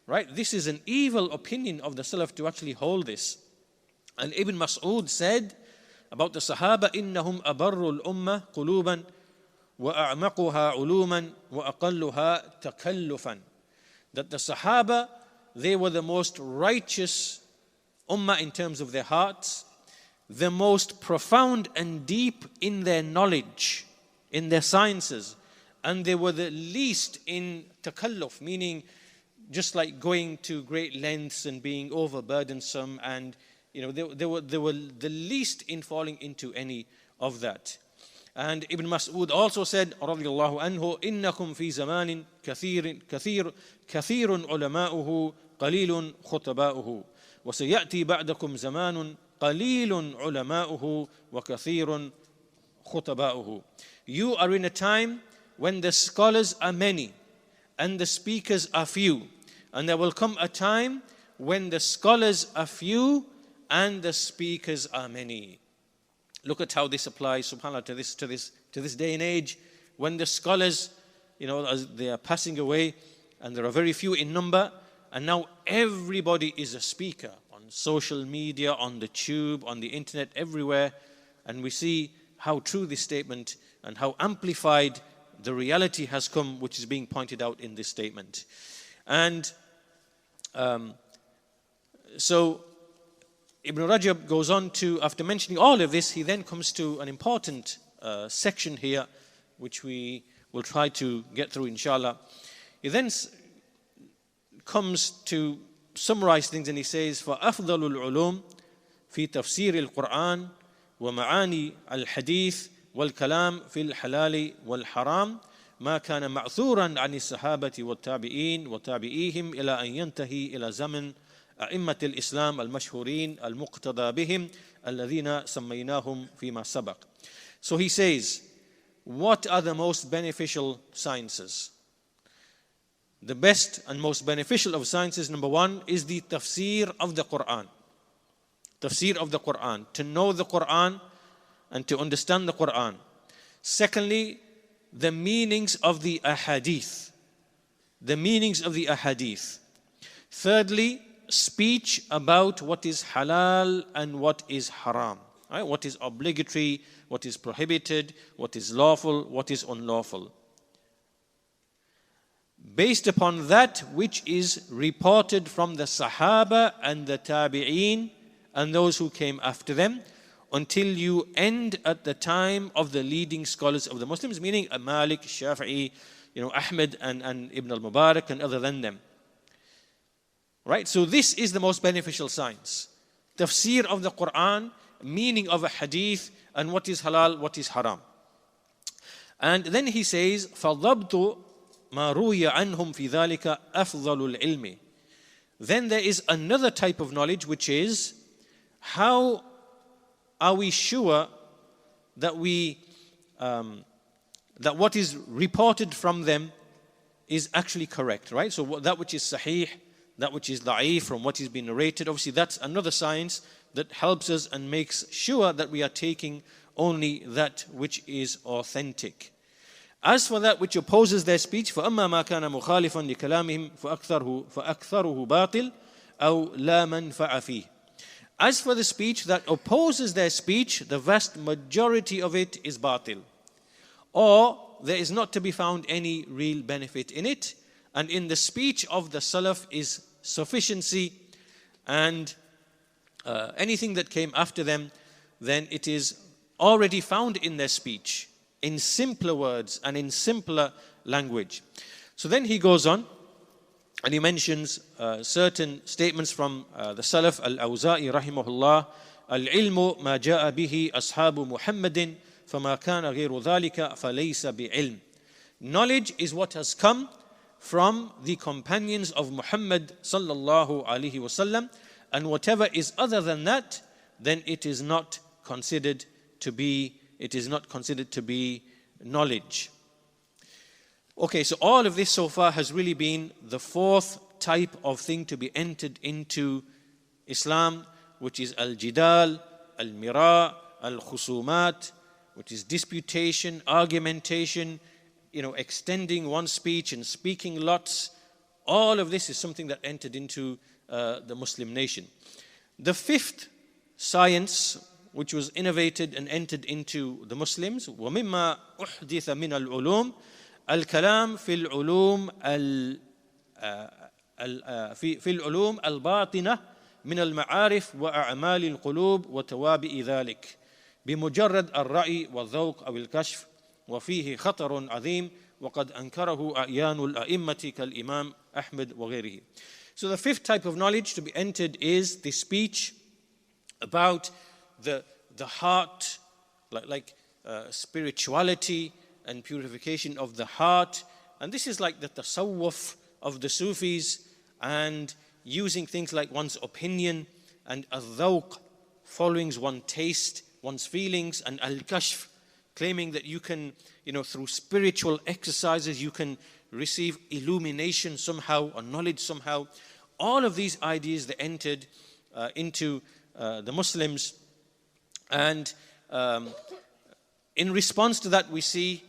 Right? This is an evil opinion of the Salaf to actually hold this. And Ibn Mas'ud said about the Sahaba, إِنَّهُمْ أَبَرُّ الْأُمَّةِ قُلُوبًا وَأَعْمَقُهَا عُلُومًا وَأَقَلُّهَا تَكَلُّفًا. That the Sahaba, they were the most righteous ummah in terms of their hearts, the most profound and deep in their knowledge, in their sciences, and they were the least in takalluf, meaning just like going to great lengths and being overburdensome, and they were the least in falling into any of that. And Ibn Mas'ud also said, radiyallahu anhu, إِنَّكُمْ فِي زَمَانٍ كَثِيرٌ عُلَمَاؤُهُ قَلِيلٌ خُطَبَاؤُهُ وَسَيَأْتِي بَعْدَكُمْ زَمَانٌ قَلِيلٌ عُلَمَاؤُهُ وَكَثِيرٌ خُطَبَاؤُهُ. You are in a time when the scholars are many and the speakers are few. And there will come a time when the scholars are few and the speakers are many. Look at how this applies, subhanAllah, to this day and age, when the scholars, as they are passing away, and there are very few in number, and now everybody is a speaker on social media, on the tube, on the internet, everywhere, and we see how true this statement and how amplified the reality has come, which is being pointed out in this statement. And so Ibn Rajab goes on to, after mentioning all of this, he then comes to an important section here, which we will try to get through, inshallah. He then comes to summarize things, and he says, فَأَفْضَلُ الْعُلُومِ فِي تَفْسِيرِ الْقُرْآنِ وَمَعَانِي الْحَدِيثِ وَالْكَلَامِ فِي الْحَلَالِ وَالْحَرَامِ ما كان معثورا عن الصحابة والتابعين وتابعيهم إلى أن ينتهي إلى زمن أئمة الإسلام المشهورين المقتدى بهم الذين سميناهم فيما سبق. So he says, what are the most beneficial sciences? The best and most beneficial of sciences, number one, is the tafsir of the Quran. Tafsir of the Quran, to know the Quran and to understand the Quran. Secondly, the meanings of the ahadith. The meanings of the ahadith. Thirdly, speech about what is halal and what is haram. Right? What is obligatory, what is prohibited, what is lawful, what is unlawful. Based upon that which is reported from the Sahaba and the Tabi'een and those who came after them, until you end at the time of the leading scholars of the Muslims, meaning Malik, Shafi'i, Ahmed and Ibn al-Mubarak and other than them. Right? So this is the most beneficial science. Tafsir of the Quran, meaning of a hadith, and what is halal, what is haram. And then he says, فَضَبْطُ مَا رُوِيَ عَنْهُمْ فِي ذَلِكَ أَفْضَلُ الْعِلْمِ. Then there is another type of knowledge, which is, how are we sure that that what is reported from them is actually correct, right? So that which is sahih, that which is da'if, from what is being narrated, obviously that's another science that helps us and makes sure that we are taking only that which is authentic. As for that which opposes their speech, فَأَمَّا مَا كَانَ مُخَالِفًا لِكَلَامِهِمْ فَأَكْثَرُهُ بَاطِلٌ أَوْ لَا مَنْفَعَ فِيهِ. As for the speech that opposes their speech, the vast majority of it is batil, or there is not to be found any real benefit in it. And in the speech of the Salaf is sufficiency, and anything that came after them, then it is already found in their speech, in simpler words and in simpler language. So then he goes on and he mentions certain statements from the Salaf, al-Awza'i rahimahullah, al-ilmu ma ja'a bihi ashabu Muhammadin fama kana ghayru dhalika falaysa bi'ilm. Knowledge is what has come from the companions of Muhammad sallallahu alaihi wasallam, and whatever is other than that, then it is not considered to be knowledge. Okay, so all of this so far has really been the fourth type of thing to be entered into Islam, which is al-jidal, al-mira, al-khusumat, which is disputation, argumentation, extending one's speech and speaking lots. All of this is something that entered into the Muslim nation. The fifth science, which was innovated and entered into the Muslims, وَمِمَّا أُحْدِثَ مِنَ الْعُلُومِ الكلام في العلوم الباطنة من المعارف وأعمال القلوب وتوابع ذلك بمجرد الرأي والذوق أو الكشف وفيه خطر عظيم وقد أنكره أعيان الأئمة كالإمام أحمد وغيره. So the fifth type of knowledge to be entered is the speech about the heart, like spirituality and purification of the heart. And this is like the tasawwuf of the Sufis, and using things like one's opinion, and al-dhawq, following one's taste, one's feelings, and al-kashf, claiming that you can, through spiritual exercises, you can receive illumination somehow, or knowledge somehow. All of these ideas, they entered into the Muslims. And in response to that, we see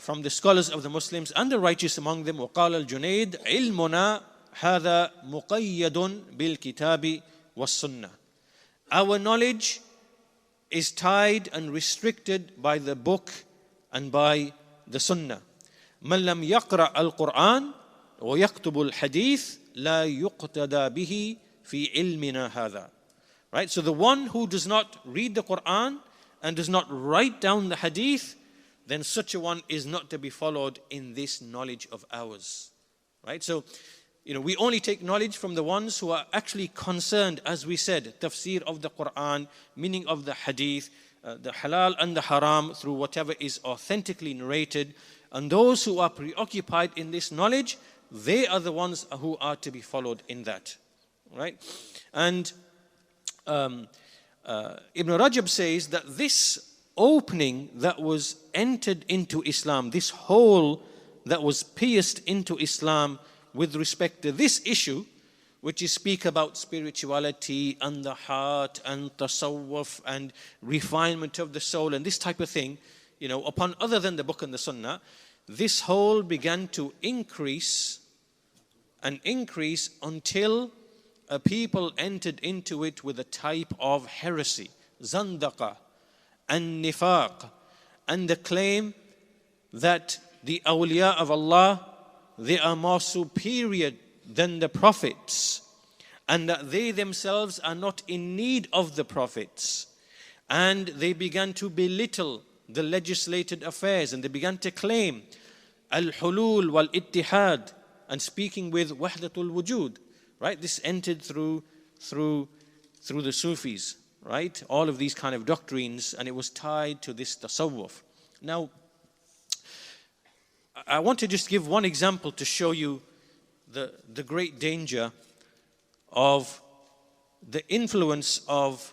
from the scholars of the Muslims and the righteous among them, وقال الجنيد علمنا هذا مقيد بالكتاب والسنة. Our knowledge is tied and restricted by the book and by the Sunnah. من لم يقرأ القرآن ويكتب الحديث لا يقتدى به في علمنا هذا. Right? So the one who does not read the Quran and does not write down the hadith, then such a one is not to be followed in this knowledge of ours. Right? So, we only take knowledge from the ones who are actually concerned, as we said, tafsir of the Quran, meaning of the hadith, the halal and the haram, through whatever is authentically narrated. And those who are preoccupied in this knowledge, they are the ones who are to be followed in that. Right? And Ibn Rajab says that this opening that was entered into Islam, this hole that was pierced into Islam with respect to this issue, which is speak about spirituality and the heart and tasawwuf and refinement of the soul and this type of thing, upon other than the book and the Sunnah, this hole began to increase and increase until a people entered into it with a type of heresy, zandaqa, and nifaq, and the claim that the awliya of Allah, they are more superior than the prophets, and that they themselves are not in need of the prophets. And they began to belittle the legislated affairs, and they began to claim al-hulul wal-ittihad, and speaking with wahdatul wujud. Right? This entered through the Sufis. Right? All of these kind of doctrines, and it was tied to this tasawwuf. Now, I want to just give one example to show you the great danger of the influence of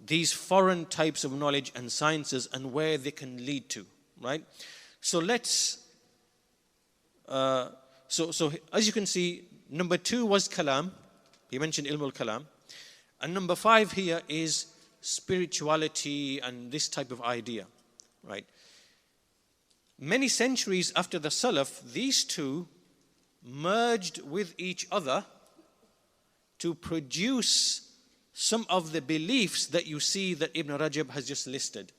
these foreign types of knowledge and sciences and where they can lead to. Right? So let's. So as you can see, number 2 was Kalam. He mentioned Ilm al-Kalam. And number 5 here is spirituality and this type of idea. Right? Many centuries after the Salaf, these two merged with each other to produce some of the beliefs that you see that Ibn Rajab has just listed.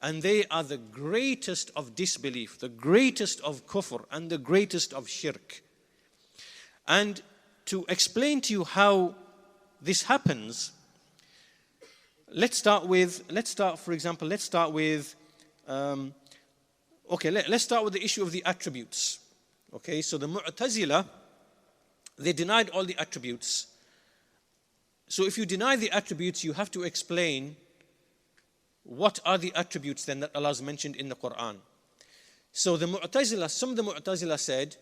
And they are the greatest of disbelief, the greatest of kufr, and the greatest of shirk. And to explain to you how this happens, let's start with the issue of the attributes. Okay, so the Mu'tazila, they denied all the attributes. So if you deny the attributes, you have to explain what are the attributes then that Allah has mentioned in the Quran. So the Mu'tazila, some of the Mu'tazila said,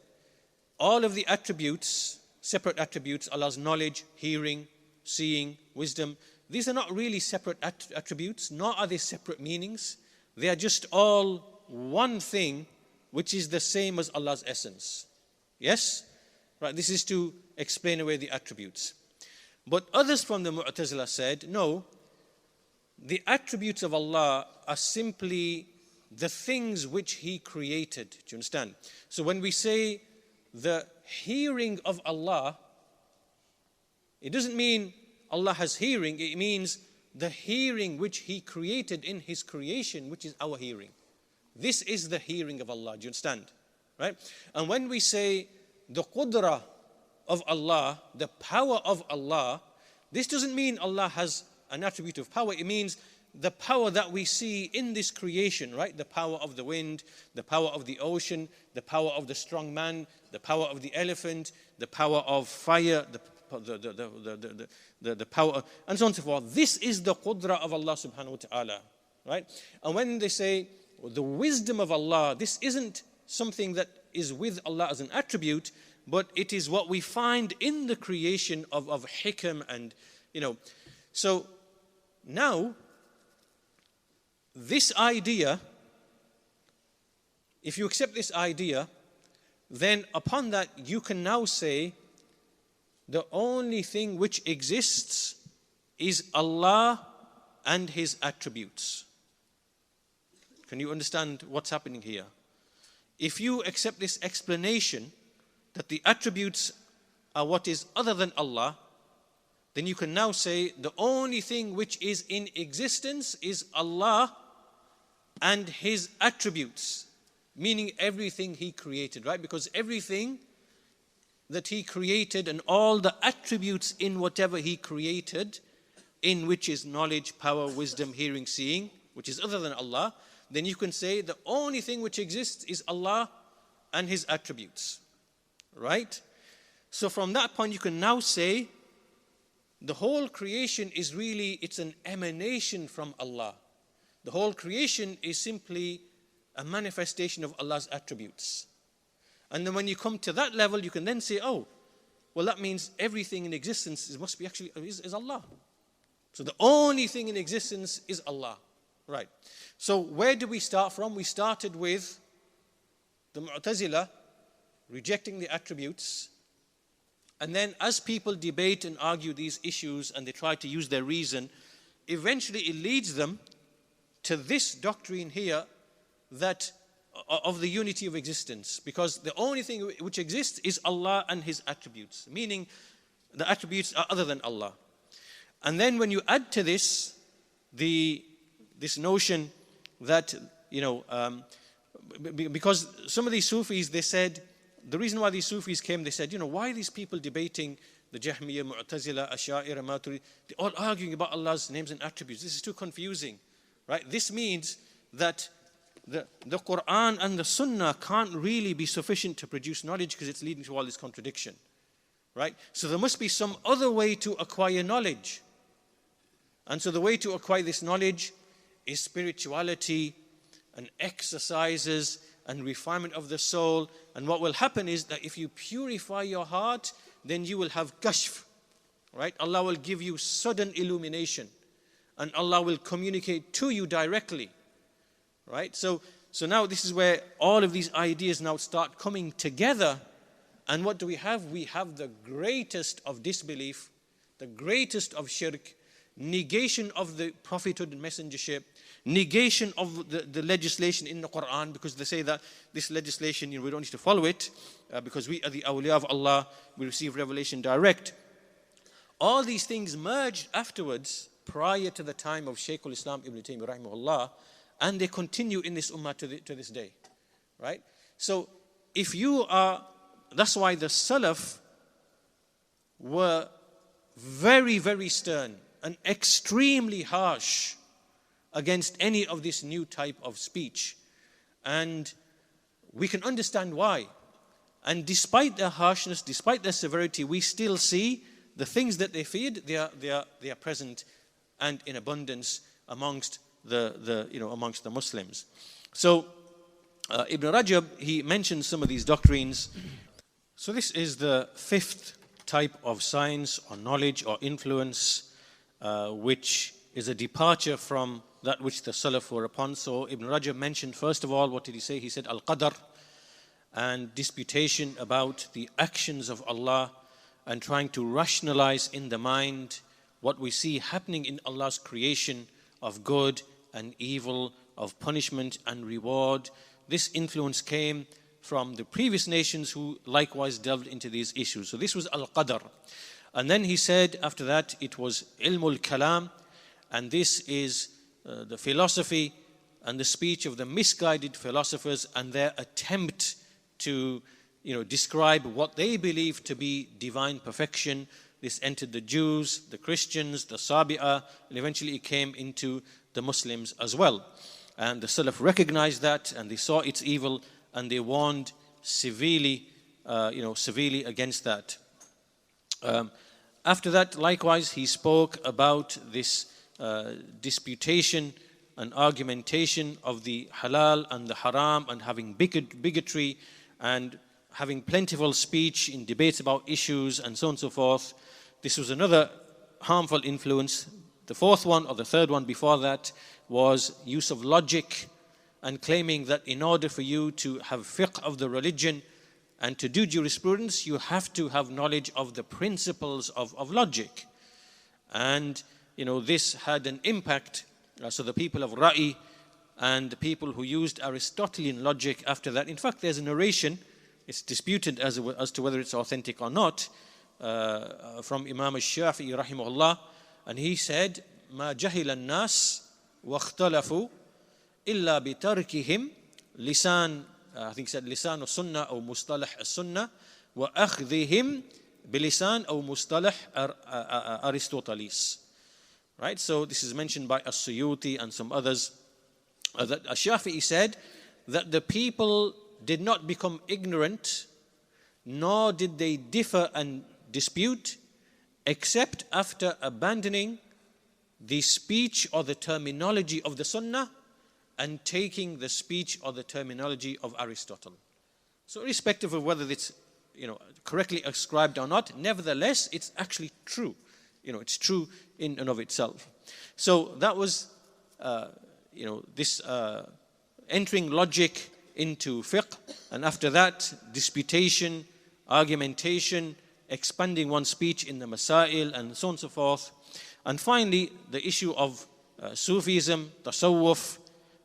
all of the attributes, separate attributes, Allah's knowledge, hearing, seeing, wisdom, these are not really separate attributes, nor are they separate meanings. They are just all one thing, which is the same as Allah's essence. Yes? Right, this is to explain away the attributes. But others from the Mu'tazila said, no, the attributes of Allah are simply the things which He created. Do you understand? So when we say the hearing of Allah, it doesn't mean Allah has hearing, it means the hearing which He created in His creation, which is our hearing. This is the hearing of Allah. Do you understand? Right? And when we say the Qadr of Allah, the power of Allah, this doesn't mean Allah has an attribute of power. It means the power that we see in this creation, right? The power of the wind, the power of the ocean, the power of the strong man, the power of the elephant, the power of fire, the power, and so on and so forth. This is the Qadr of Allah subhanahu wa ta'ala, right? And when they say the wisdom of Allah, this isn't something that is with Allah as an attribute, but it is what we find in the creation of hikam and, So now, this idea, if you accept this idea, then upon that you can now say the only thing which exists is Allah and His attributes. Can you understand what's happening here? If you accept this explanation that the attributes are what is other than Allah, then you can now say the only thing which is in existence is Allah and His attributes, meaning everything He created, right? Because everything that He created and all the attributes in whatever He created, in which is knowledge, power, wisdom, hearing, seeing, which is other than Allah, then you can say the only thing which exists is Allah and His attributes, right? So from that point you can now say the whole creation is really, it's an emanation from Allah. The whole creation is simply a manifestation of Allah's attributes. And then when you come to that level, you can then say, oh, well, that means everything in existence must be actually is Allah. So the only thing in existence is Allah. Right. So where do we start from? We started with the Mu'tazila rejecting the attributes. And then as people debate and argue these issues and they try to use their reason, eventually it leads them to this doctrine here that of the unity of existence, because the only thing which exists is Allah and His attributes, meaning the attributes are other than Allah. And then when you add to this this notion that because some of these Sufis, they said, the reason why these Sufis came, they said, why are these people debating the Jahmiyyah, Mu'tazila, Ash'ari, Maturidi, they're all arguing about Allah's names and attributes. This is too confusing, right? This means that the Quran and the Sunnah can't really be sufficient to produce knowledge because it's leading to all this contradiction, right? So there must be some other way to acquire knowledge. And so the way to acquire this knowledge is spirituality and exercises and refinement of the soul. And what will happen is that if you purify your heart, then you will have kashf, right? Allah will give you sudden illumination and Allah will communicate to you directly, right? So now this is where all of these ideas now start coming together. And what do we have? We have the greatest of disbelief, the greatest of shirk, negation of the prophethood and messengership, negation of the legislation in the Quran, because they say that this legislation, we don't need to follow it because we are the awliya of Allah, we receive revelation direct. All these things merged afterwards, prior to the time of Shaykh al-Islam Ibn Taymiyyah rahimahullah, and they continue in this ummah to this day, right? So if you are, that's why the Salaf were very, very stern and extremely harsh against any of this new type of speech. And we can understand why. And despite their harshness, despite their severity, we still see the things that they feared, they are present and in abundance amongst amongst the Muslims. So Ibn Rajab, he mentions some of these doctrines. So this is the fifth type of science or knowledge or influence, which is a departure from that which the Salaf were upon. So Ibn Rajab mentioned, first of all, what did he say? He said al-Qadr, and disputation about the actions of Allah, and trying to rationalize in the mind what we see happening in Allah's creation of good and evil, of punishment and reward. This influence came from the previous nations who likewise delved into these issues. So this was al-Qadr. And then he said after that it was Kalam, and this is the philosophy and the speech of the misguided philosophers and their attempt to describe what they believe to be divine perfection. This entered the Jews, the Christians, the Sabi'ah, and eventually it came into the Muslims as well. And the Salaf recognized that, and they saw its evil, and they warned severely against that. After that, likewise, he spoke about this disputation and argumentation of the halal and the haram, and having bigotry and having plentiful speech in debates about issues and so on and so forth. This was another harmful influence. The fourth one, or the third one before that, was use of logic, and claiming that in order for you to have fiqh of the religion and to do jurisprudence, you have to have knowledge of the principles of logic. And this had an impact. So the people of Ra'i and the people who used Aristotelian logic after that. In fact, there's a narration, it's disputed as to whether it's authentic or not, from Imam al-Shafi'i rahimahullah, and he said, "Ma jahila an-nas wa ikhtalafu illa bi tarkihim lisan," I think he said lisan al-sunnah or mustalah al-sunnah, wa akhdhihim bilisan or mustalah Aristotelis. Right? So this is mentioned by as-Suyuti and some others. That Shafi'i said that the people did not become ignorant, nor did they differ and dispute, except after abandoning the speech or the terminology of the Sunnah and taking the speech or the terminology of Aristotle. So irrespective of whether it's correctly ascribed or not, nevertheless it's actually true. It's true in and of itself. So that was this entering logic into fiqh, and after that disputation, argumentation, expanding one's speech in the masail and so on and so forth. And finally the issue of Sufism, tasawwuf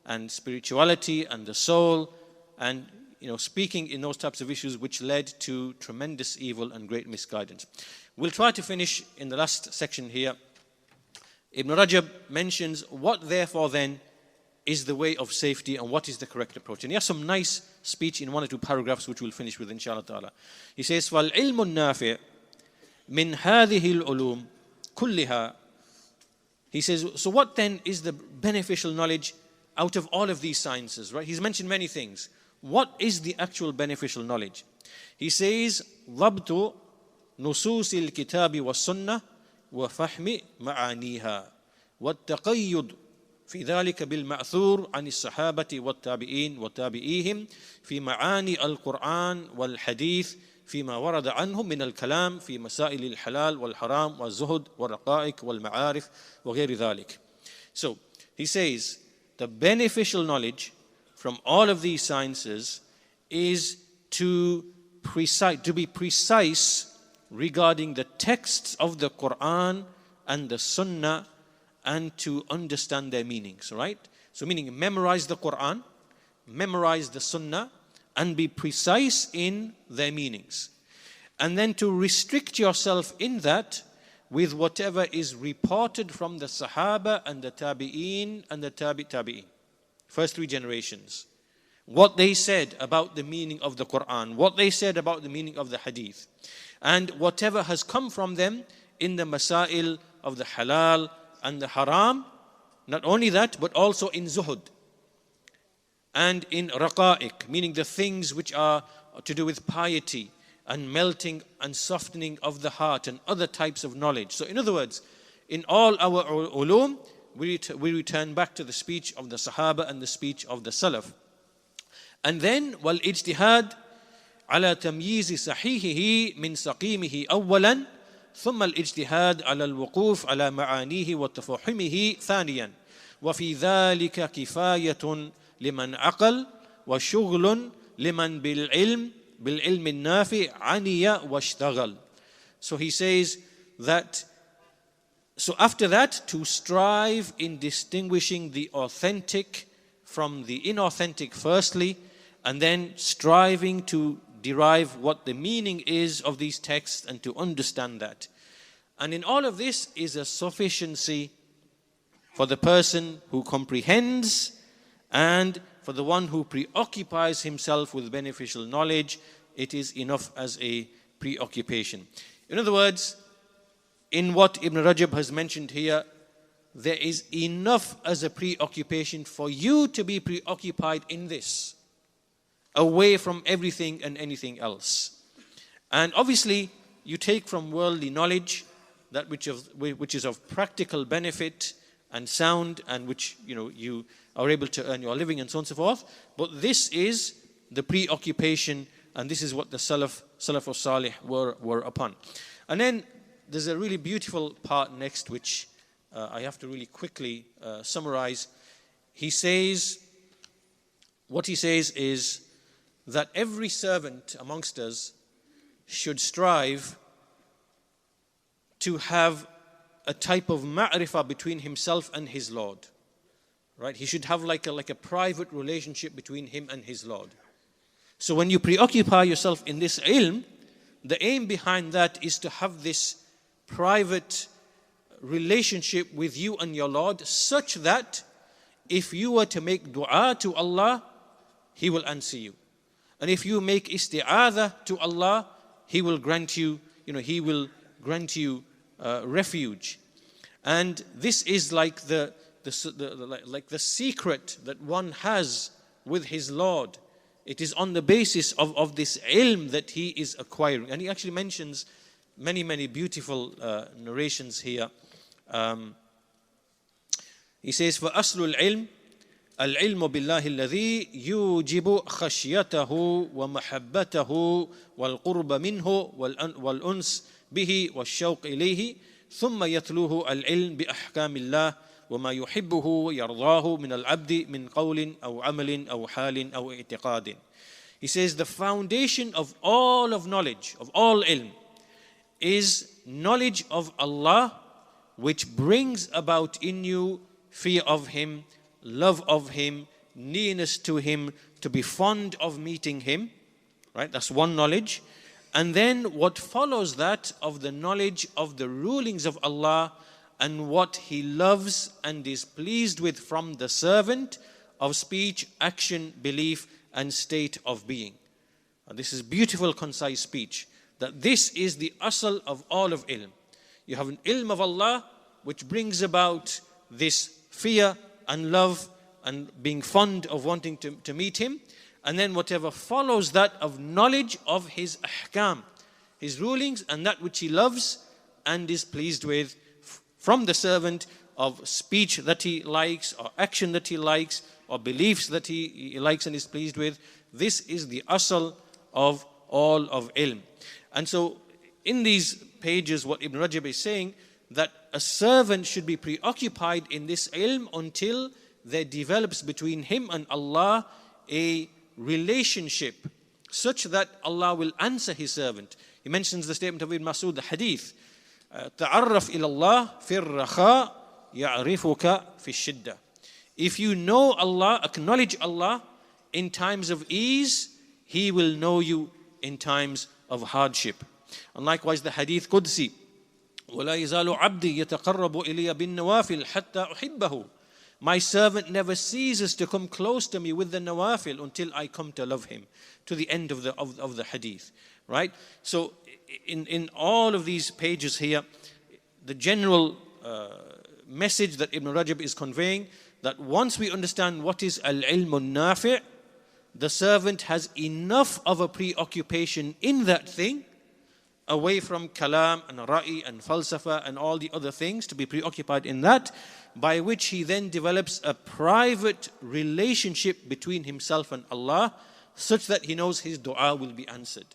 and spirituality and the soul, and speaking in those types of issues, which led to tremendous evil and great misguidance. We'll try to finish in the last section here. Ibn Rajab mentions what therefore then is the way of safety and what is the correct approach. And he has some nice speech in one or two paragraphs which we'll finish with inshallah ta'ala. He says, وَالْعِلْمُ النَّافِعُ مِنْ هَذِهِ الْعُلُومِ كُلِّهَا. He says, so what then is the beneficial knowledge out of all of these sciences, right? He's mentioned many things. What is the actual beneficial knowledge? He says, ضَبْطُ نُصُوصِ الْكِتَابِ وَالسُّنَّةِ وَفَحْمِ مَعَانِيهَا وَالتَّقَيُّدُ في ذلك بالمأثور عن الصحابة والتابعين وتابعيهم في معاني القرآن والحديث فيما ورد عنهم من الكلام في مسائل الحلال والحرام والزهد والرقائق والمعارف وغير ذلك. So he says the beneficial knowledge from all of these sciences is to be precise regarding the texts of the Quran and the Sunnah, and to understand their meanings, right? So meaning memorize the Quran, memorize the Sunnah, and be precise in their meanings. And then to restrict yourself in that with whatever is reported from the Sahaba and the Tabi'een and the Tabi'een. First three generations. What they said about the meaning of the Quran, what they said about the meaning of the Hadith, and whatever has come from them in the Masail of the Halal and the Haram. Not only that, but also in Zuhud. and in raqa'iq, meaning the things which are to do with piety and melting and softening of the heart and other types of knowledge. So in other words, in all our ulum, we return back to the speech of the Sahaba and the speech of the Salaf. And then, وَالْإِجْتِهَادِ على تمييز صحيحه من سقيمه أولا ثم الاجتهاد على الوقوف على معانيه وتفهمه ثانيا وفي ذلك كفاية لمن عقل وشغل لمن بالعلم النافع عني واشتغل. So he says that, so after that, to strive in distinguishing the authentic from the inauthentic firstly, and then striving to derive what the meaning is of these texts and to understand that. And in all of this is a sufficiency for the person who comprehends and for the one who preoccupies himself with beneficial knowledge. It is enough as a preoccupation. In other words, in what Ibn Rajab has mentioned here, there is enough as a preoccupation for you to be preoccupied in this, away from everything and anything else. And obviously, you take from worldly knowledge that which is of practical benefit and sound, and which you are able to earn your living and so on and so forth. But this is the preoccupation, and this is what the Salaf or Salih were upon. And then there's a really beautiful part next, which I have to really quickly summarize. What he says is that every servant amongst us should strive to have a type of ma'rifah between himself and his Lord. Right? He should have like a private relationship between him and his Lord. So when you preoccupy yourself in this ilm, the aim behind that is to have this private relationship with you and your Lord, such that if you were to make dua to Allah, He will answer you. And if you make isti'adha to Allah, He will grant you, refuge. And this is like the secret that one has with his Lord. It is on the basis of this ilm that he is acquiring. And he actually mentions many beautiful narrations here. He says, فَأَصْلُ الْعِلْمِ الْعِلْمُ بِاللَّهِ الَّذِي يُوجِبُ خَشْيَتَهُ وَمَحَبَّتَهُ وَالْقُرْبَ مِنْهُ وَالْأُنْسِ بِهِ وَالشَّوْقِ إِلَيْهِ ثُمَّ يَتْلُوهُ الْعِلْمِ بِأَحْكَامِ اللَّهِ وما يحبه ويرضاه من العبد من قول أو عمل أو حال أو اعتقاد. He says the foundation of all of knowledge, of all ilm, is knowledge of Allah, which brings about in you fear of Him, love of Him, nearness to Him, to be fond of meeting Him. Right? That's one knowledge. And then what follows that of the knowledge of the rulings of Allah and what He loves and is pleased with from the servant of speech, action, belief, and state of being. And this is beautiful, concise speech. That this is the asl of all of ilm. You have an ilm of Allah which brings about this fear and love and being fond of wanting to meet Him. And then whatever follows that of knowledge of His ahkam, His rulings, and that which He loves and is pleased with from the servant, of speech that he likes, or action that he likes, or beliefs that he likes and is pleased with. This is the asl of all of ilm. And so in these pages, what Ibn Rajab is saying, that a servant should be preoccupied in this ilm until there develops between him and Allah a relationship such that Allah will answer His servant. He mentions the statement of Ibn Mas'ud, the hadith, تعرف إلى الله في الرخاء يعرفك في الشدة. If you know Allah, acknowledge Allah in times of ease, He will know you in times of hardship. And likewise the hadith Qudsi, ولا يزال عبدي يتقرب إلي بالنوافل حتى أحبه. My servant never ceases to come close to me with the nawafil until I come to love him. To the end of the hadith. Right? So in all of these pages here, the general message that Ibn Rajab is conveying, that once we understand what is al-ilm al-nafi', the servant has enough of a preoccupation in that thing, away from kalam and ra'i and falsafa and all the other things, to be preoccupied in that, by which he then develops a private relationship between himself and Allah, such that he knows his dua will be answered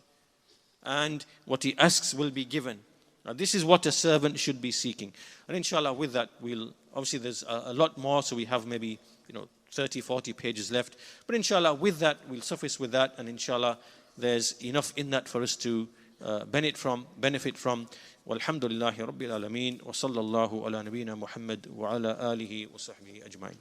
and what he asks will be given. Now, this is what a servant should be seeking. And inshallah, with that, obviously there's a lot more, so we have maybe 30, 40 pages left. But inshallah, with that, we'll suffice with that, and inshallah, there's enough in that for us to benefit from. Walhamdulillahi Rabbil Alameen, wa sallallahu ala nabiyyina Muhammad wa ala alihi wa sahbihi ajma'in.